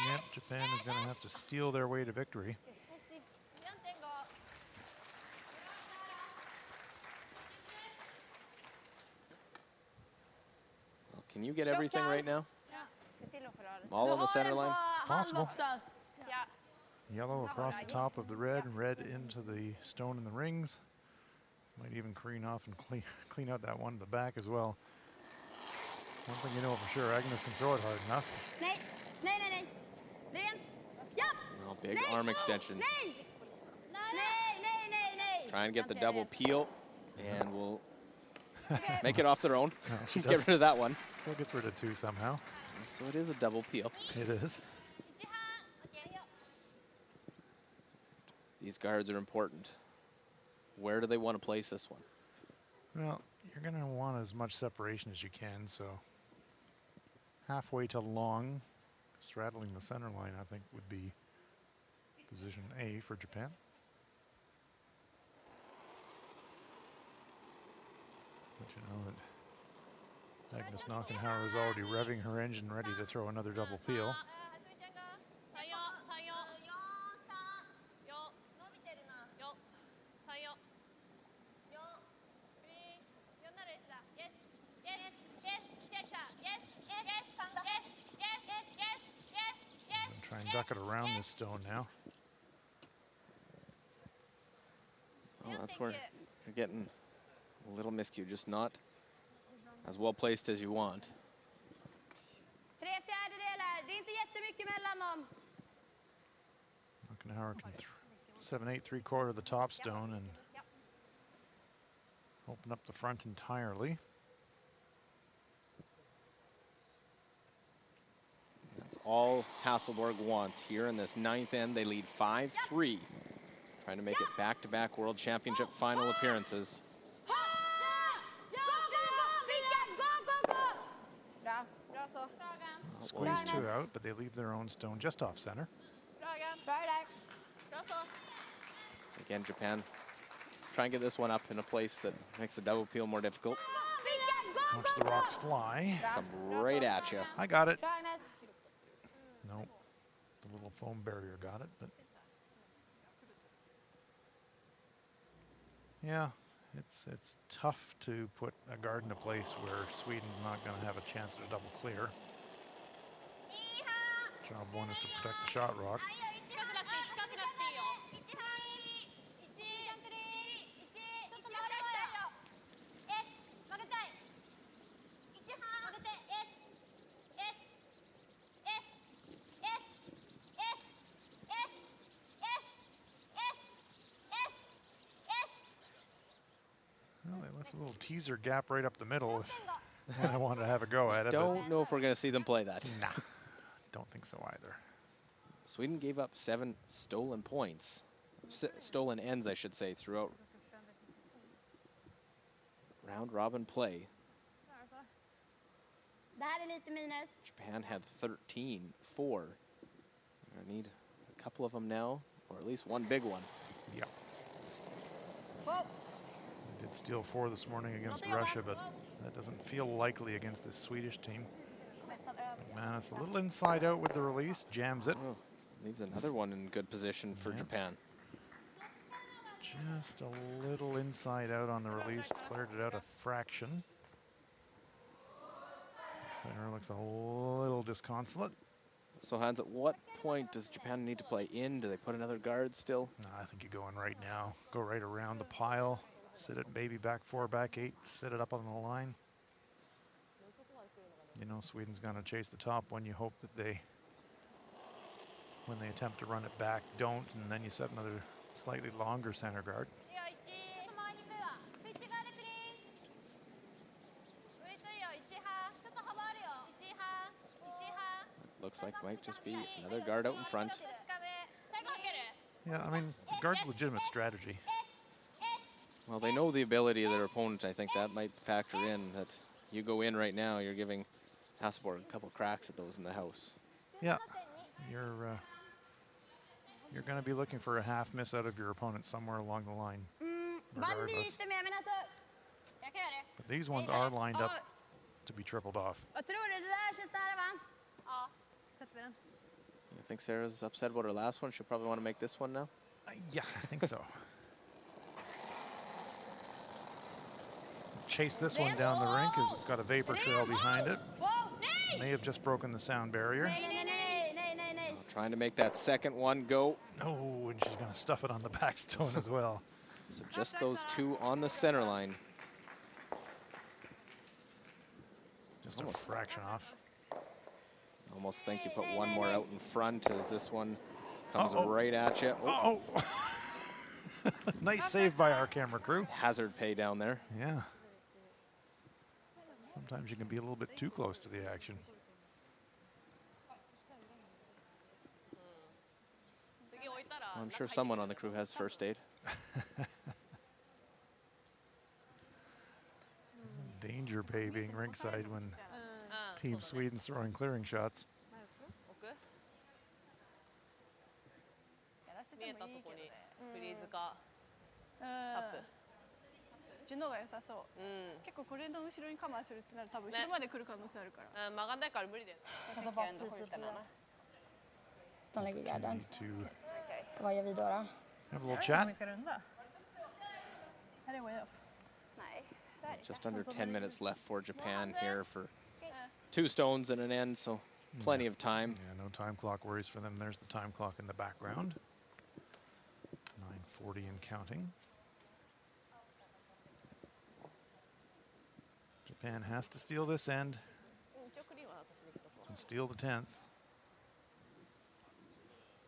Yep, Japan is going to have to steal their way to victory. Well, can you get everything right now? All on the center line? It's possible. Yellow across the top of the red, and red into the stone in the rings. Might even careen off and clean out that one in the back as well. One thing you know for sure, Agnes can throw it hard enough. Oh, big arm extension. Try and get the double peel, and we'll make it off their own. No, get rid of that one. Still gets rid of two somehow. So it is a double peel. It is. These guards are important. Where do they want to place this one? Well, you're going to want as much separation as you can, so halfway to long, straddling the center line, I think would be position A for Japan. But you know that Agnes Knockenhauer is already revving her engine ready to throw another double peel. Try and duck it around this stone now. Oh, that's where you're getting a little miscue, just not as well placed as you want. Knockenhauer can 7/8 3/4 the top stone and open up the front entirely. That's all Hasselborg wants here in this ninth end. They lead 5-3, trying to make it back-to-back World Championship final appearances. Squeeze two out, but they leave their own stone just off center. So again, Japan try and get this one up in a place that makes the double peel more difficult. Watch the rocks fly. Come right at you. I got it. Nope. The little foam barrier got it, but yeah, it's tough to put a guard in a place where Sweden's not going to have a chance at a double clear. Job one is to protect the shot rock. A little teaser gap right up the middle if I wanted to have a go at it. Don't know if we're going to see them play that. Nah, don't think so either. Sweden gave up 7 stolen points, stolen ends, I should say, throughout round robin play. Japan had 13-4. I need a couple of them now, or at least one big one. Yep. They did steal 4 this morning against Russia, but that doesn't feel likely against this Swedish team. Man, it's a little inside out with the release, jams it. Oh, leaves another one in good position for Japan. Just a little inside out on the release, flared it out a fraction. Center looks a little disconsolate. So Hans, at what point does Japan need to play in? Do they put another guard still? No, I think you go in right now. Go right around the pile, sit it maybe back 4, back 8, set it up on the line. You know, Sweden's going to chase the top one. You hope that they, when they attempt to run it back, don't, and then you set another slightly longer center guard. Looks like might just be another guard out in front. Yeah, I mean, guard's legitimate strategy. Well, they know the ability of their opponent. I think that might factor in that you go in right now, you're giving Hasselborg a couple cracks at those in the house. Yeah, you're going to be looking for a half miss out of your opponent somewhere along the line, regardless. But these ones are lined up to be tripled off. You think Sarah's upset about her last one? She'll probably want to make this one now? Yeah, I think so. Chase this one down the rink as it's got a vapor trail behind it. May have just broken the sound barrier. Trying to make that second one go. Oh, and she's going to stuff it on the back stone as well. So just those 2 on the center line. Just a fraction off. Almost think you put one more out in front as this one comes right at you. Oh. Nice save by our camera crew. Hazard pay down there. Yeah. Sometimes you can be a little bit too close to the action. Well, I'm sure someone on the crew has first aid. Danger pay being ringside when Team Sweden's throwing clearing shots. De lägger garden. To Vad gör vi då? have a little chat. Just under 10 minutes left for Japan here for 2 stones and an end, so plenty of time. Yeah, no time clock worries for them. There's the time clock in the background. 9:40 and counting. Japan has to steal this end and steal the 10th.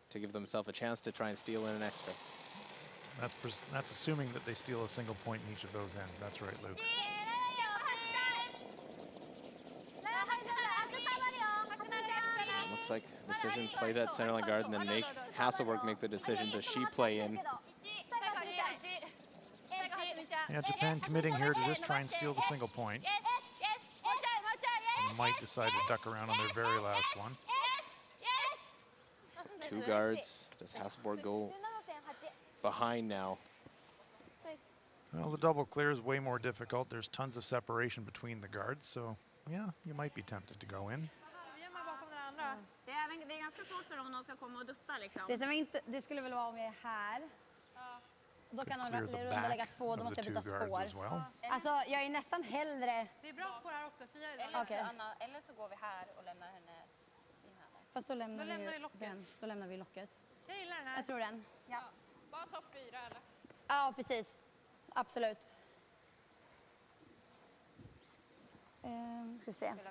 To give themselves a chance to try and steal in an extra. That's assuming that they steal a single point in each of those ends. That's right, Luke. Looks like decision, play that center line guard and then make Hasselborg make the decision. Does she play in? Yeah, Japan committing here to just try and steal the single point. And might decide to duck around on their very last one. 2 guards. Does Hasselborg go behind now? Well, the double clear is way more difficult. There's tons of separation between the guards, so yeah, you might be tempted to go in. Det är ganska svårt för dem om de ska komma och dutta liksom. Det skulle väl vara om jag är här. Då kan de Clear the runda lägga back 2, då of måste the jag 2 byta guards as spår. well. Alltså, jag är nästan hellre... Vi är bra på det här också, Fia. Eller så går vi här och lämnar henne in här. Fast då lämnar vi lämnar vi locket. den. Då lämnar vi locket. Jag gillar den här. Jag tror den. Ja. Bara topp 4 eller? Ja, precis. Absolut. Ska vi se. Ja, det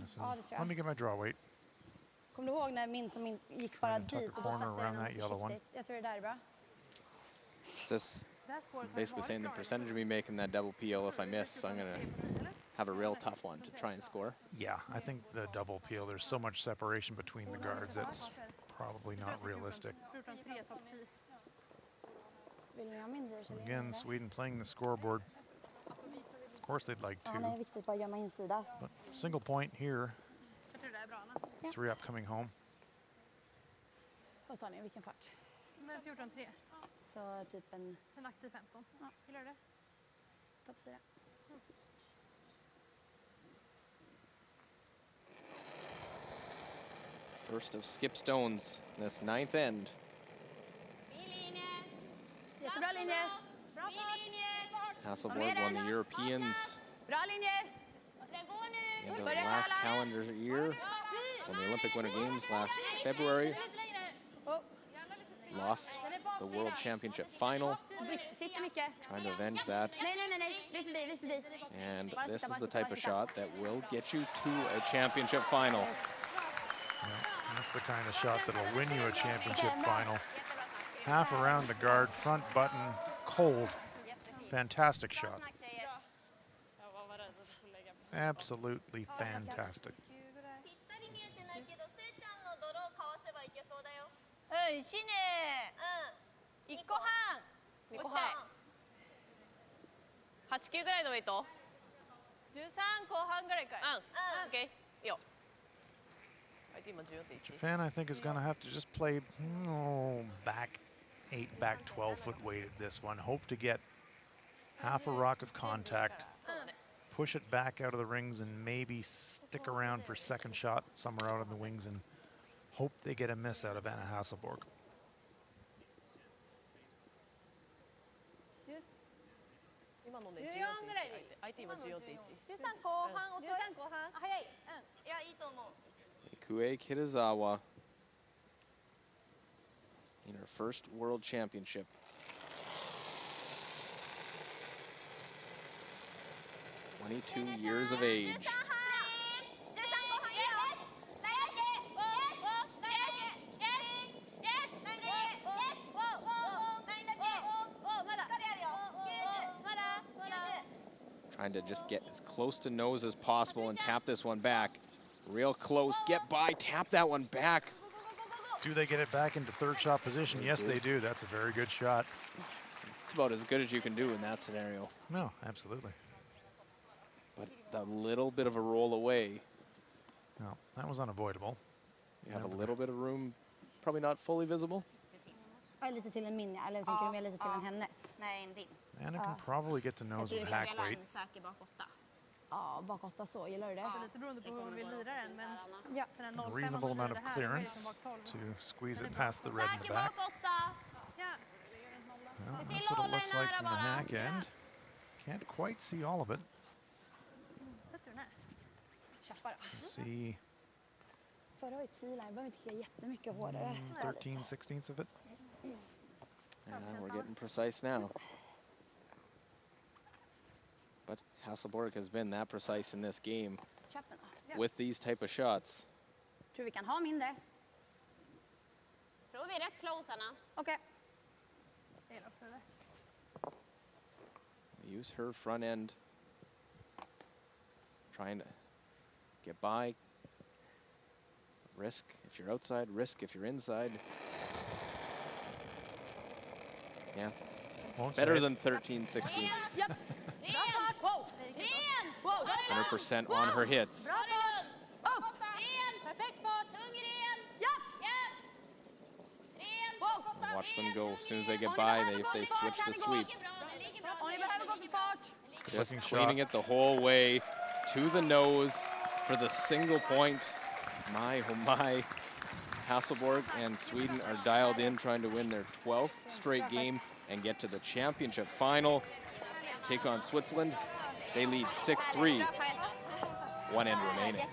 tror Let jag. me get my draw weight. Kommer du ihåg när min som gick bara and tuck dit a och då corner satte around den that yellow one. försiktigt? Jag tror det där är bra. Is this basically saying the percentage of me making that double PL if I miss, so I'm going to have a real tough one to try and score? Yeah, I think the double peel, there's so much separation between the guards, it's probably not realistic. Vill ni ha mindre? So again, Sweden playing the scoreboard. Of course they'd like Ja, det är 2, viktigt bara gömma insida. but single point here, Jag tror det är bra, Anna. 3 up coming home. Vad sa ni? Vilken fart? Men 14-3. Så typ en aktiv 15. Ja. Gillar du det? topp 4. First of skip stones in this 9th end. Jättebra linje. Hasselborg won the Europeans Bra linje. in the last calendar year. Won the Olympic Winter Games last February. Lost the World Championship final. Sitter mycket. Trying to avenge that. Nej. Vi är förbi. And this is the type of shot that will get you to a championship final. Yeah, that's the kind of shot that will win you a championship final. Half around the guard, front button, cold. Fantastic shot. Absolutely fantastic. うん、しね。1個半。2個半。8、9ぐらいのウェイト。13後半ぐらいかい。オッケー。いいよ。今14.1。 Japan, I think, is going to have to just play back 8, back 12-foot weighted this one. Hope to get half a rock of contact, push it back out of the rings, and maybe stick around for second shot somewhere out on the wings and hope they get a miss out of Anna Hasselborg. 今のね14ぐらいで相手今14.1。13後半遅い。13後半。早い。いやいいと思う。Ikue Kitazawa in her first World Championship. "22 years of age." Trying to just get as close to nose as possible and tap this one back. Real close, get by, tap that one back. Do they get it back into third shot position? Yes, they do. That's a very good shot. It's about as good as you can do in that scenario. No, absolutely. But a little bit of a roll away. No, that was unavoidable. You have a little bit of room, probably not fully visible. Lite till en min, eller tänker du mer lite till en hennes? Nej, en din. Anna can probably get to nose with hack weight. En säker bak 8. Ja, bak 8 så. Gillar du det? Lite beroende på hur hon vill lira den, men ja. A reasonable amount of clearance to squeeze it past the red in the back. Well, that's what it looks like from the hack end. Can't quite see all of it. Let's see. Förra året silar, behöver inte klia jättemycket hårdare. 13/16 of it. And we're getting precise now. But Hasselborg has been that precise in this game with these type of shots. Tror vi kan ha mindre. Tror vi är rätt close, Anna. Okej. Use her front end. Trying to get by. Risk if you're outside, risk if you're inside. Yeah. Better than 13/16. Yep. 100% on her hits. Watch them go. As soon as they get by, if they switch the sweep. Just cleaning it the whole way to the nose for the single point. My, oh my. Hasselborg and Sweden are dialed in, trying to win their 12th straight game and get to the championship final. Take on Switzerland. They lead 6-3. 1 end remaining.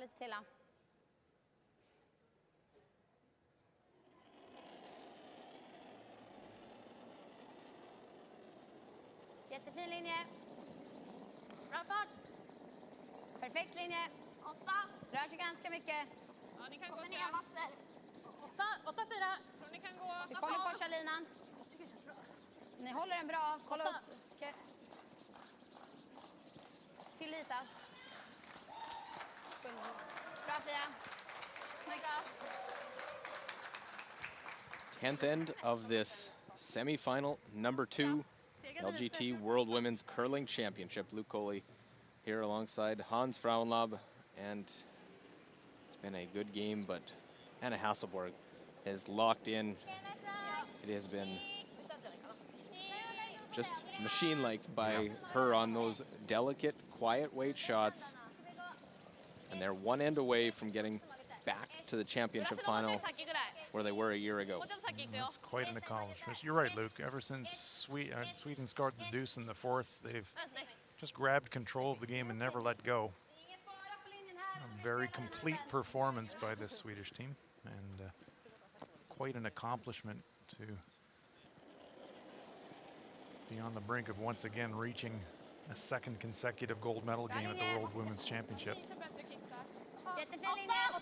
lite till. Jättefin linje. Bra fart. Perfekt linje. 8. Rör sig ganska mycket. Ja, ni kan gå Kommer till ner den. massor. 8, 4. Tror ni kan gå. Vi kommer korsa linan. Ni håller den bra. Kolla upp. Okej. Till lite. Bra Fia. Bra. 10th end of this semifinal number 2 LGT World Women's Curling Championship. Luke Coley here alongside Hans Frauenlob, and it's been a good game, but Anna Hasselborg has locked in. It has been just machine-like by her on those delicate, quiet weight shots, and they're one end away from getting back to the championship final where they were a year ago. That's quite an accomplishment. You're right, Luke. Ever since Sweden scored the deuce in the 4th, they've just grabbed control of the game and never let go. A very complete performance by this Swedish team, and quite an accomplishment to be on the brink of once again reaching a 2nd consecutive gold medal game at the World Women's Championship.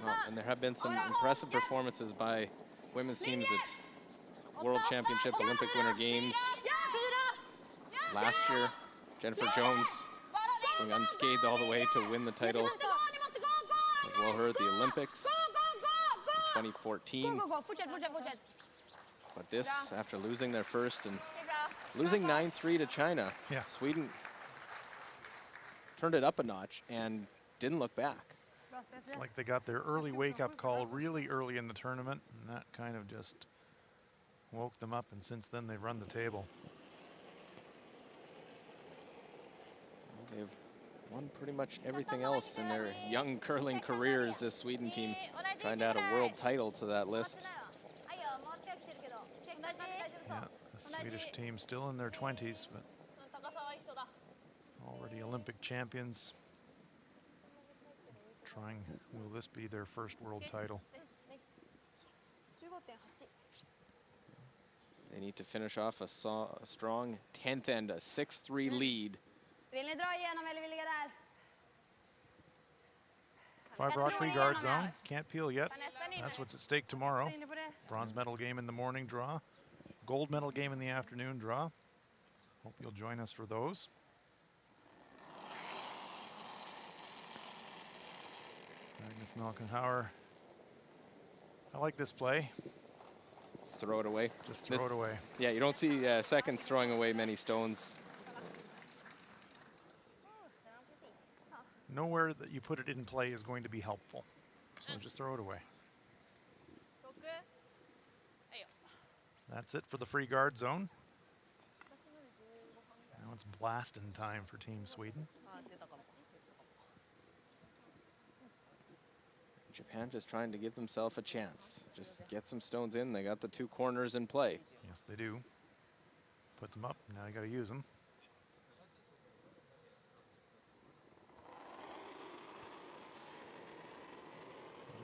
Well, and there have been some impressive performances by women's teams at World Championship, Olympic Winter Games. Last year, Jennifer Jones going unscathed all the way to win the title. As well her at the Olympics in 2014. But this, after losing their first and losing 9-3 to China, Sweden turned it up a notch and didn't look back. It's like they got their early wake-up call really early in the tournament, and that kind of just woke them up, and since then they've run the table. They've won pretty much everything else in their young curling careers, this Sweden team, trying to add a world title to that list. Yeah, the Swedish team still in their 20s, but already Olympic champions. Will this be their first world title? They need to finish off a strong 10th end, a 6-3 lead. 5 rock free guard zone, can't peel yet. That's what's at stake tomorrow. Bronze medal game in the morning draw, gold medal game in the afternoon draw. Hope you'll join us for those. Magnus Malkenhauer. I like this play. Just throw it away. Just throw it away. Yeah, you don't see seconds throwing away many stones. Nowhere that you put it in play is going to be helpful. So just throw it away. That's it for the free guard zone. Now it's blasting time for Team Sweden. Japan just trying to give themselves a chance. Just get some stones in. They got the 2 corners in play. Yes, they do. Put them up. Now you got to use them.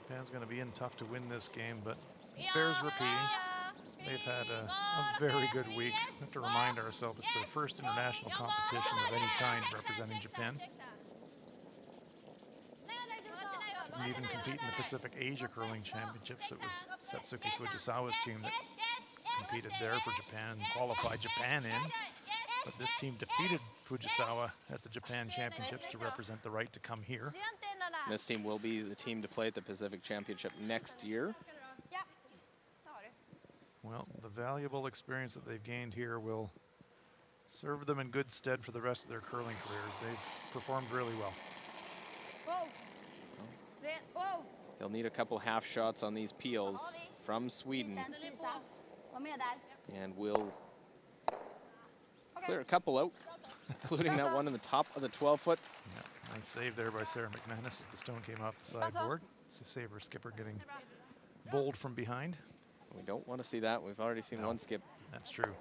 Japan's going to be in tough to win this game, but it bears repeating. They've had a very good week. We have to remind ourselves it's their first international competition of any kind representing Japan. And even compete in the Pacific Asia Curling Championships. It was Satsuki Fujisawa's team that competed there for Japan, qualified Japan in. But this team defeated Fujisawa at the Japan Championships to represent the right to come here. This team will be the team to play at the Pacific Championship next year. Well, the valuable experience that they've gained here will serve them in good stead for the rest of their curling careers. They've performed really well. They'll need a couple half shots on these peels from Sweden. And we'll clear a couple out, including that one in the top of the 12-foot. Yeah, nice save there by Sarah McManus as the stone came off the sideboard. So save her skipper getting bowled from behind. We don't want to see that. We've already seen one skip. That's true.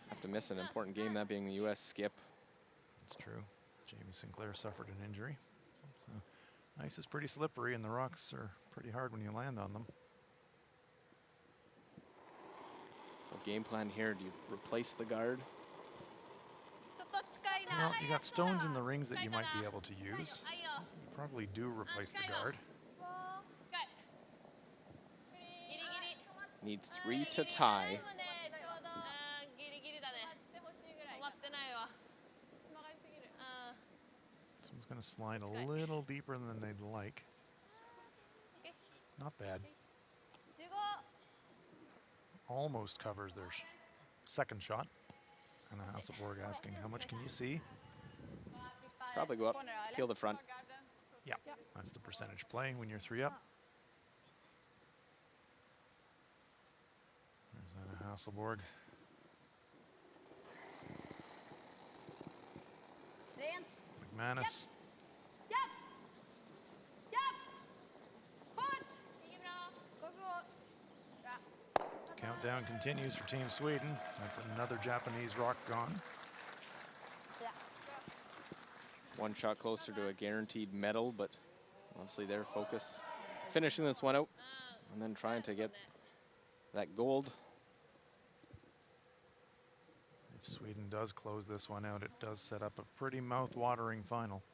Have to miss an important game, that being the U.S. skip. That's true. Jamie Sinclair suffered an injury. So Ice is pretty slippery and the rocks are pretty hard when you land on them. So game plan here, do you replace the guard? Well, you got stones in the rings that you might be able to use. You probably do replace the guard. Need 3 to tie. This one's going to slide a little deeper than they'd like. Not bad. Almost covers their second shot. And Silkeborg asking, how much can you see? Probably go up, peel the front. Yeah, that's the percentage play when you're 3 up. There's Silkeborg. McManus. Countdown continues for Team Sweden. That's another Japanese rock gone. One shot closer to a guaranteed medal, but obviously their focus finishing this one out and then trying to get that gold. If Sweden does close this one out, it does set up a pretty mouth-watering final.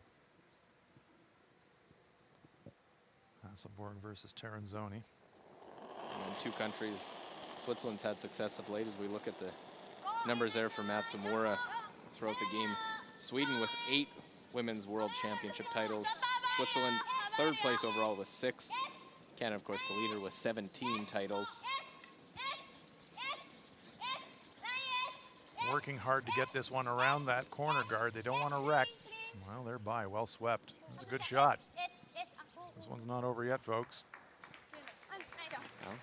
Silkeborg versus Terranzoni. And 2 countries, Switzerland's had success of late as we look at the numbers there for Matsumura throughout the game. Sweden with 8 women's world championship titles. Switzerland 3rd place overall with 6. Canada, of course, the leader with 17 titles. Working hard to get this one around that corner guard. They don't want to wreck. Well, they're by, well swept. That's a good shot. This one's not over yet, folks. Well,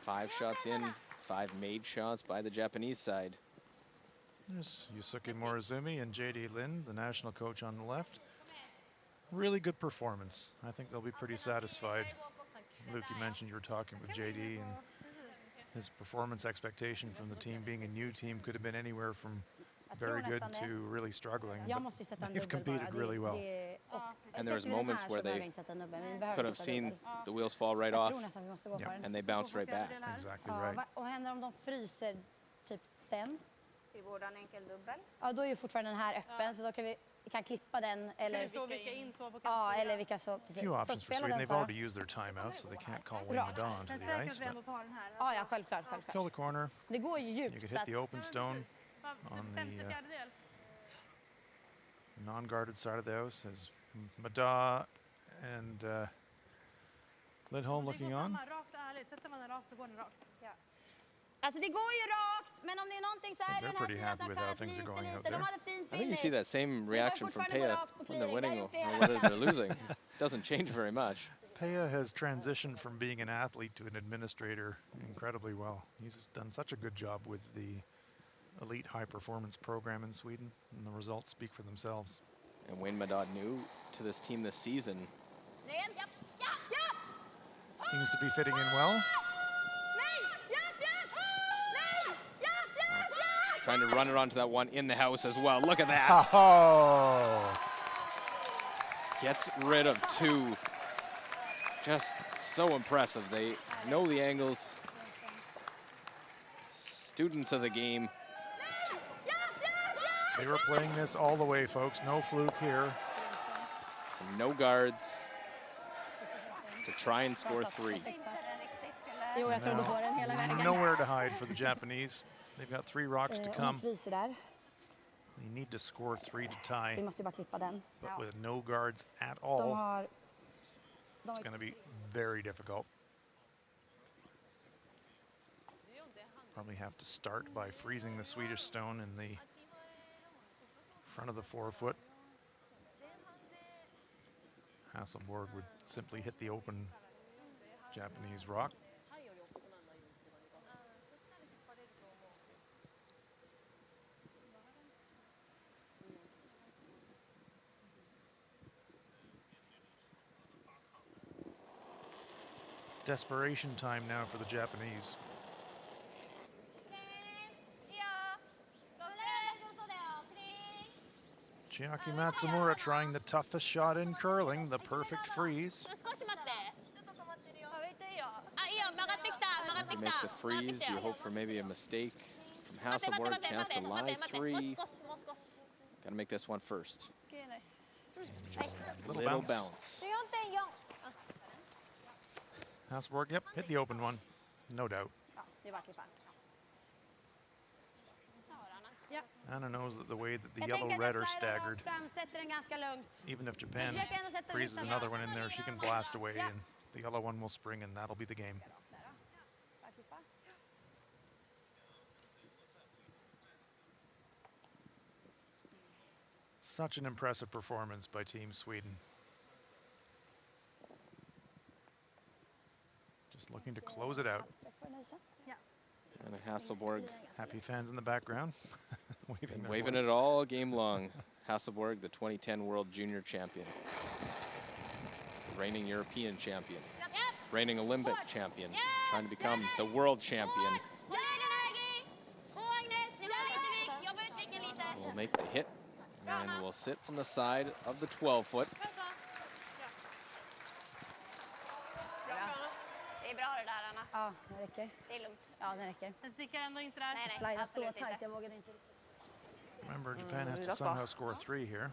5 shots in, 5 made shots by the Japanese side. There's Yusuke Morizumi and JD Lin, the national coach on the left. Really good performance. I think they'll be pretty satisfied. Luke, you mentioned you were talking with JD and his performance expectation from the team being a new team could have been anywhere from very good to really struggling, but they've competed really well. And there was moments where they could have seen the wheels fall right off, and they bounced right back. Exactly right. Ja, då är ju fortfarande den här öppen, så då kan vi klippa den eller ja, eller vilka så precis. Few options for Sweden. They've already used their timeout, so they can't call Wayne Madon onto the ice. Ja, ja, självklart. Kill the corner. Det går ju djupt. You could hit the open stone on the non-guarded side of the house as Mada and Lindholm looking on. Alltså det går ju rakt, men om det är någonting så är det pretty happy with how things are going out there. I think you see that same reaction from Peja when they're winning or whether they're losing. It doesn't change very much. Peja has transitioned from being an athlete to an administrator incredibly well. He's done such a good job with the elite high performance program in Sweden, and the results speak for themselves. And Wayne Madad new to this team this season. Seems to be fitting in well. Trying to run it onto that one in the house as well. Look at that. Oh. Gets rid of 2. Just so impressive. They know the angles. Students of the game. They were playing this all the way, folks. No fluke here. Some no guards to try and score 3. Nowhere to hide for the Japanese. They've got 3 rocks to come. They need to score 3 to tie. But with no guards at all, it's going to be very difficult. Probably have to start by freezing the Swedish stone in the front of the 4-foot. Silkeborg would simply hit the open Japanese rock. Desperation time now for the Japanese. Chiaki Matsumura trying the toughest shot in curling, the perfect freeze. You make the freeze, you hope for maybe a mistake from Hasselborg, chance to lie 3. Gotta make this one first. Just a little bounce. Hasselborg, yep, hit the open one, no doubt. Anna knows that the way that the yellow-red are staggered, even if Japan freezes another one in there, she can blast away and the yellow one will spring and that'll be the game. Such an impressive performance by Team Sweden. Just looking to close it out. And a Hasselborg. Happy fans in the background. waving it all game long. Hasselborg, the 2010 World Junior Champion. Reigning European champion. Reigning Olympic champion. Trying to become the world champion. Will make the hit. And will sit on the side of the 12-foot. Ja, det räcker. Det är lugnt. Ja, det räcker. Den sticker ändå inte där. Nej, Slida så absolut tajt, inte. jag vågade inte. Remember, Japan has to somehow score 3 here.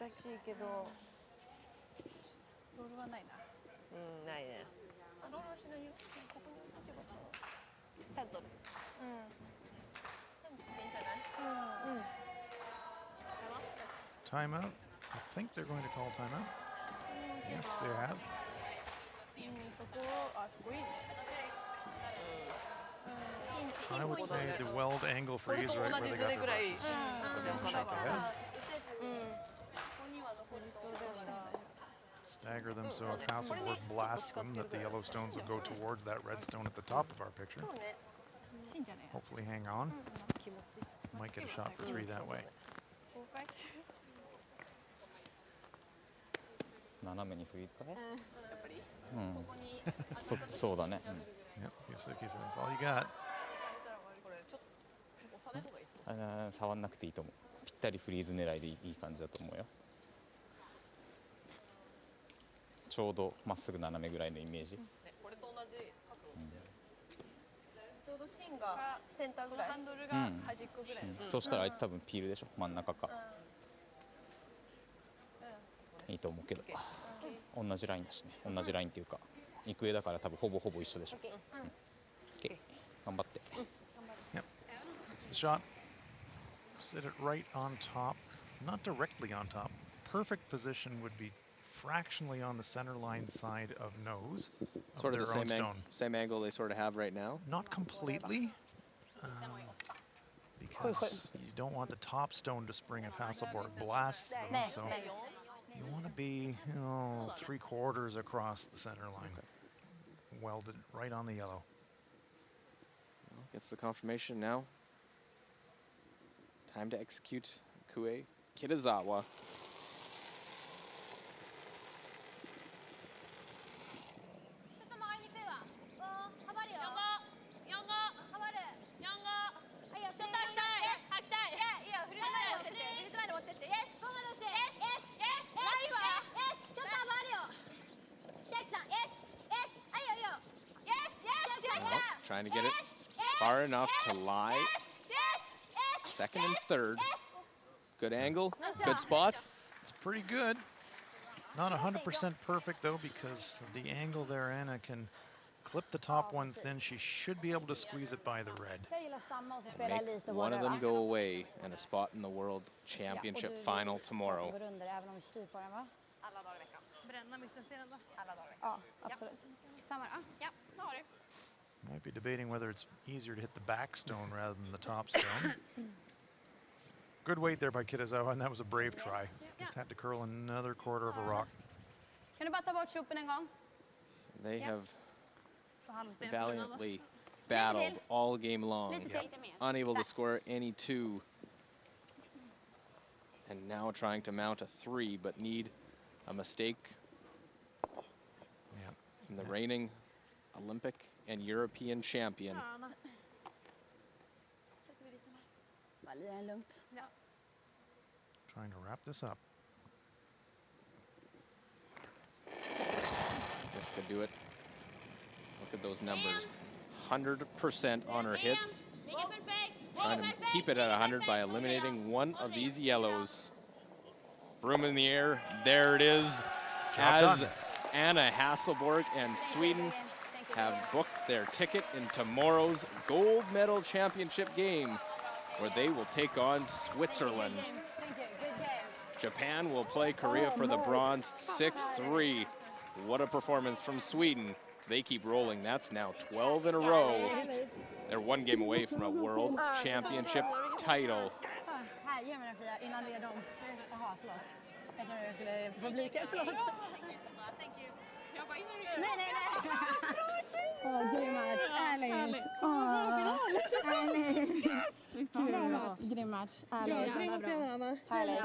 難しいけどロールはないな。ないね。ロールはしないよ。ここに置いとけばさ。ペン取る。いいんじゃない？ Timeout. I think they're going to call timeout. Yes, they have. そこいいね。I would say the weld angle freeze right where they got their brushes. Shot ahead. Stagger them so if Hasselborg blasts them, that the yellow stones will go towards that red stone at the top of our picture. Hopefully hang on. Might get a shot for 3 that way. 斜めにフリーズかね。そうだね。Yep, Yusuke said that's all you got. 触んなくていいと思う。ぴったりフリーズ狙いでいい感じだと思うよ。ちょうどまっすぐ斜めぐらいのイメージ。これと同じ角度で。ちょうど芯がセンターぐらい。ハンドルが端っこぐらい。そしたら多分ピールでしょ、真ん中か。いいと思うけど。同じラインだしね。同じラインっていうか、育英だから多分ほぼ一緒でしょ。頑張って。Yep. That's the shot. Sit it right on top, not directly on top. Perfect position would be fractionally on the center line side of nose. Sort of the same angle they sort of have right now. Not completely, because you don't want the top stone to spring if Hasselborg blasts them. So you want to be, 3/4 across the center line, welded right on the yellow. Gets the confirmation now. Time to execute Kue Kitazawa. Trying to get it far enough to lie. Second and third. Good angle, good spot. It's pretty good. Not 100% perfect though, because of the angle there. Anna can clip the top one thin. She should be able to squeeze it by the red. And make one of them go away and a spot in the World Championship final tomorrow. Bränna mittenstenen då? Ja, absolut. Samma då? Ja, det har du. Might be debating whether it's easier to hit the back stone rather than the top stone. Good weight there by Kitazawa, and that was a brave try. Just had to curl another 1/4 of a rock. Kan du bara ta bort chopen en gång? They have valiantly battled all game long, unable to score any 2. And now trying to mount a 3, but need a mistake from the reigning Olympic and European champion. Trying to wrap this up. This could do it. Look at those numbers. 100% on her hits. Trying to keep it at 100 by eliminating one of these yellows. Broom in the air. There it is. As Anna Hasselborg and Sweden have booked their ticket in tomorrow's gold medal championship game, where they will take on Switzerland. Japan will play Korea for the bronze 6-3. What a performance from Sweden. They keep rolling. That's now 12 in a row. They're one game away from a world championship title. Grym match, ärligt. Grym match, ärligt.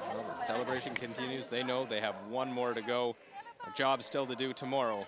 Well, the celebration continues. They know they have one more to go. A job still to do tomorrow.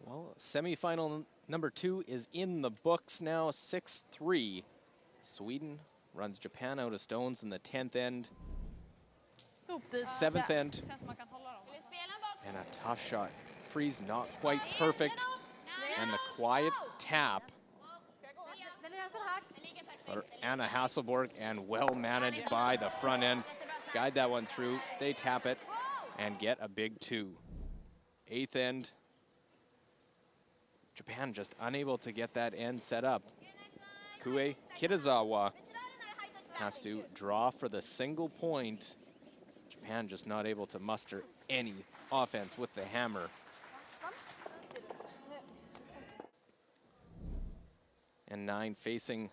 Well, semifinal number 2 is in the books now, 6-3. Sweden runs Japan out of stones in the 10th end. 7th end. And a tough shot. Freeze not quite perfect. And the quiet tap for Anna Hasselborg, and well managed by the front end. Guide that one through. They tap it and get a big 2. 8th end. Japan just unable to get that end set up. Kue Kitazawa has to draw for the single point. Japan just not able to muster any offense with the hammer. And 9 facing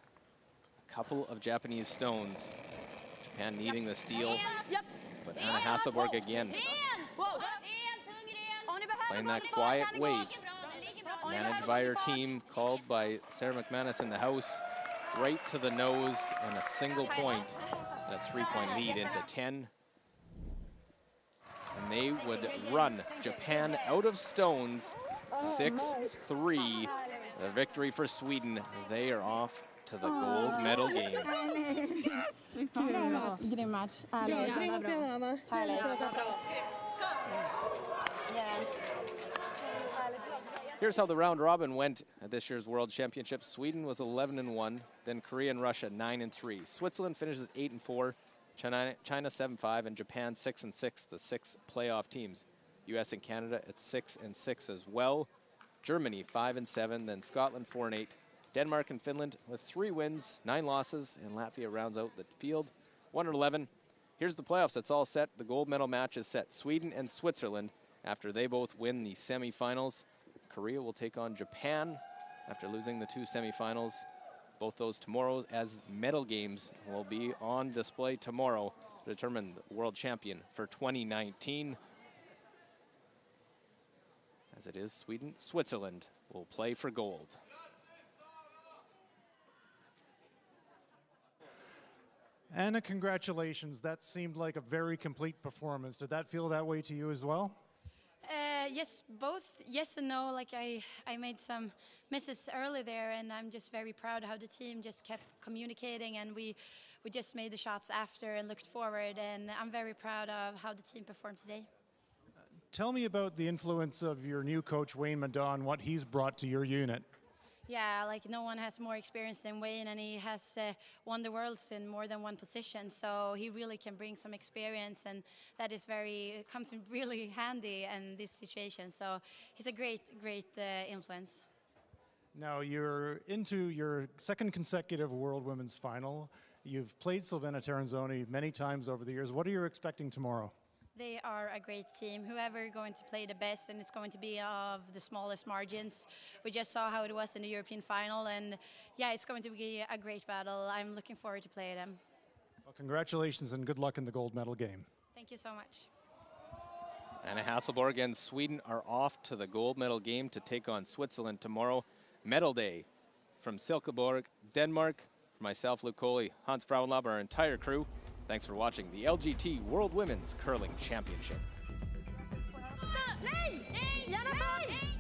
a couple of Japanese stones. Japan needing the steal, but Anna Hasselborg again playing that quiet weight. Managed by her team, called by Sarah McManus in the house, right to the nose, and a single point, a 3-point lead into 10. And they would run Japan out of stones, 6-3. The victory for Sweden. They are off to the gold medal game. Grym match, ärligt. Here's how the round robin went at this year's World Championship. Sweden was 11-1, then Korea and Russia 9-3. Switzerland finishes 8-4, China 7-5, and Japan 6-6, the 6 playoff teams. US and Canada at 6-6 as well. Germany 5-7, then Scotland 4-8. Denmark and Finland with 3 wins, 9 losses, and Latvia rounds out the field 1-11. Here's the playoffs. It's all set. The gold medal match is set. Sweden and Switzerland after they both win the semifinals. Korea will take on Japan after losing the 2 semifinals. Both those tomorrow, as medal games will be on display tomorrow to determine the world champion for 2019. As it is, Sweden, Switzerland will play for gold. Anna, congratulations. That seemed like a very complete performance. Did that feel that way to you as well? Yes, both yes and no. Like I made some misses early there, and I'm just very proud how the team just kept communicating, and we just made the shots after and looked forward, and I'm very proud of how the team performed today. Tell me about the influence of your new coach, Wayne Madon, what he's brought to your unit. Yeah, like no one has more experience than Wayne, and he has won the worlds in more than one position. So he really can bring some experience, and that is comes in really handy in this situation. So he's a great influence. Now you're into your second consecutive World Women's Final. You've played Silvana Terranzoni many times over the years. What are you expecting tomorrow? They are a great team. Whoever going to play the best, and it's going to be of the smallest margins. We just saw how it was in the European final, and yeah, it's going to be a great battle. I'm looking forward to play them. Well, congratulations and good luck in the gold medal game. Thank you so much. Anna Hasselborg and Sweden are off to the gold medal game to take on Switzerland tomorrow. Medal day from Silkeborg, Denmark. For myself, Luke Coley, Hans Frauenlob, our entire crew. Thanks for watching the LGT World Women's Curling Championship. Nej! Nej!